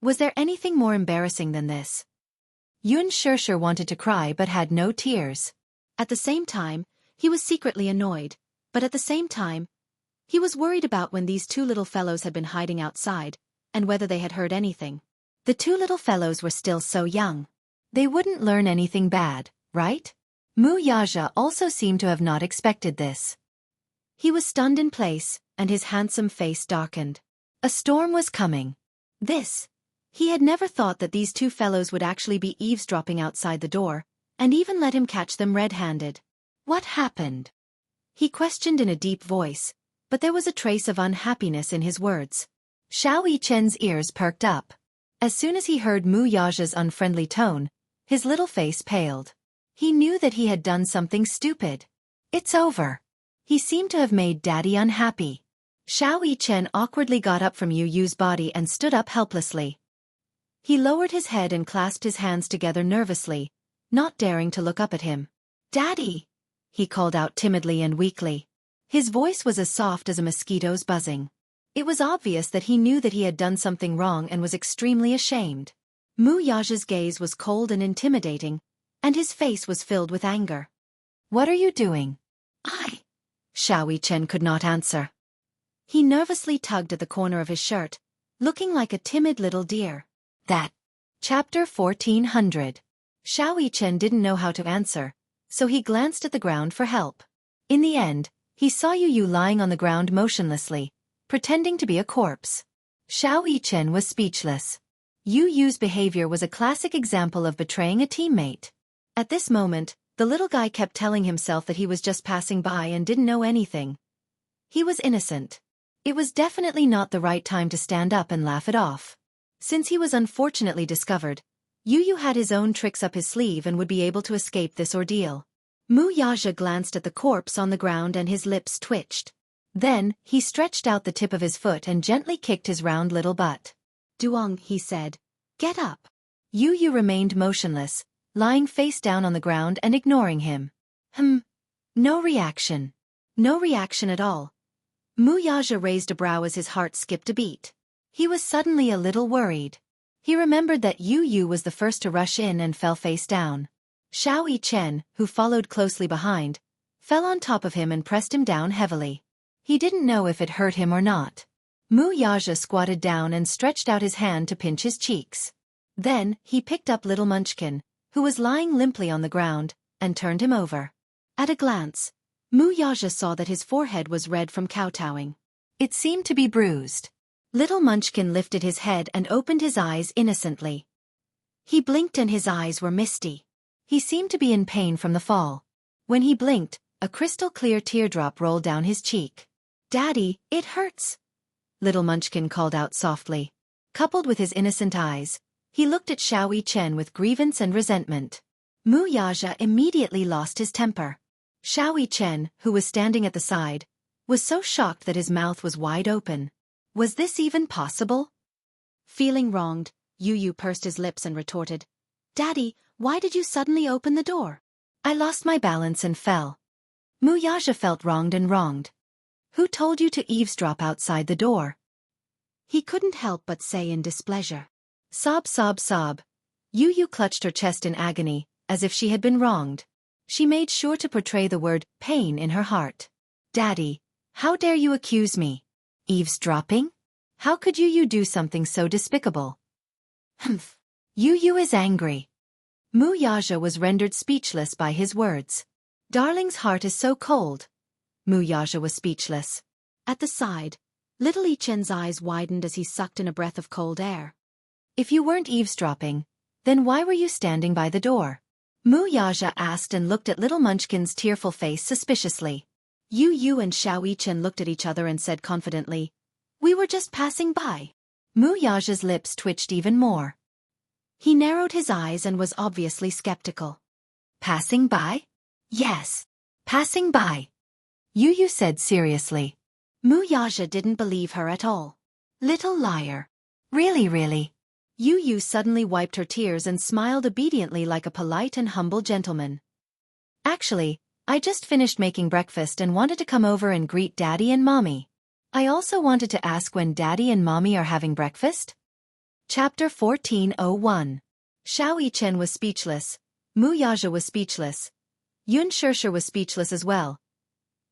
Was there anything more embarrassing than this? Xianxia wanted to cry but had no tears. At the same time, he was secretly annoyed, but at the same time, he was worried about when these two little fellows had been hiding outside, and whether they had heard anything. The two little fellows were still so young. They wouldn't learn anything bad, right? Wuxia also seemed to have not expected this. He was stunned in place, and his handsome face darkened. A storm was coming. He had never thought that these two fellows would actually be eavesdropping outside the door, and even let him catch them red-handed. What happened? He questioned in a deep voice, but there was a trace of unhappiness in his words. Xianxia's ears perked up. As soon as he heard Wuxia's unfriendly tone, his little face paled. He knew that he had done something stupid. It's over. He seemed to have made Daddy unhappy. Xianxia awkwardly got up from Yu's body and stood up helplessly. He lowered his head and clasped his hands together nervously, not daring to look up at him. Daddy! He called out timidly and weakly. His voice was as soft as a mosquito's buzzing. It was obvious that he knew that he had done something wrong and was extremely ashamed. Wuxia's gaze was cold and intimidating, and his face was filled with anger. What are you doing? Xianxia could not answer. He nervously tugged at the corner of his shirt, looking like a timid little deer. Chapter 1400. Xianxia didn't know how to answer, so he glanced at the ground for help. In the end, he saw Yu lying on the ground motionlessly, pretending to be a corpse. Xianxia was speechless. Yu's behavior was a classic example of betraying a teammate. At this moment, the little guy kept telling himself that he was just passing by and didn't know anything. He was innocent. It was definitely not the right time to stand up and laugh it off. Since he was unfortunately discovered, Yu had his own tricks up his sleeve and would be able to escape this ordeal. Wuxia glanced at the corpse on the ground and his lips twitched. Then, he stretched out the tip of his foot and gently kicked his round little butt. Duong, he said. Get up. Yu remained motionless, lying face down on the ground and ignoring him. No reaction. No reaction at all. Wuxia raised a brow as his heart skipped a beat. He was suddenly a little worried. He remembered that Yu was the first to rush in and fell face down. Xianxia, who followed closely behind, fell on top of him and pressed him down heavily. He didn't know if it hurt him or not. Wuxia squatted down and stretched out his hand to pinch his cheeks. Then, he picked up little Munchkin, who was lying limply on the ground, and turned him over. At a glance, Wuxia saw that his forehead was red from kowtowing. It seemed to be bruised. Little Munchkin lifted his head and opened his eyes innocently. He blinked and his eyes were misty. He seemed to be in pain from the fall. When he blinked, a crystal-clear teardrop rolled down his cheek. Daddy, it hurts! Little Munchkin called out softly. Coupled with his innocent eyes, he looked at Xianxia with grievance and resentment. Wuxia immediately lost his temper. Xianxia, who was standing at the side, was so shocked that his mouth was wide open. Was this even possible? Feeling wronged, Yu pursed his lips and retorted. Daddy, why did you suddenly open the door? I lost my balance and fell. Wuxia felt wronged. Who told you to eavesdrop outside the door? He couldn't help but say in displeasure. Sob. Yu clutched her chest in agony, as if she had been wronged. She made sure to portray the word pain in her heart. Daddy, how dare you accuse me? Eavesdropping? How could you do something so despicable? Yu is angry. Wuxia was rendered speechless by his words. Darling's heart is so cold. Wuxia was speechless. At the side, little Ichen's eyes widened as he sucked in a breath of cold air. If you weren't eavesdropping, then why were you standing by the door? Wuxia asked and looked at little Munchkin's tearful face suspiciously. Yu and Xiao Yichen looked at each other and said confidently, "We were just passing by." Wuxia's lips twitched even more. He narrowed his eyes and was obviously skeptical. Passing by? Yes, passing by. Yu said seriously. Wuxia didn't believe her at all. Little liar. Really? Yu suddenly wiped her tears and smiled obediently like a polite and humble gentleman. Actually, I just finished making breakfast and wanted to come over and greet Daddy and Mommy. I also wanted to ask when Daddy and Mommy are having breakfast. Chapter 14:01. Xiao Yichen was speechless. Wuxia was speechless. Xianxia was speechless as well.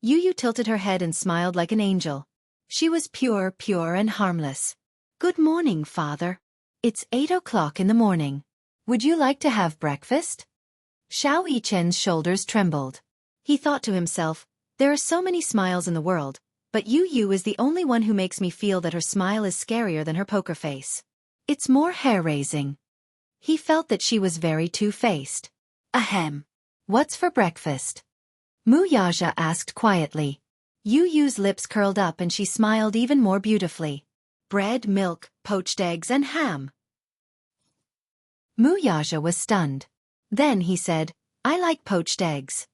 Yu tilted her head and smiled like an angel. She was pure and harmless. Good morning, Father. It's 8 o'clock in the morning. Would you like to have breakfast? Xiao Yichen's shoulders trembled. He thought to himself, there are so many smiles in the world, but Yu is the only one who makes me feel that her smile is scarier than her poker face. It's more hair-raising. He felt that she was very two-faced. Ahem. What's for breakfast? Wuxia asked quietly. Yu's lips curled up and she smiled even more beautifully. Bread, milk, poached eggs and ham. Wuxia was stunned. Then he said, I like poached eggs.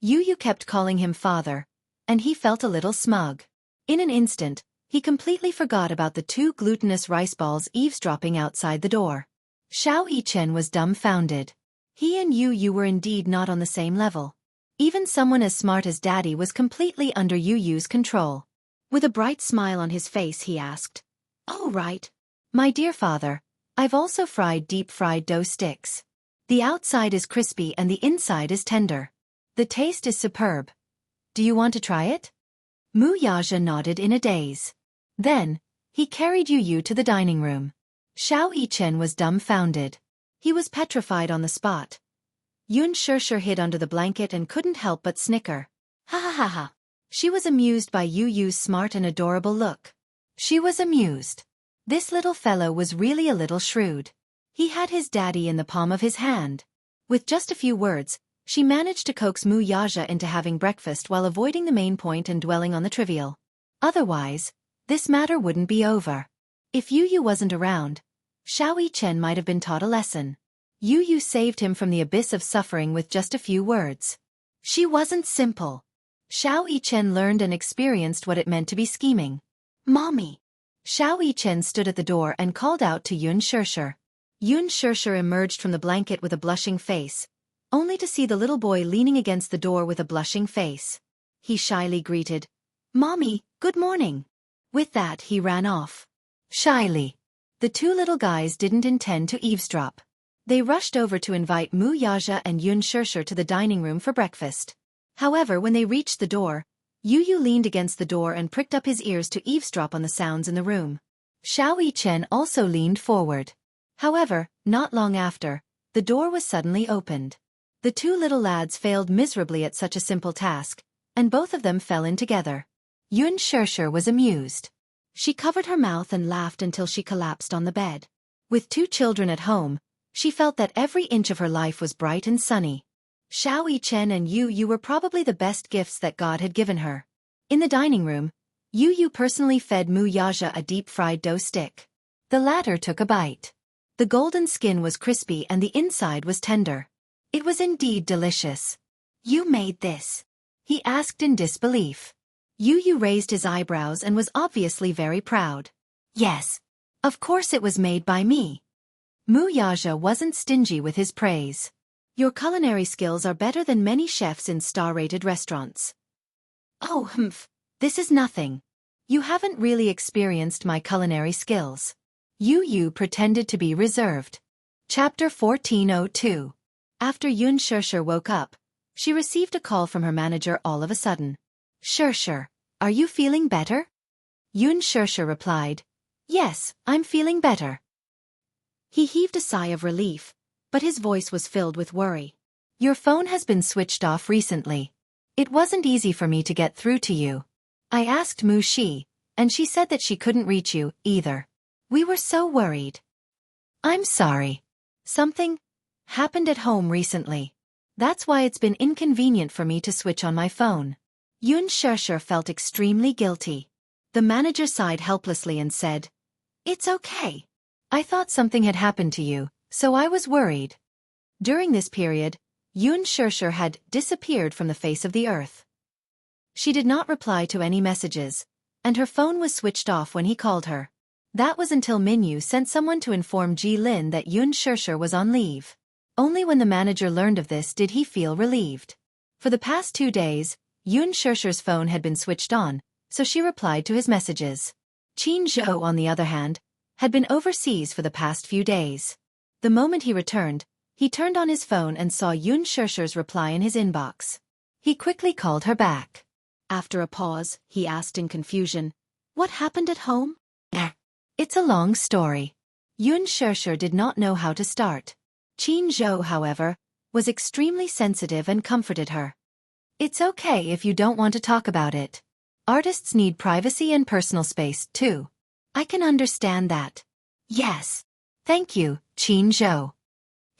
Yu kept calling him father, and he felt a little smug. In an instant, he completely forgot about the 2 glutinous rice balls eavesdropping outside the door. Xiao Yichen was dumbfounded. He and Yu were indeed not on the same level. Even someone as smart as Daddy was completely under Yu's control. With a bright smile on his face he asked, "Oh right. My dear father, I've also fried deep-fried dough sticks. The outside is crispy and the inside is tender. The taste is superb. Do you want to try it?" Wuxia nodded in a daze. Then, he carried Yu to the dining room. Xiao Yichen was dumbfounded. He was petrified on the spot. Xianxia hid under the blanket and couldn't help but snicker. Ha ha ha ha. She was amused by Yu's smart and adorable look. She was amused. This little fellow was really a little shrewd. He had his daddy in the palm of his hand. With just a few words, she managed to coax Wuxia into having breakfast while avoiding the main point and dwelling on the trivial. Otherwise, this matter wouldn't be over. If Yu wasn't around, Xiao Yichen might have been taught a lesson. Yu saved him from the abyss of suffering with just a few words. She wasn't simple. Xiao Yichen learned and experienced what it meant to be scheming. Mommy! Xiao Yichen stood at the door and called out to Xianxia. Xianxia emerged from the blanket with a blushing face, only to see the little boy leaning against the door with a blushing face. He shyly greeted, "Mommy, good morning." With that he ran off. Shyly. The 2 little guys didn't intend to eavesdrop. They rushed over to invite Wuxia and Xianxia to the dining room for breakfast. However, when they reached the door, Yu leaned against the door and pricked up his ears to eavesdrop on the sounds in the room. Xiao Yichen also leaned forward. However, not long after, the door was suddenly opened. The 2 little lads failed miserably at such a simple task, and both of them fell in together. Xianxia was amused. She covered her mouth and laughed until she collapsed on the bed. With 2 children at home, she felt that every inch of her life was bright and sunny. Xiao Yichen and Yu were probably the best gifts that God had given her. In the dining room, Yu personally fed Wuxia a deep-fried dough stick. The latter took a bite. The golden skin was crispy and the inside was tender. It was indeed delicious. "You made this?" he asked in disbelief. Yu raised his eyebrows and was obviously very proud. "Yes. Of course it was made by me." Wuxia wasn't stingy with his praise. "Your culinary skills are better than many chefs in star-rated restaurants." "Oh, this is nothing. You haven't really experienced my culinary skills." Yu pretended to be reserved. Chapter 14:02. After Xianxia woke up, she received a call from her manager all of a sudden. "Xia, are you feeling better?" Xianxia replied, "Yes, I'm feeling better." He heaved a sigh of relief, but his voice was filled with worry. Your phone has been switched off recently. It wasn't easy for me to get through to you. I asked Mu Shi, and she said that she couldn't reach you, either. We were so worried. I'm sorry. Something happened at home recently. That's why it's been inconvenient for me to switch on my phone. Xianxia felt extremely guilty. The manager sighed helplessly and said, It's okay. I thought something had happened to you, so I was worried. During this period, Xianxia had disappeared from the face of the earth. She did not reply to any messages, and her phone was switched off when he called her. That was until Minyu sent someone to inform Ji Lin that Xianxia was on leave. Only when the manager learned of this did he feel relieved. For the past 2 days, Xianxia's phone had been switched on, so she replied to his messages. Qin Zhou, on the other hand, had been overseas for the past few days. The moment he returned, he turned on his phone and saw Xianxia's reply in his inbox. He quickly called her back. After a pause, he asked in confusion, What happened at home? It's a long story. Xianxia did not know how to start. Qin Zhou, however, was extremely sensitive and comforted her. It's okay if you don't want to talk about it. Artists need privacy and personal space, too. I can understand that. Yes. Thank you, Qin Zhou.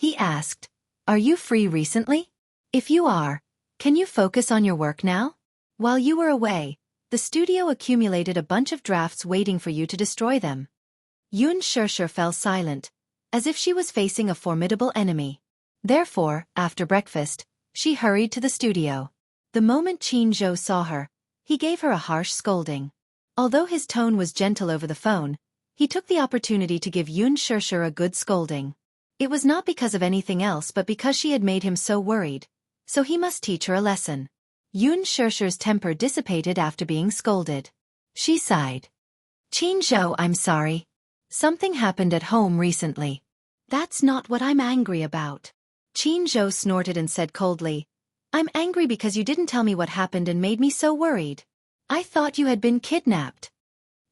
He asked, Are you free recently? If you are, can you focus on your work now? While you were away, the studio accumulated a bunch of drafts waiting for you to destroy them. Xianxia fell silent, as if she was facing a formidable enemy. Therefore, after breakfast, she hurried to the studio. The moment Qin Zhou saw her, he gave her a harsh scolding. Although his tone was gentle over the phone, he took the opportunity to give Xianxia a good scolding. It was not because of anything else but because she had made him so worried, so he must teach her a lesson. Xianxia's temper dissipated after being scolded. She sighed. Qin Zhou, I'm sorry. Something happened at home recently. That's not what I'm angry about. Qin Zhou snorted and said coldly, I'm angry because you didn't tell me what happened and made me so worried. I thought you had been kidnapped.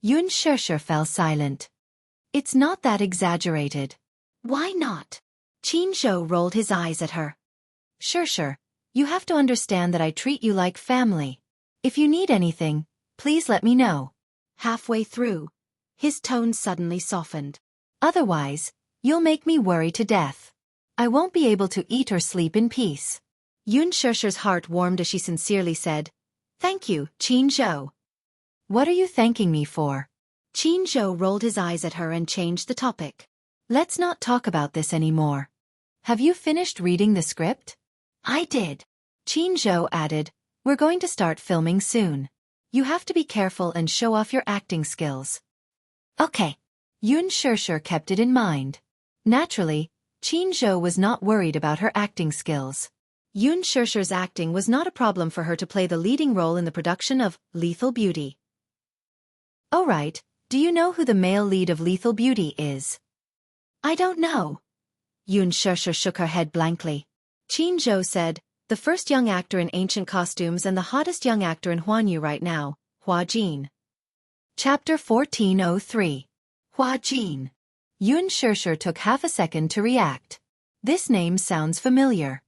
Xianxia fell silent. It's not that exaggerated. Why not? Qin Zhou rolled his eyes at her. Sure. You have to understand that I treat you like family. If you need anything, please let me know. Halfway through, his tone suddenly softened. Otherwise, you'll make me worry to death. I won't be able to eat or sleep in peace. Xianxia's heart warmed as she sincerely said, Thank you, Qin Zhou. What are you thanking me for? Qin Zhou rolled his eyes at her and changed the topic. Let's not talk about this anymore. Have you finished reading the script? I did. Qin Zhou added, We're going to start filming soon. You have to be careful and show off your acting skills. Okay. Xianxia kept it in mind. Naturally, Qin Zhou was not worried about her acting skills. Xianxia's acting was not a problem for her to play the leading role in the production of Lethal Beauty. Oh right, do you know who the male lead of Lethal Beauty is? I don't know. Xianxia shook her head blankly. Qin Zhou said, the first young actor in ancient costumes and the hottest young actor in Huanyu right now, Hua Jin. Chapter 1403. Hua Jin. Xianxia took half a second to react. This name sounds familiar.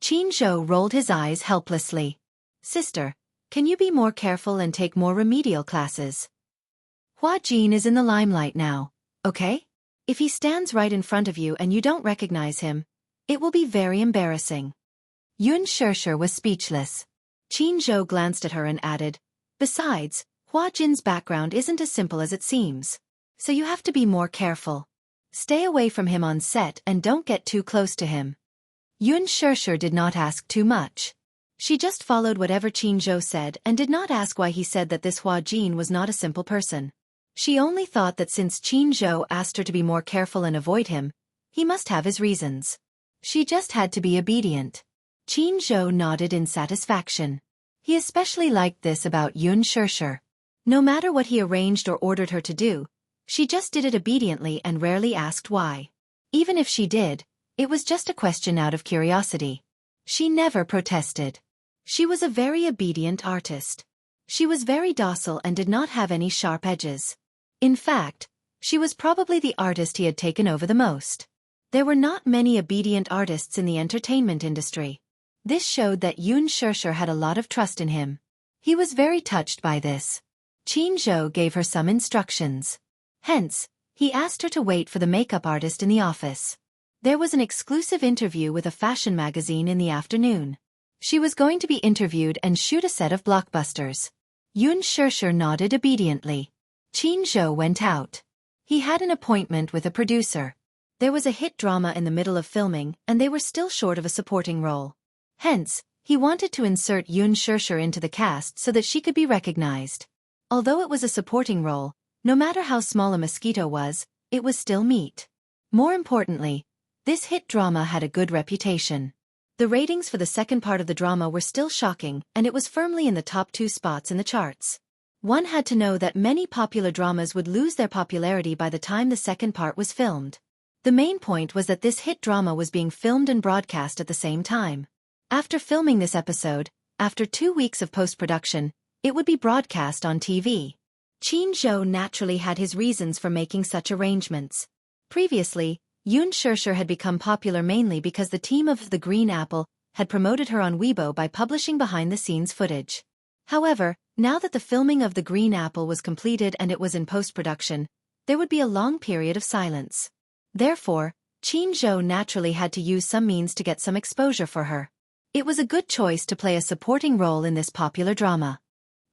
Qin Zhou rolled his eyes helplessly. Sister, can you be more careful and take more remedial classes? Hua Jin is in the limelight now, okay? If he stands right in front of you and you don't recognize him, it will be very embarrassing. Xianxia was speechless. Qin Zhou glanced at her and added, Besides, Hua Jin's background isn't as simple as it seems. So you have to be more careful. Stay away from him on set and don't get too close to him. Xianxia did not ask too much. She just followed whatever Qin Zhou said and did not ask why he said that this Hua Jin was not a simple person. She only thought that since Qin Zhou asked her to be more careful and avoid him, he must have his reasons. She just had to be obedient. Qin Zhou nodded in satisfaction. He especially liked this about Xianxia. No matter what he arranged or ordered her to do, she just did it obediently and rarely asked why. Even if she did, it was just a question out of curiosity. She never protested. She was a very obedient artist. She was very docile and did not have any sharp edges. In fact, she was probably the artist he had taken over the most. There were not many obedient artists in the entertainment industry. This showed that Xianxia had a lot of trust in him. He was very touched by this. Qin Zhou gave her some instructions. Hence, he asked her to wait for the makeup artist in the office. There was an exclusive interview with a fashion magazine in the afternoon. She was going to be interviewed and shoot a set of blockbusters. Xianxia nodded obediently. Qin Zhou went out. He had an appointment with a producer. There was a hit drama in the middle of filming, and they were still short of a supporting role. Hence, he wanted to insert Xianxia into the cast so that she could be recognized. Although it was a supporting role, no matter how small a mosquito was, it was still meat. More importantly, this hit drama had a good reputation. The ratings for the second part of the drama were still shocking, and it was firmly in the top 2 spots in the charts. One had to know that many popular dramas would lose their popularity by the time the second part was filmed. The main point was that this hit drama was being filmed and broadcast at the same time. After filming this episode, after 2 weeks of post-production, it would be broadcast on TV. Qin Zhou naturally had his reasons for making such arrangements. Previously, Xianxia had become popular mainly because the team of The Green Apple had promoted her on Weibo by publishing behind-the-scenes footage. However, now that the filming of The Green Apple was completed and it was in post-production, there would be a long period of silence. Therefore, Qin Zhou naturally had to use some means to get some exposure for her. It was a good choice to play a supporting role in this popular drama.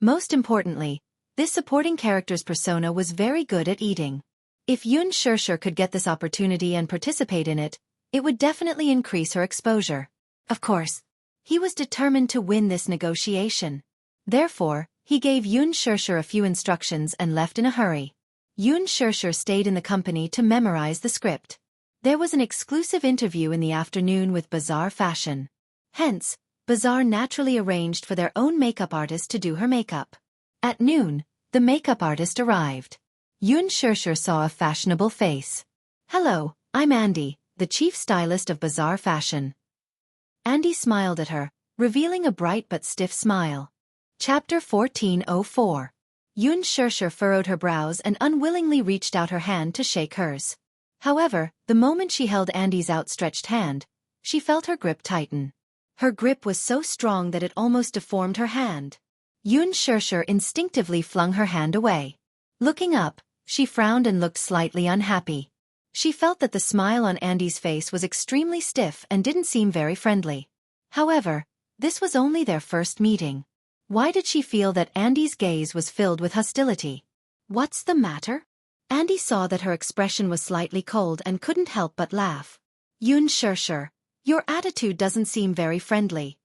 Most importantly, this supporting character's persona was very good at eating. If Xianxia could get this opportunity and participate in it, it would definitely increase her exposure. Of course, he was determined to win this negotiation. Therefore, he gave Xianxia a few instructions and left in a hurry. Xianxia stayed in the company to memorize the script. There was an exclusive interview in the afternoon with Bazaar Fashion. Hence, Bazaar naturally arranged for their own makeup artist to do her makeup. At noon, the makeup artist arrived. Xianxia saw a fashionable face. "Hello, I'm Andy, the chief stylist of Bazaar Fashion." Andy smiled at her, revealing a bright but stiff smile. Chapter 1404. Xianxia furrowed her brows and unwillingly reached out her hand to shake hers. However, the moment she held Andy's outstretched hand, she felt her grip tighten. Her grip was so strong that it almost deformed her hand. Xianxia instinctively flung her hand away. Looking up, she frowned and looked slightly unhappy. She felt that the smile on Andy's face was extremely stiff and didn't seem very friendly. However, this was only their first meeting. Why did she feel that Andy's gaze was filled with hostility? "What's the matter?" Andy saw that her expression was slightly cold and couldn't help but laugh. "Xianxia, your attitude doesn't seem very friendly.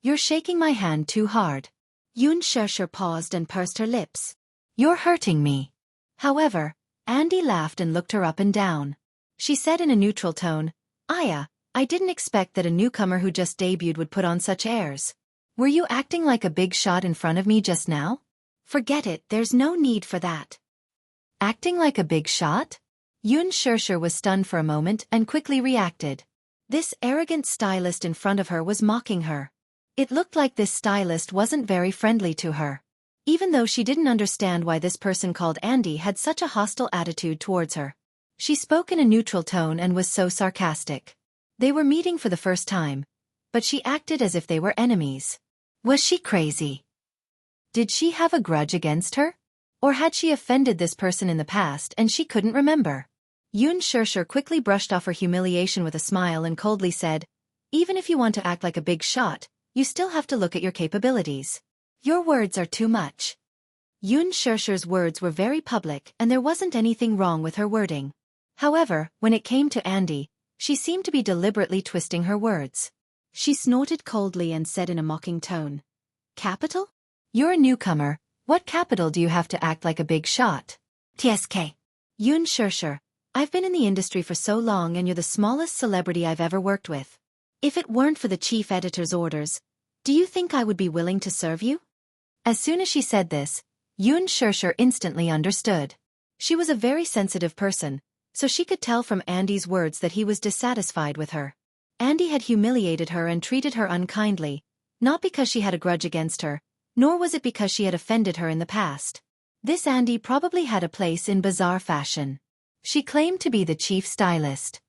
You're shaking my hand too hard." Xianxia paused and pursed her lips. "You're hurting me." However, Andy laughed and looked her up and down. She said in a neutral tone, "Aya, I didn't expect that a newcomer who just debuted would put on such airs. Were you acting like a big shot in front of me just now?" "Forget it, there's no need for that." "Acting like a big shot?" Xianxia was stunned for a moment and quickly reacted. This arrogant stylist in front of her was mocking her. It looked like this stylist wasn't very friendly to her. Even though she didn't understand why this person called Andy had such a hostile attitude towards her. She spoke in a neutral tone and was so sarcastic. They were meeting for the first time, but she acted as if they were enemies. Was she crazy? Did she have a grudge against her? Or had she offended this person in the past and she couldn't remember? Xianxia quickly brushed off her humiliation with a smile and coldly said, "Even if you want to act like a big shot, you still have to look at your capabilities. Your words are too much." Xianxia's words were very public and there wasn't anything wrong with her wording. However, when it came to Andy, she seemed to be deliberately twisting her words. She snorted coldly and said in a mocking tone, "Capital? You're a newcomer, what capital do you have to act like a big shot?" "TSK. Xianxia, I've been in the industry for so long and you're the smallest celebrity I've ever worked with. If it weren't for the chief editor's orders, do you think I would be willing to serve you?" As soon as she said this, Xianxia instantly understood. She was a very sensitive person, so she could tell from Andy's words that he was dissatisfied with her. Andy had humiliated her and treated her unkindly, not because she had a grudge against her, nor was it because she had offended her in the past. This Andy probably had a place in Bazaar Fashion. She claimed to be the chief stylist.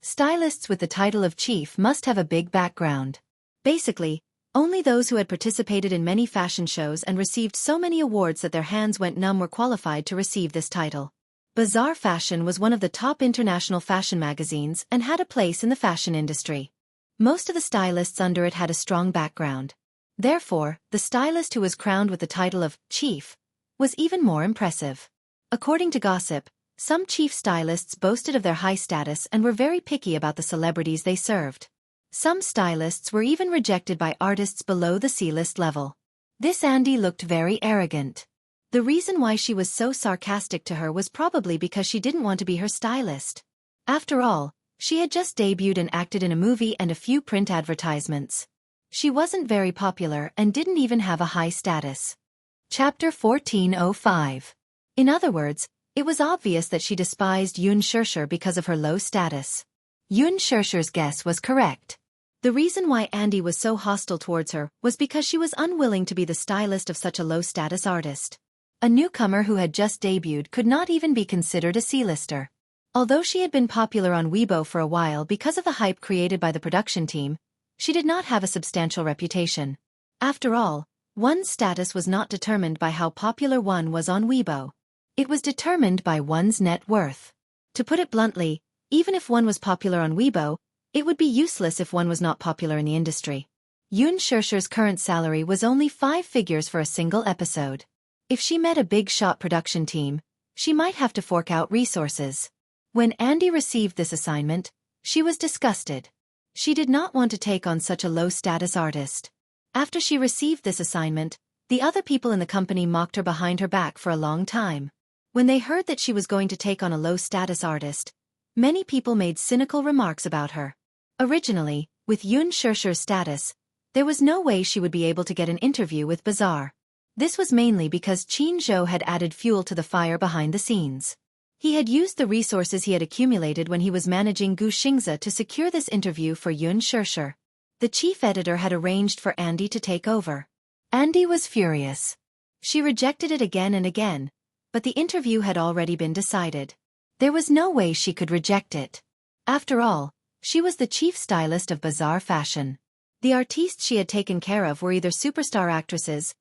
Stylists with the title of chief must have a big background. Basically, only those who had participated in many fashion shows and received so many awards that their hands went numb were qualified to receive this title. Bazaar Fashion was one of the top international fashion magazines and had a place in the fashion industry. Most of the stylists under it had a strong background. Therefore, the stylist who was crowned with the title of chief was even more impressive. According to gossip, some chief stylists boasted of their high status and were very picky about the celebrities they served. Some stylists were even rejected by artists below the C-list level. This Andy looked very arrogant. The reason why she was so sarcastic to her was probably because she didn't want to be her stylist. After all, she had just debuted and acted in a movie and a few print advertisements. She wasn't very popular and didn't even have a high status. Chapter 1405. In other words, it was obvious that she despised Xianxia because of her low status. Xianxia's guess was correct. The reason why Andy was so hostile towards her was because she was unwilling to be the stylist of such a low-status artist. A newcomer who had just debuted could not even be considered a C-lister. Although she had been popular on Weibo for a while because of the hype created by the production team, she did not have a substantial reputation. After all, one's status was not determined by how popular one was on Weibo. It was determined by one's net worth. To put it bluntly, even if one was popular on Weibo, it would be useless if one was not popular in the industry. Xianxia's current salary was only 5 figures for a single episode. If she met a big-shot production team, she might have to fork out resources. When Andy received this assignment, she was disgusted. She did not want to take on such a low-status artist. After she received this assignment, the other people in the company mocked her behind her back for a long time. When they heard that she was going to take on a low-status artist, many people made cynical remarks about her. Originally, with Xianxia's status, there was no way she would be able to get an interview with Bazaar. This was mainly because Qin Zhou had added fuel to the fire behind the scenes. He had used the resources he had accumulated when he was managing Xianxia to secure this interview for Xianxia. The chief editor had arranged for Andy to take over. Andy was furious. She rejected it again and again, but the interview had already been decided. There was no way she could reject it. After all, she was the chief stylist of Bazaar Fashion. The artistes she had taken care of were either superstar actresses,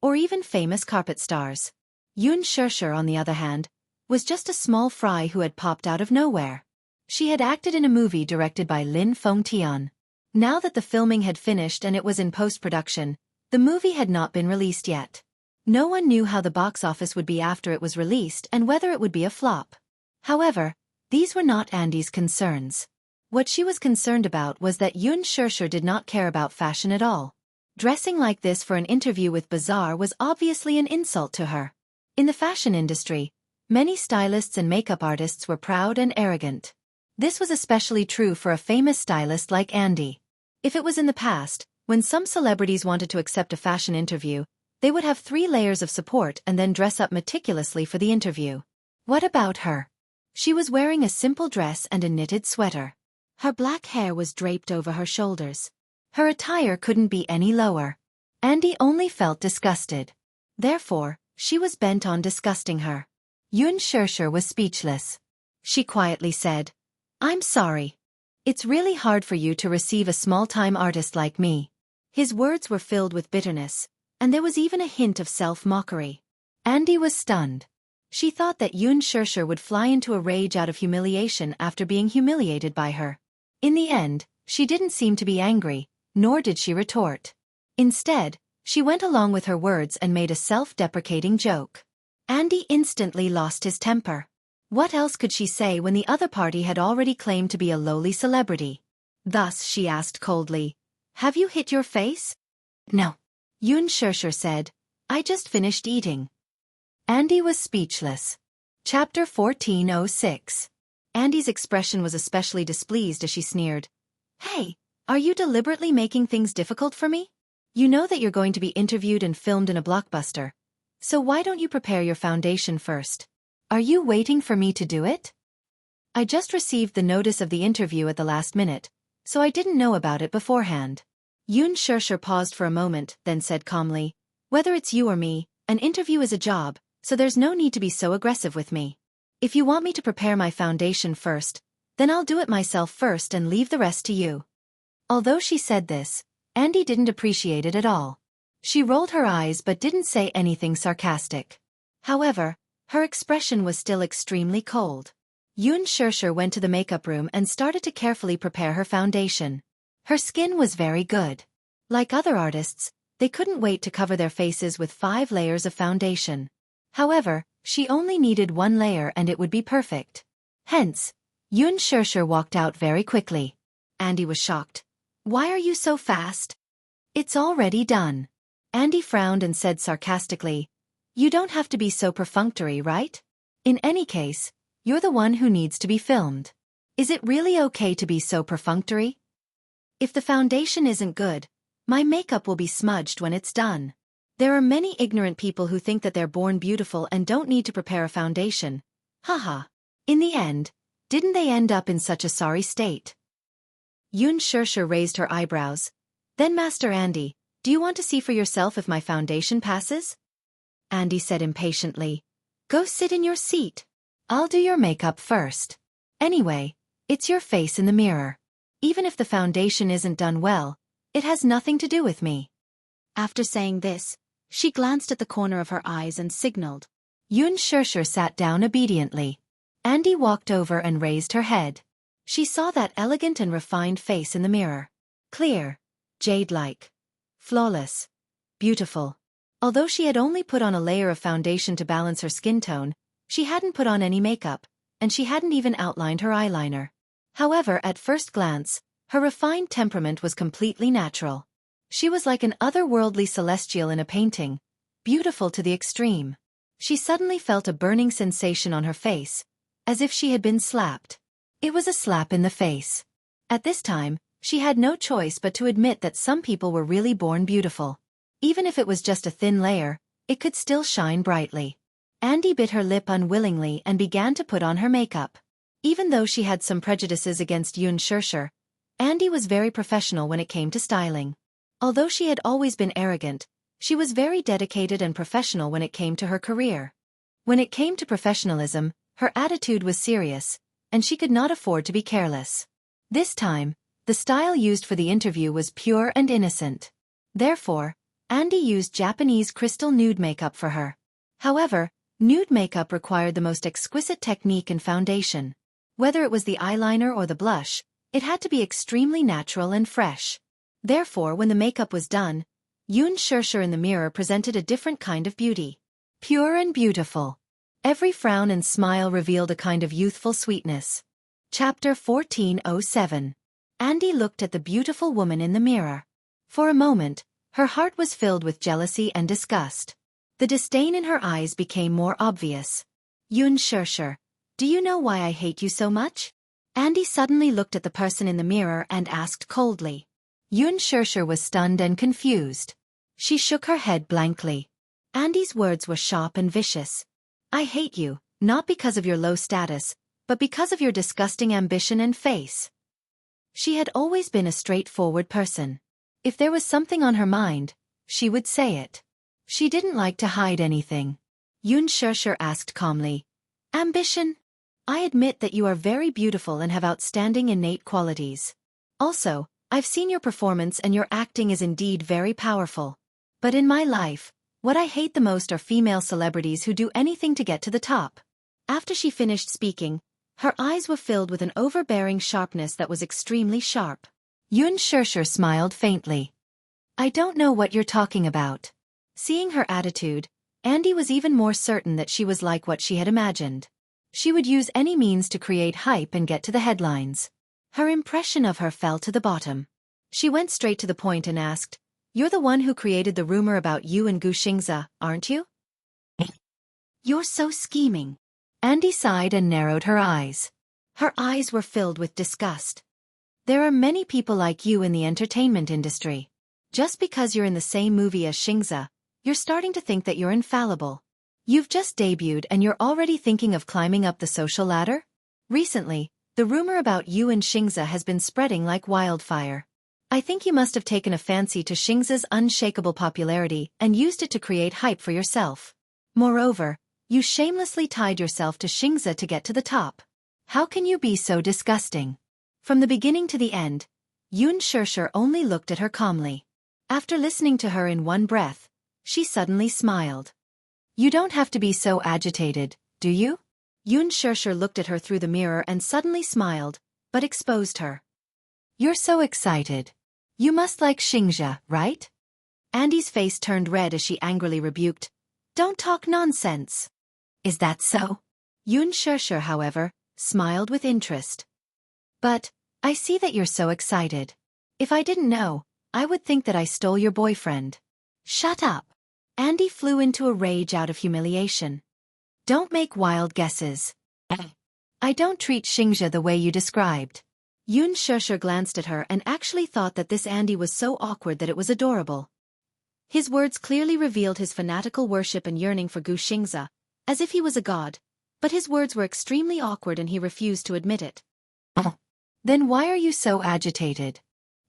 or even famous carpet stars. Xianxia, on the other hand, was just a small fry who had popped out of nowhere. She had acted in a movie directed by Lin Fengtian. Now that the filming had finished and it was in post-production, the movie had not been released yet. No one knew how the box office would be after it was released and whether it would be a flop. However, these were not Andy's concerns. What she was concerned about was that Xianxia did not care about fashion at all. Dressing like this for an interview with Bazaar was obviously an insult to her. In the fashion industry, many stylists and makeup artists were proud and arrogant. This was especially true for a famous stylist like Andy. If it was in the past, when some celebrities wanted to accept a fashion interview, they would have 3 layers of support and then dress up meticulously for the interview. What about her? She was wearing a simple dress and a knitted sweater. Her black hair was draped over her shoulders. Her attire couldn't be any lower. Andy only felt disgusted. Therefore, she was bent on disgusting her. Xianxia was speechless. She quietly said, "I'm sorry. It's really hard for you to receive a small-time artist like me." His words were filled with bitterness, and there was even a hint of self-mockery. Andy was stunned. She thought that Xianxia would fly into a rage out of humiliation after being humiliated by her. In the end, she didn't seem to be angry, nor did she retort. Instead, she went along with her words and made a self-deprecating joke. Andy instantly lost his temper. What else could she say when the other party had already claimed to be a lowly celebrity? Thus she asked coldly, "Have you hit your face?" "No," Xianxia said. "I just finished eating." Andy was speechless. Chapter 1406. Andy's expression was especially displeased as she sneered. "Hey, are you deliberately making things difficult for me? You know that you're going to be interviewed and filmed in a blockbuster. So why don't you prepare your foundation first? Are you waiting for me to do it? I just received the notice of the interview at the last minute, so I didn't know about it beforehand." Xianxia paused for a moment, then said calmly, "Whether it's you or me, an interview is a job, so there's no need to be so aggressive with me. If you want me to prepare my foundation first, Then I'll do it myself first and leave the rest to you. Although she said this, Andy didn't appreciate it at all. She rolled her eyes but didn't say anything sarcastic. However, her expression was still extremely cold. Xianxia went to the makeup room and started to carefully prepare her foundation. Her skin was very good. Like other artists, they couldn't wait to cover their faces with 5 layers of foundation. However, she only needed 1 layer and it would be perfect. Hence, Xianxia walked out very quickly. Andy was shocked. Why are you so fast? It's already done. Andy frowned and said sarcastically, you don't have to be so perfunctory, right? In any case, you're the one who needs to be filmed. Is it really okay to be so perfunctory? If the foundation isn't good, my makeup will be smudged when it's done. There are many ignorant people who think that they're born beautiful and don't need to prepare a foundation. Haha. In the end, didn't they end up in such a sorry state? Xianxia raised her eyebrows. Then Master Andy, do you want to see for yourself if my foundation passes? Andy said impatiently. Go sit in your seat. I'll do your makeup first. Anyway, it's your face in the mirror. Even if the foundation isn't done well, it has nothing to do with me. After saying this, she glanced at the corner of her eyes and signaled. Xianxia sat down obediently. Andy walked over and raised her head. She saw that elegant and refined face in the mirror. Clear, jade-like, flawless, beautiful. Although she had only put on a layer of foundation to balance her skin tone, she hadn't put on any makeup, and she hadn't even outlined her eyeliner. However, at first glance, her refined temperament was completely natural. She was like an otherworldly celestial in a painting, beautiful to the extreme. She suddenly felt a burning sensation on her face, as if she had been slapped. It was a slap in the face. At this time, she had no choice but to admit that some people were really born beautiful. Even if it was just a thin layer, it could still shine brightly. Andy bit her lip unwillingly and began to put on her makeup. Even though she had some prejudices against Xianxia, Andy was very professional when it came to styling. Although she had always been arrogant, she was very dedicated and professional when it came to her career. When it came to professionalism, her attitude was serious, and she could not afford to be careless. This time, the style used for the interview was pure and innocent. Therefore, Andy used Japanese crystal nude makeup for her. However, nude makeup required the most exquisite technique and foundation. Whether it was the eyeliner or the blush, it had to be extremely natural and fresh. Therefore, when the makeup was done, Xianxia in the mirror presented a different kind of beauty. Pure and beautiful. Every frown and smile revealed a kind of youthful sweetness. Chapter 1407. Andy looked at the beautiful woman in the mirror. For a moment, her heart was filled with jealousy and disgust. The disdain in her eyes became more obvious. Xianxia, do you know why I hate you so much? Andy suddenly looked at the person in the mirror and asked coldly. Xianxia was stunned and confused. She shook her head blankly. Andy's words were sharp and vicious. I hate you, not because of your low status, but because of your disgusting ambition and face. She had always been a straightforward person. If there was something on her mind, she would say it. She didn't like to hide anything. Xianxia asked calmly. Ambition? I admit that you are very beautiful and have outstanding innate qualities. Also, I've seen your performance and your acting is indeed very powerful. But in my life, what I hate the most are female celebrities who do anything to get to the top. After she finished speaking, her eyes were filled with an overbearing sharpness that was extremely sharp. Xianxia smiled faintly. I don't know what you're talking about. Seeing her attitude, Andy was even more certain that she was like what she had imagined. She would use any means to create hype and get to the headlines. Her impression of her fell to the bottom. She went straight to the point and asked, You're the one who created the rumor about you and Xianxia, aren't you? You're so scheming. Andy sighed and narrowed her eyes. Her eyes were filled with disgust. There are many people like you in the entertainment industry. Just because you're in the same movie as Xianxia, you're starting to think that you're infallible. You've just debuted and you're already thinking of climbing up the social ladder? Recently, the rumor about you and Xianxia has been spreading like wildfire. I think you must have taken a fancy to Xianxia's unshakable popularity and used it to create hype for yourself. Moreover, you shamelessly tied yourself to Xianxia to get to the top. How can you be so disgusting? From the beginning to the end, Xianxia only looked at her calmly. After listening to her in one breath, she suddenly smiled. You don't have to be so agitated, do you? Xianxia looked at her through the mirror and suddenly smiled, but exposed her. You're so excited. You must like Xianxia, right? Andy's face turned red as she angrily rebuked. Don't talk nonsense. Is that so? Xianxia, however, smiled with interest. But, I see that you're so excited. If I didn't know, I would think that I stole your boyfriend. Shut up. Andy flew into a rage out of humiliation. Don't make wild guesses. I don't treat Xianxia the way you described. Xianxia glanced at her and actually thought that this Andy was so awkward that it was adorable. His words clearly revealed his fanatical worship and yearning for Xianxia, as if he was a god, but his words were extremely awkward and he refused to admit it. Then why are you so agitated?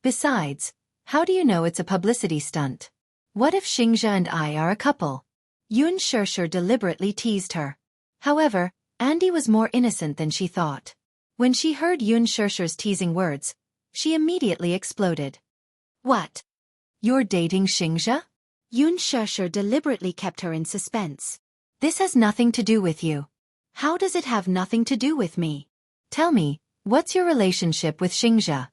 Besides, how do you know it's a publicity stunt? What if Xianxia and I are a couple? Xianxia deliberately teased her. However, Andy was more innocent than she thought. When she heard Xianxia's teasing words, she immediately exploded. What? You're dating Xianxia? Xianxia deliberately kept her in suspense. This has nothing to do with you. How does it have nothing to do with me? Tell me, what's your relationship with Xianxia?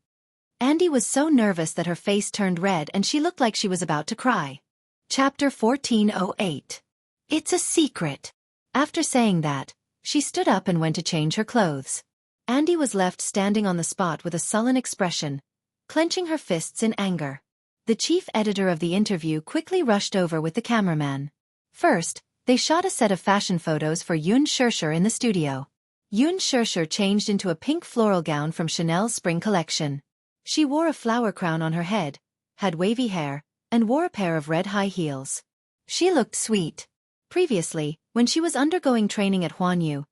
Andy was so nervous that her face turned red and she looked like she was about to cry. Chapter 1408. It's a secret. After saying that, she stood up and went to change her clothes. Andy was left standing on the spot with a sullen expression, clenching her fists in anger. The chief editor of the interview quickly rushed over with the cameraman. First, they shot a set of fashion photos for Xianxia in the studio. Xianxia changed into a pink floral gown from Chanel's spring collection. She wore a flower crown on her head, had wavy hair, and wore a pair of red high heels. She looked sweet. Previously, when she was undergoing training at Jianghu,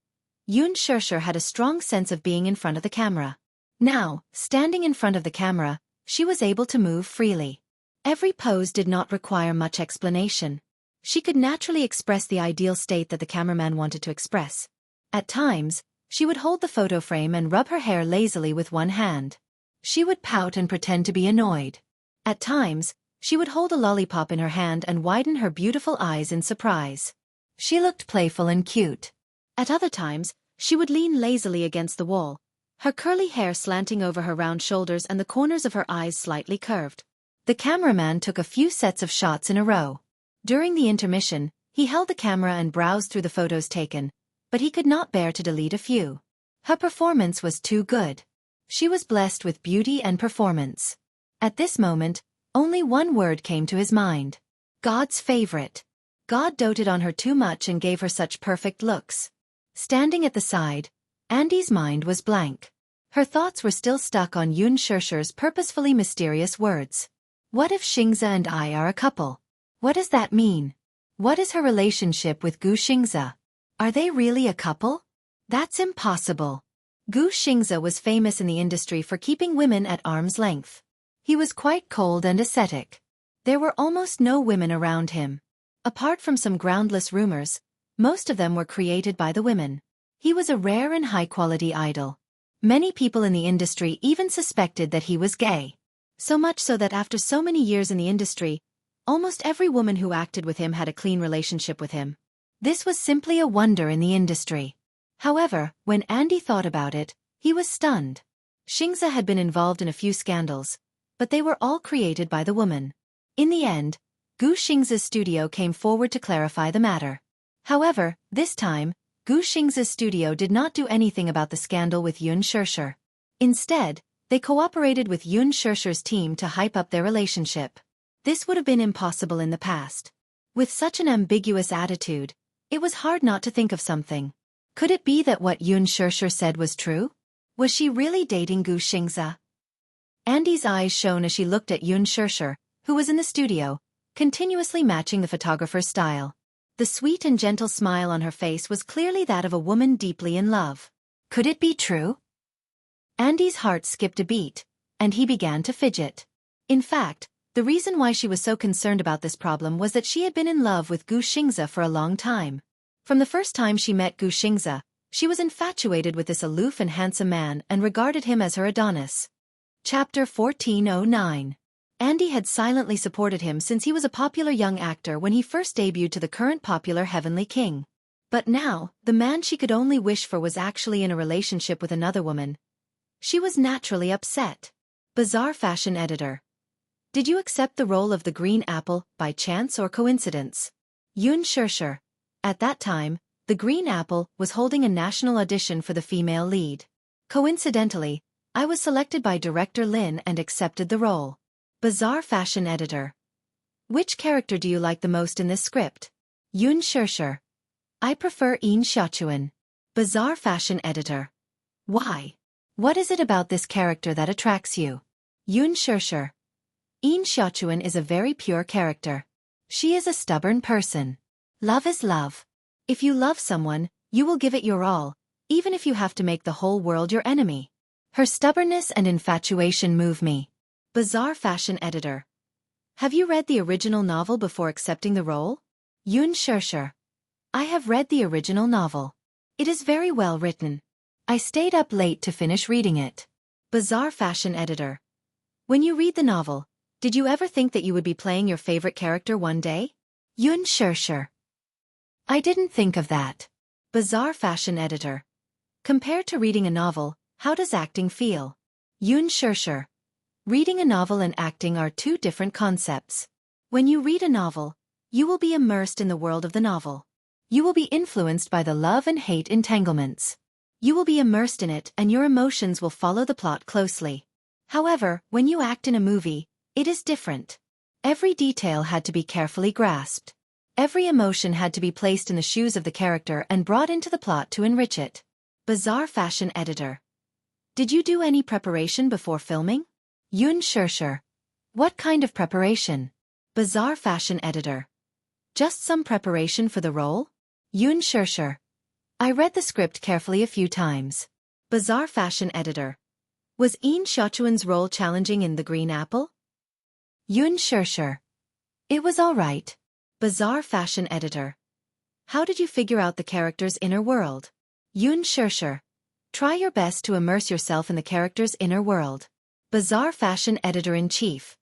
Xianxia had a strong sense of being in front of the camera. Now, standing in front of the camera, she was able to move freely. Every pose did not require much explanation. She could naturally express the ideal state that the cameraman wanted to express. At times, she would hold the photo frame and rub her hair lazily with one hand. She would pout and pretend to be annoyed. At times, she would hold a lollipop in her hand and widen her beautiful eyes in surprise. She looked playful and cute. At other times, she would lean lazily against the wall, her curly hair slanting over her round shoulders and the corners of her eyes slightly curved. The cameraman took a few sets of shots in a row. During the intermission, he held the camera and browsed through the photos taken, but he could not bear to delete a few. Her performance was too good. She was blessed with beauty and performance. At this moment, only one word came to his mind. God's favorite. God doted on her too much and gave her such perfect looks. Standing at the side, Andy's mind was blank. Her thoughts were still stuck on Xianxia's purposefully mysterious words. What if Xianxia and I are a couple? What does that mean? What is her relationship with Xianxia? Are they really a couple? That's impossible. Xianxia was famous in the industry for keeping women at arm's length. He was quite cold and ascetic. There were almost no women around him. Apart from some groundless rumors, most of them were created by the women. He was a rare and high-quality idol. Many people in the industry even suspected that he was gay. So much so that after so many years in the industry, almost every woman who acted with him had a clean relationship with him. This was simply a wonder in the industry. However, when Andy thought about it, he was stunned. Xianxia had been involved in a few scandals, but they were all created by the woman. In the end, Xianxia's studio came forward to clarify the matter. However, this time, Xianxia's studio did not do anything about the scandal with Xianxia. Instead, they cooperated with Xianxia's team to hype up their relationship. This would have been impossible in the past. With such an ambiguous attitude, it was hard not to think of something. Could it be that what Xianxia said was true? Was she really dating Xianxia? Andy's eyes shone as she looked at Xianxia, who was in the studio, continuously matching the photographer's style. The sweet and gentle smile on her face was clearly that of a woman deeply in love. Could it be true? Andy's heart skipped a beat, and he began to fidget. In fact, the reason why she was so concerned about this problem was that she had been in love with Xianxia for a long time. From the first time she met Xianxia, She was infatuated with this aloof and handsome man and regarded him as her Adonis. Chapter 1409. Andy had silently supported him since he was a popular young actor when he first debuted to the current popular Heavenly King. But now, the man she could only wish for was actually in a relationship with another woman. She was naturally upset. Bizarre Fashion Editor. Did you accept the role of the Green Apple by chance or coincidence? Xianxia. At that time, the Green Apple was holding a national audition for the female lead. Coincidentally, I was selected by director Lin and accepted the role. Bizarre Fashion Editor. Which character do you like the most in this script? Xianxia. I prefer Xianxia. Bizarre Fashion Editor. Why? What is it about this character that attracts you? Xianxia. Xianxia is a very pure character. She is a stubborn person. Love is love. If you love someone, you will give it your all, even if you have to make the whole world your enemy. Her stubbornness and infatuation move me. Bizarre Fashion Editor. Have you read the original novel before accepting the role? Xianxia. I have read the original novel. It is very well written. I stayed up late to finish reading it. Bizarre Fashion Editor. When you read the novel, did you ever think that you would be playing your favorite character one day? Xianxia. I didn't think of that. Bizarre Fashion Editor. Compared to reading a novel, how does acting feel? Xianxia. Reading a novel and acting are two different concepts. When you read a novel, you will be immersed in the world of the novel. You will be influenced by the love and hate entanglements. You will be immersed in it and your emotions will follow the plot closely. However, when you act in a movie, it is different. Every detail had to be carefully grasped. Every emotion had to be placed in the shoes of the character and brought into the plot to enrich it. Bizarre Fashion Editor. Did you do any preparation before filming? Xianxia. What kind of preparation? Bizarre Fashion Editor. Just some preparation for the role? Xianxia. I read the script carefully a few times. Bizarre Fashion Editor. Was Xianxia's role challenging in The Green Apple? Xianxia. It was all right. Bizarre Fashion Editor. How did you figure out the character's inner world? Xianxia. Try your best to immerse yourself in the character's inner world. Bizarre Fashion Editor-in-Chief.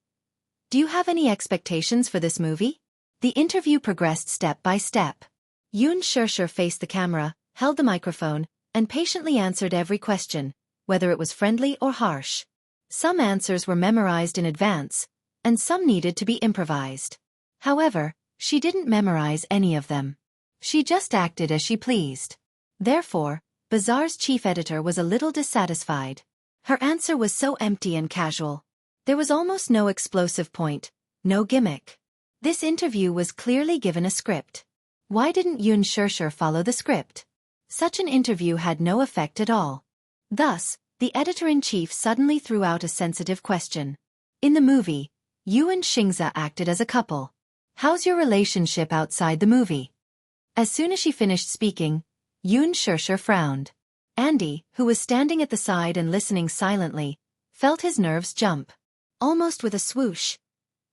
Do you have any expectations for this movie? The interview progressed step by step. Xianxia faced the camera, held the microphone, and patiently answered every question, whether it was friendly or harsh. Some answers were memorized in advance, and some needed to be improvised. However, she didn't memorize any of them. She just acted as she pleased. Therefore, Bizarre's chief editor was a little dissatisfied. Her answer was so empty and casual. There was almost no explosive point, no gimmick. This interview was clearly given a script. Why didn't Xianxia follow the script? Such an interview had no effect at all. Thus, the editor-in-chief suddenly threw out a sensitive question. In the movie, you and Xianxia acted as a couple. How's your relationship outside the movie? As soon as she finished speaking, Xianxia frowned. Andy, who was standing at the side and listening silently, felt his nerves jump. Almost with a swoosh,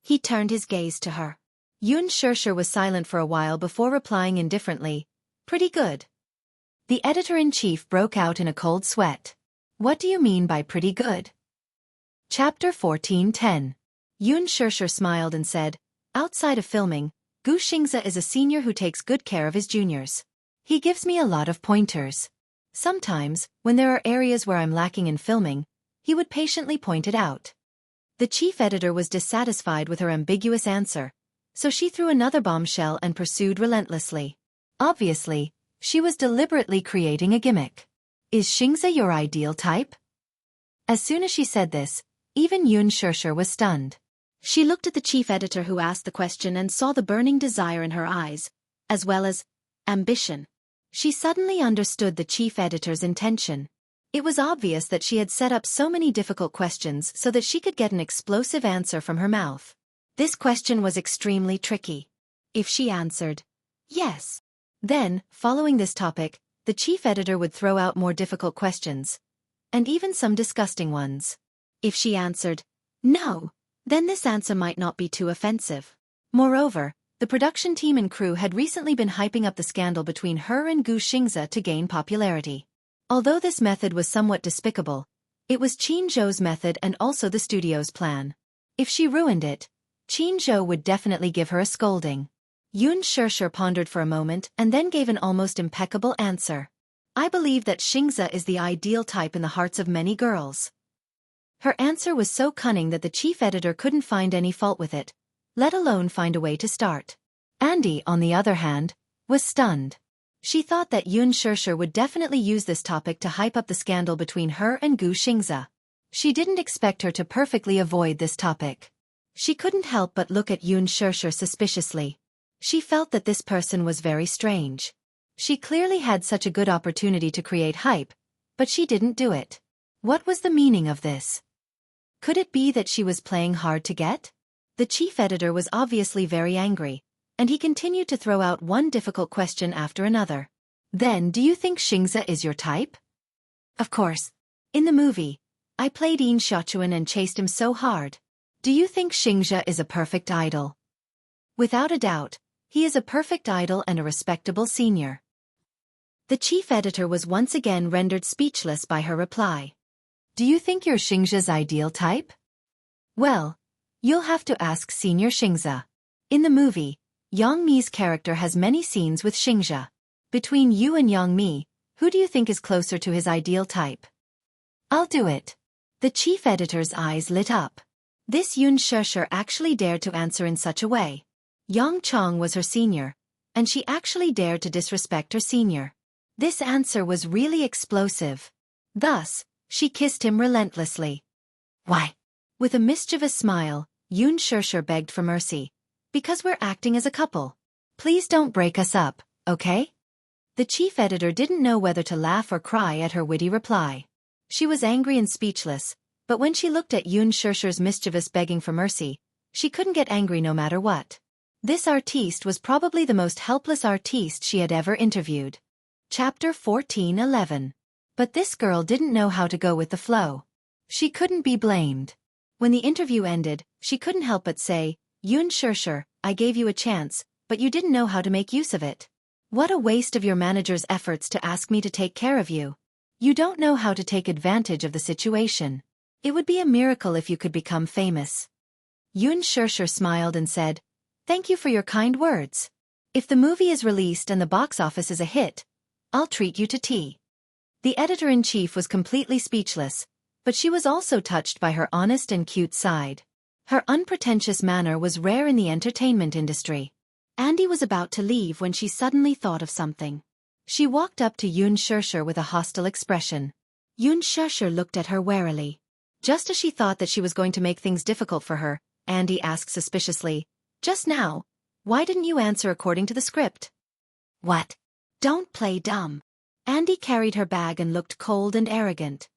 he turned his gaze to her. Xianxia was silent for a while before replying indifferently, "Pretty good." The editor-in-chief broke out in a cold sweat. What do you mean by pretty good? Chapter 1410. Xianxia smiled and said, outside of filming, Xianxia is a senior who takes good care of his juniors. He gives me a lot of pointers. Sometimes, when there are areas where I'm lacking in filming, he would patiently point it out. The chief editor was dissatisfied with her ambiguous answer, so she threw another bombshell and pursued relentlessly. Obviously, she was deliberately creating a gimmick. Is Xianxia your ideal type? As soon as she said this, even Xianxia was stunned. She looked at the chief editor who asked the question and saw the burning desire in her eyes, as well as ambition. She suddenly understood the chief editor's intention. It was obvious that she had set up so many difficult questions so that she could get an explosive answer from her mouth. This question was extremely tricky. If she answered, yes, then, following this topic, the chief editor would throw out more difficult questions, and even some disgusting ones. If she answered, no, then this answer might not be too offensive. Moreover, The production team and crew had recently been hyping up the scandal between her and Xianxia to gain popularity. Although this method was somewhat despicable, it was Qin Zhou's method and also the studio's plan. If she ruined it, Qin Zhou would definitely give her a scolding. Xianxia pondered for a moment and then gave an almost impeccable answer. I believe that Xianxia is the ideal type in the hearts of many girls. Her answer was so cunning that the chief editor couldn't find any fault with it, let alone find a way to start. Andy, on the other hand, was stunned. She thought that Xianxia would definitely use this topic to hype up the scandal between her and Xianxia. She didn't expect her to perfectly avoid this topic. She couldn't help but look at Xianxia suspiciously. She felt that this person was very strange. She clearly had such a good opportunity to create hype, but she didn't do it. What was the meaning of this? Could it be that she was playing hard to get? The chief editor was obviously very angry, and he continued to throw out one difficult question after another. Then, do you think Xianxia is your type? Of course. In the movie, I played Yin Xiaochuan and chased him so hard. Do you think Xianxia is a perfect idol? Without a doubt, he is a perfect idol and a respectable senior. The chief editor was once again rendered speechless by her reply. Do you think you're Xianxia's ideal type? Well, you'll have to ask Senior Xianxia. In the movie, Yang Mi's character has many scenes with Xianxia. Between you and Yang Mi, who do you think is closer to his ideal type? I'll do it. The chief editor's eyes lit up. This Xianxia actually dared to answer in such a way. Yang Chong was her senior, and she actually dared to disrespect her senior. This answer was really explosive. Thus, she kissed him relentlessly. Why? With a mischievous smile, Xianxia begged for mercy. Because we're acting as a couple. Please don't break us up, okay? The chief editor didn't know whether to laugh or cry at her witty reply. She was angry and speechless, but when she looked at Xianxia's mischievous begging for mercy, she couldn't get angry no matter what. This artiste was probably the most helpless artiste she had ever interviewed. Chapter 14:11. But this girl didn't know how to go with the flow. She couldn't be blamed. When the interview ended, she couldn't help but say, Xianxia, I gave you a chance, but you didn't know how to make use of it. What a waste of your manager's efforts to ask me to take care of you. You don't know how to take advantage of the situation. It would be a miracle if you could become famous. Xianxia smiled and said, Thank you for your kind words. If the movie is released and the box office is a hit, I'll treat you to tea. The editor-in-chief was completely speechless, but she was also touched by her honest and cute side. Her unpretentious manner was rare in the entertainment industry. Andy was about to leave when she suddenly thought of something. She walked up to Xianxia with a hostile expression. Xianxia looked at her warily. Just as she thought that she was going to make things difficult for her, Andy asked suspiciously, Just now, why didn't you answer according to the script? What? Don't play dumb. Andy carried her bag and looked cold and arrogant.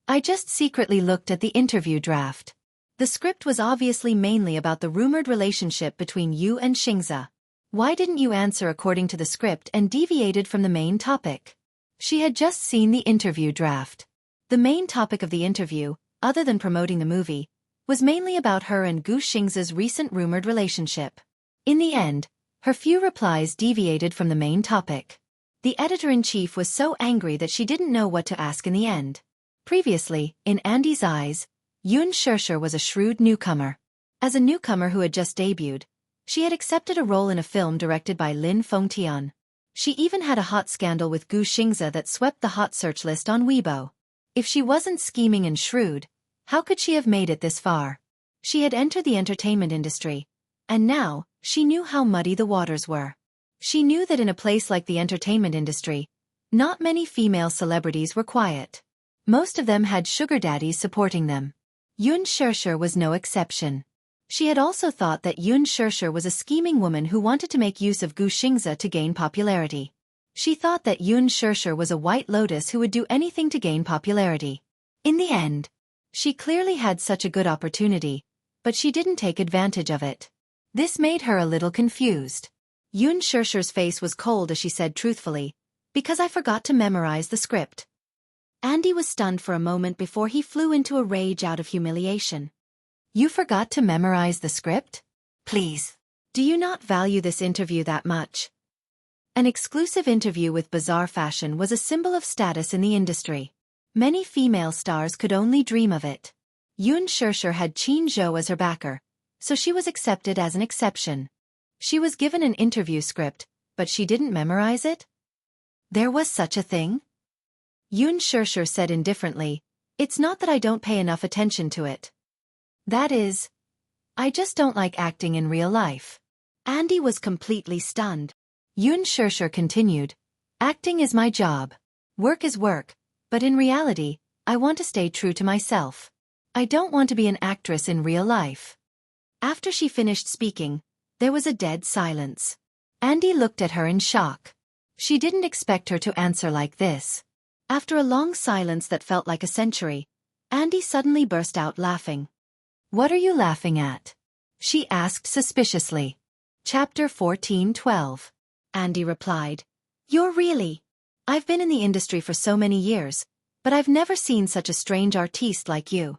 I just secretly looked at the interview draft. The script was obviously mainly about the rumored relationship between you and Xianxia. Why didn't you answer according to the script and deviated from the main topic? She had just seen the interview draft. The main topic of the interview, other than promoting the movie, was mainly about her and Xianxia's recent rumored relationship. In the end, her few replies deviated from the main topic. The editor-in-chief was so angry that she didn't know what to ask in the end. Previously, in Andy's eyes, Xianxia was a shrewd newcomer. As a newcomer who had just debuted, she had accepted a role in a film directed by Lin Fengtian. She even had a hot scandal with Xianxia that swept the hot search list on Weibo. If she wasn't scheming and shrewd, how could she have made it this far? She had entered the entertainment industry, and now, she knew how muddy the waters were. She knew that in a place like the entertainment industry, not many female celebrities were quiet. Most of them had sugar daddies supporting them. Xianxia was no exception. She had also thought that Xianxia was a scheming woman who wanted to make use of Xianxia to gain popularity. She thought that Xianxia was a white lotus who would do anything to gain popularity. In the end, she clearly had such a good opportunity, but she didn't take advantage of it. This made her a little confused. Xianxia's face was cold as she said truthfully, Because I forgot to memorize the script. Andy was stunned for a moment before he flew into a rage out of humiliation. You forgot to memorize the script? Please. Do you not value this interview that much? An exclusive interview with Bazaar Fashion was a symbol of status in the industry. Many female stars could only dream of it. Xianxia had Qin Zhou as her backer, so she was accepted as an exception. She was given an interview script, but she didn't memorize it? There was such a thing? Xianxia said indifferently, "It's not that I don't pay enough attention to it. That is, I just don't like acting in real life." Andy was completely stunned. Xianxia continued, "Acting is my job. Work is work, but in reality, I want to stay true to myself. I don't want to be an actress in real life." After she finished speaking, there was a dead silence. Andy looked at her in shock. She didn't expect her to answer like this. After a long silence that felt like a century, Andy suddenly burst out laughing. "What are you laughing at?" she asked suspiciously. Chapter 14:12. Andy replied, "You're really... I've been in the industry for so many years, but I've never seen such a strange artiste like you."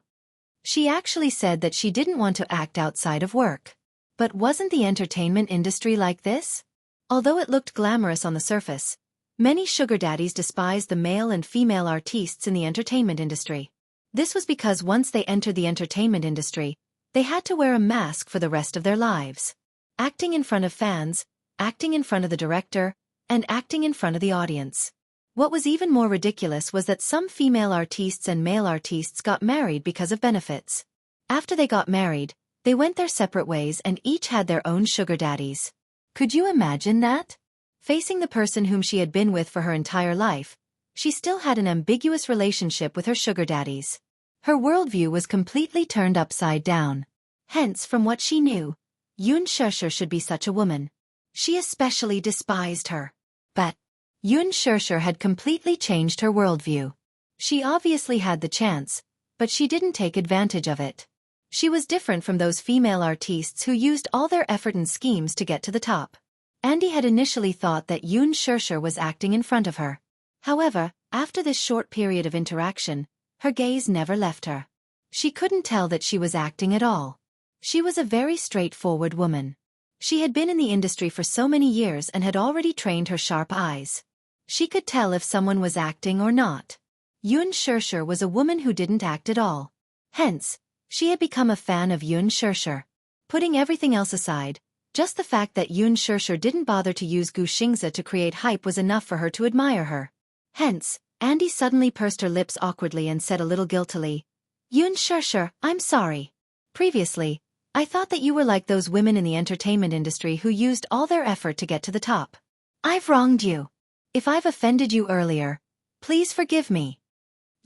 She actually said that she didn't want to act outside of work. But wasn't the entertainment industry like this? Although it looked glamorous on the surface, many sugar daddies despised the male and female artistes in the entertainment industry. This was because once they entered the entertainment industry, they had to wear a mask for the rest of their lives. Acting in front of fans, acting in front of the director, and acting in front of the audience. What was even more ridiculous was that some female artistes and male artistes got married because of benefits. After they got married, they went their separate ways and each had their own sugar daddies. Could you imagine that? Facing the person whom she had been with for her entire life, she still had an ambiguous relationship with her sugar daddies. Her worldview was completely turned upside down. Hence, from what she knew, Xianxia should be such a woman. She especially despised her. But Xianxia had completely changed her worldview. She obviously had the chance, but she didn't take advantage of it. She was different from those female artistes who used all their effort and schemes to get to the top. Andy had initially thought that Xianxia was acting in front of her. However, after this short period of interaction, her gaze never left her. She couldn't tell that she was acting at all. She was a very straightforward woman. She had been in the industry for so many years and had already trained her sharp eyes. She could tell if someone was acting or not. Xianxia was a woman who didn't act at all. Hence, she had become a fan of Xianxia. Putting everything else aside, just the fact that Xianxia didn't bother to use Xianxia to create hype was enough for her to admire her. Hence, Andy suddenly pursed her lips awkwardly and said a little guiltily, "Xianxia, I'm sorry. Previously, I thought that you were like those women in the entertainment industry who used all their effort to get to the top. I've wronged you. If I've offended you earlier, please forgive me."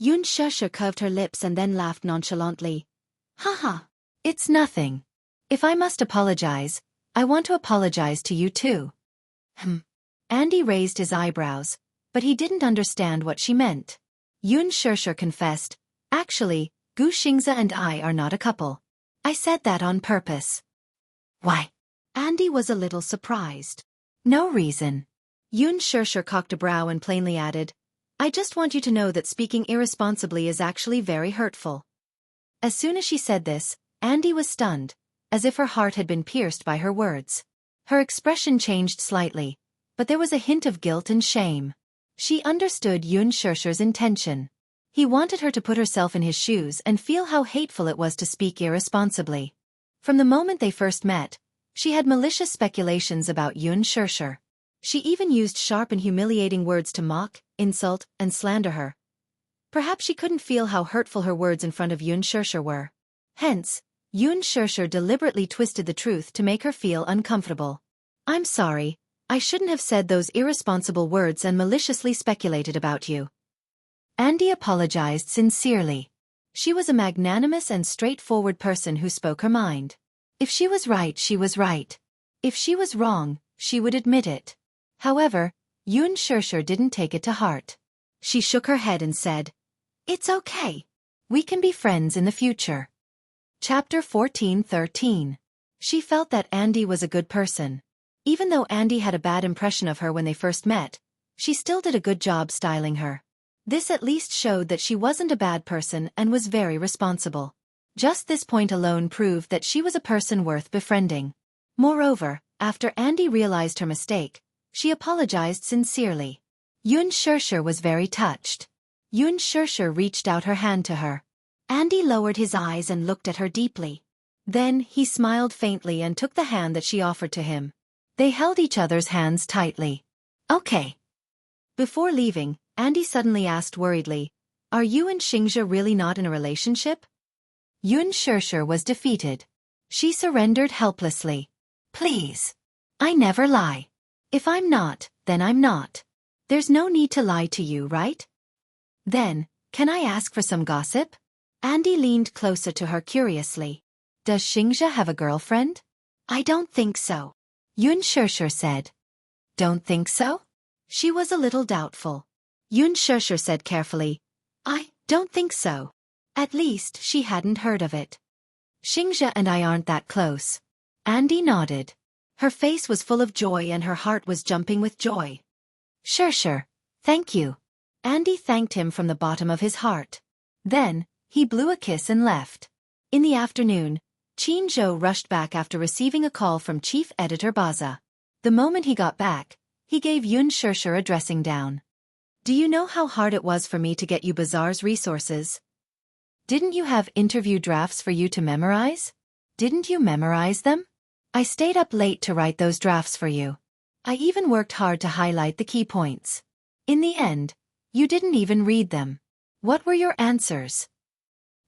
Xianxia curved her lips and then laughed nonchalantly. "Haha, it's nothing. If I must apologize, I want to apologize to you too." Andy raised his eyebrows, but he didn't understand what she meant. Xianxia confessed, "Actually, Xianxia and I are not a couple. I said that on purpose." "Why?" Andy was a little surprised. "No reason." Xianxia cocked a brow and plainly added, "I just want you to know that speaking irresponsibly is actually very hurtful." As soon as she said this, Andy was stunned, as if her heart had been pierced by her words. Her expression changed slightly, but there was a hint of guilt and shame. She understood Xianxia's intention. He wanted her to put herself in his shoes and feel how hateful it was to speak irresponsibly. From the moment they first met, she had malicious speculations about Xianxia. She even used sharp and humiliating words to mock, insult, and slander her. Perhaps she couldn't feel how hurtful her words in front of Xianxia were. Hence, Xianxia deliberately twisted the truth to make her feel uncomfortable. "I'm sorry, I shouldn't have said those irresponsible words and maliciously speculated about you." Andy apologized sincerely. She was a magnanimous and straightforward person who spoke her mind. If she was right, she was right. If she was wrong, she would admit it. However, Xianxia didn't take it to heart. She shook her head and said, "It's okay. We can be friends in the future." Chapter 14:13. She felt that Andy was a good person. Even though Andy had a bad impression of her when they first met, she still did a good job styling her. This at least showed that she wasn't a bad person and was very responsible. Just this point alone proved that she was a person worth befriending. Moreover, after Andy realized her mistake, she apologized sincerely. Xianxia was very touched. Xianxia reached out her hand to her. Andy lowered his eyes and looked at her deeply. Then, he smiled faintly and took the hand that she offered to him. They held each other's hands tightly. Okay. Before leaving, Andy suddenly asked worriedly, "Are you and Xianxia really not in a relationship?" Xianxia was defeated. She surrendered helplessly. Please. I never lie. If I'm not, then I'm not. There's no need to lie to you, right? Then, can I ask for some gossip? Andy leaned closer to her curiously. Does Xianxia have a girlfriend? I don't think so. Xianxia said. Don't think so? She was a little doubtful. Xianxia said carefully, I don't think so. At least she hadn't heard of it. Xianxia and I aren't that close. Andy nodded. Her face was full of joy and her heart was jumping with joy. Sure, thank you. Andy thanked him from the bottom of his heart. Then, he blew a kiss and left. In the afternoon, Jianghu rushed back after receiving a call from Chief Editor Baza. The moment he got back, he gave Xianxia a dressing down. Do you know how hard it was for me to get you Bazaar's resources? Didn't you have interview drafts for you to memorize? Didn't you memorize them? I stayed up late to write those drafts for you. I even worked hard to highlight the key points. In the end, you didn't even read them. What were your answers?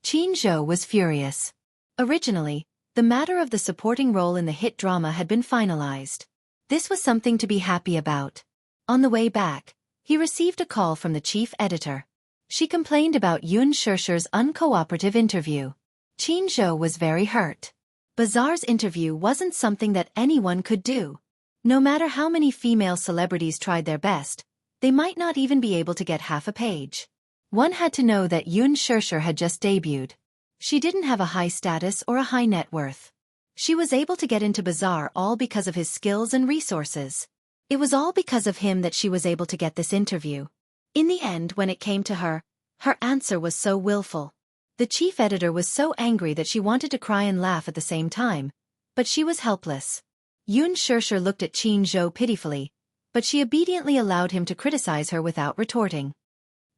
Jianghu was furious. Originally, the matter of the supporting role in the hit drama had been finalized. This was something to be happy about. On the way back, he received a call from the chief editor. She complained about Xiaxia's uncooperative interview. Jianghu was very hurt. Bazaar's interview wasn't something that anyone could do. No matter how many female celebrities tried their best, they might not even be able to get half a page. One had to know that Xianxia had just debuted. She didn't have a high status or a high net worth. She was able to get into Bazaar all because of his skills and resources. It was all because of him that she was able to get this interview. In the end, when it came to her, her answer was so willful. The chief editor was so angry that she wanted to cry and laugh at the same time, but she was helpless. Xianxia looked at Jianghu pitifully, but she obediently allowed him to criticize her without retorting.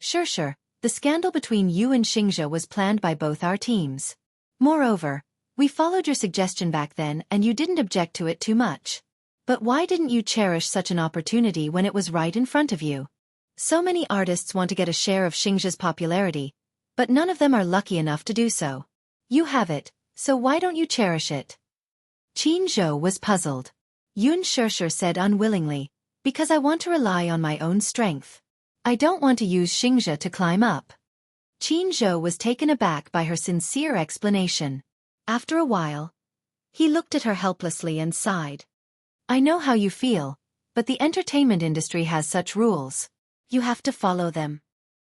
Sure, the scandal between you and Xianxia was planned by both our teams. Moreover, we followed your suggestion back then and you didn't object to it too much. But why didn't you cherish such an opportunity when it was right in front of you? So many artists want to get a share of Xianxia's popularity, but none of them are lucky enough to do so. You have it, so why don't you cherish it? Jianghu was puzzled. Xianxia said unwillingly, because I want to rely on my own strength. I don't want to use Xianxia to climb up. Jianghu was taken aback by her sincere explanation. After a while, he looked at her helplessly and sighed. I know how you feel, but the entertainment industry has such rules. You have to follow them.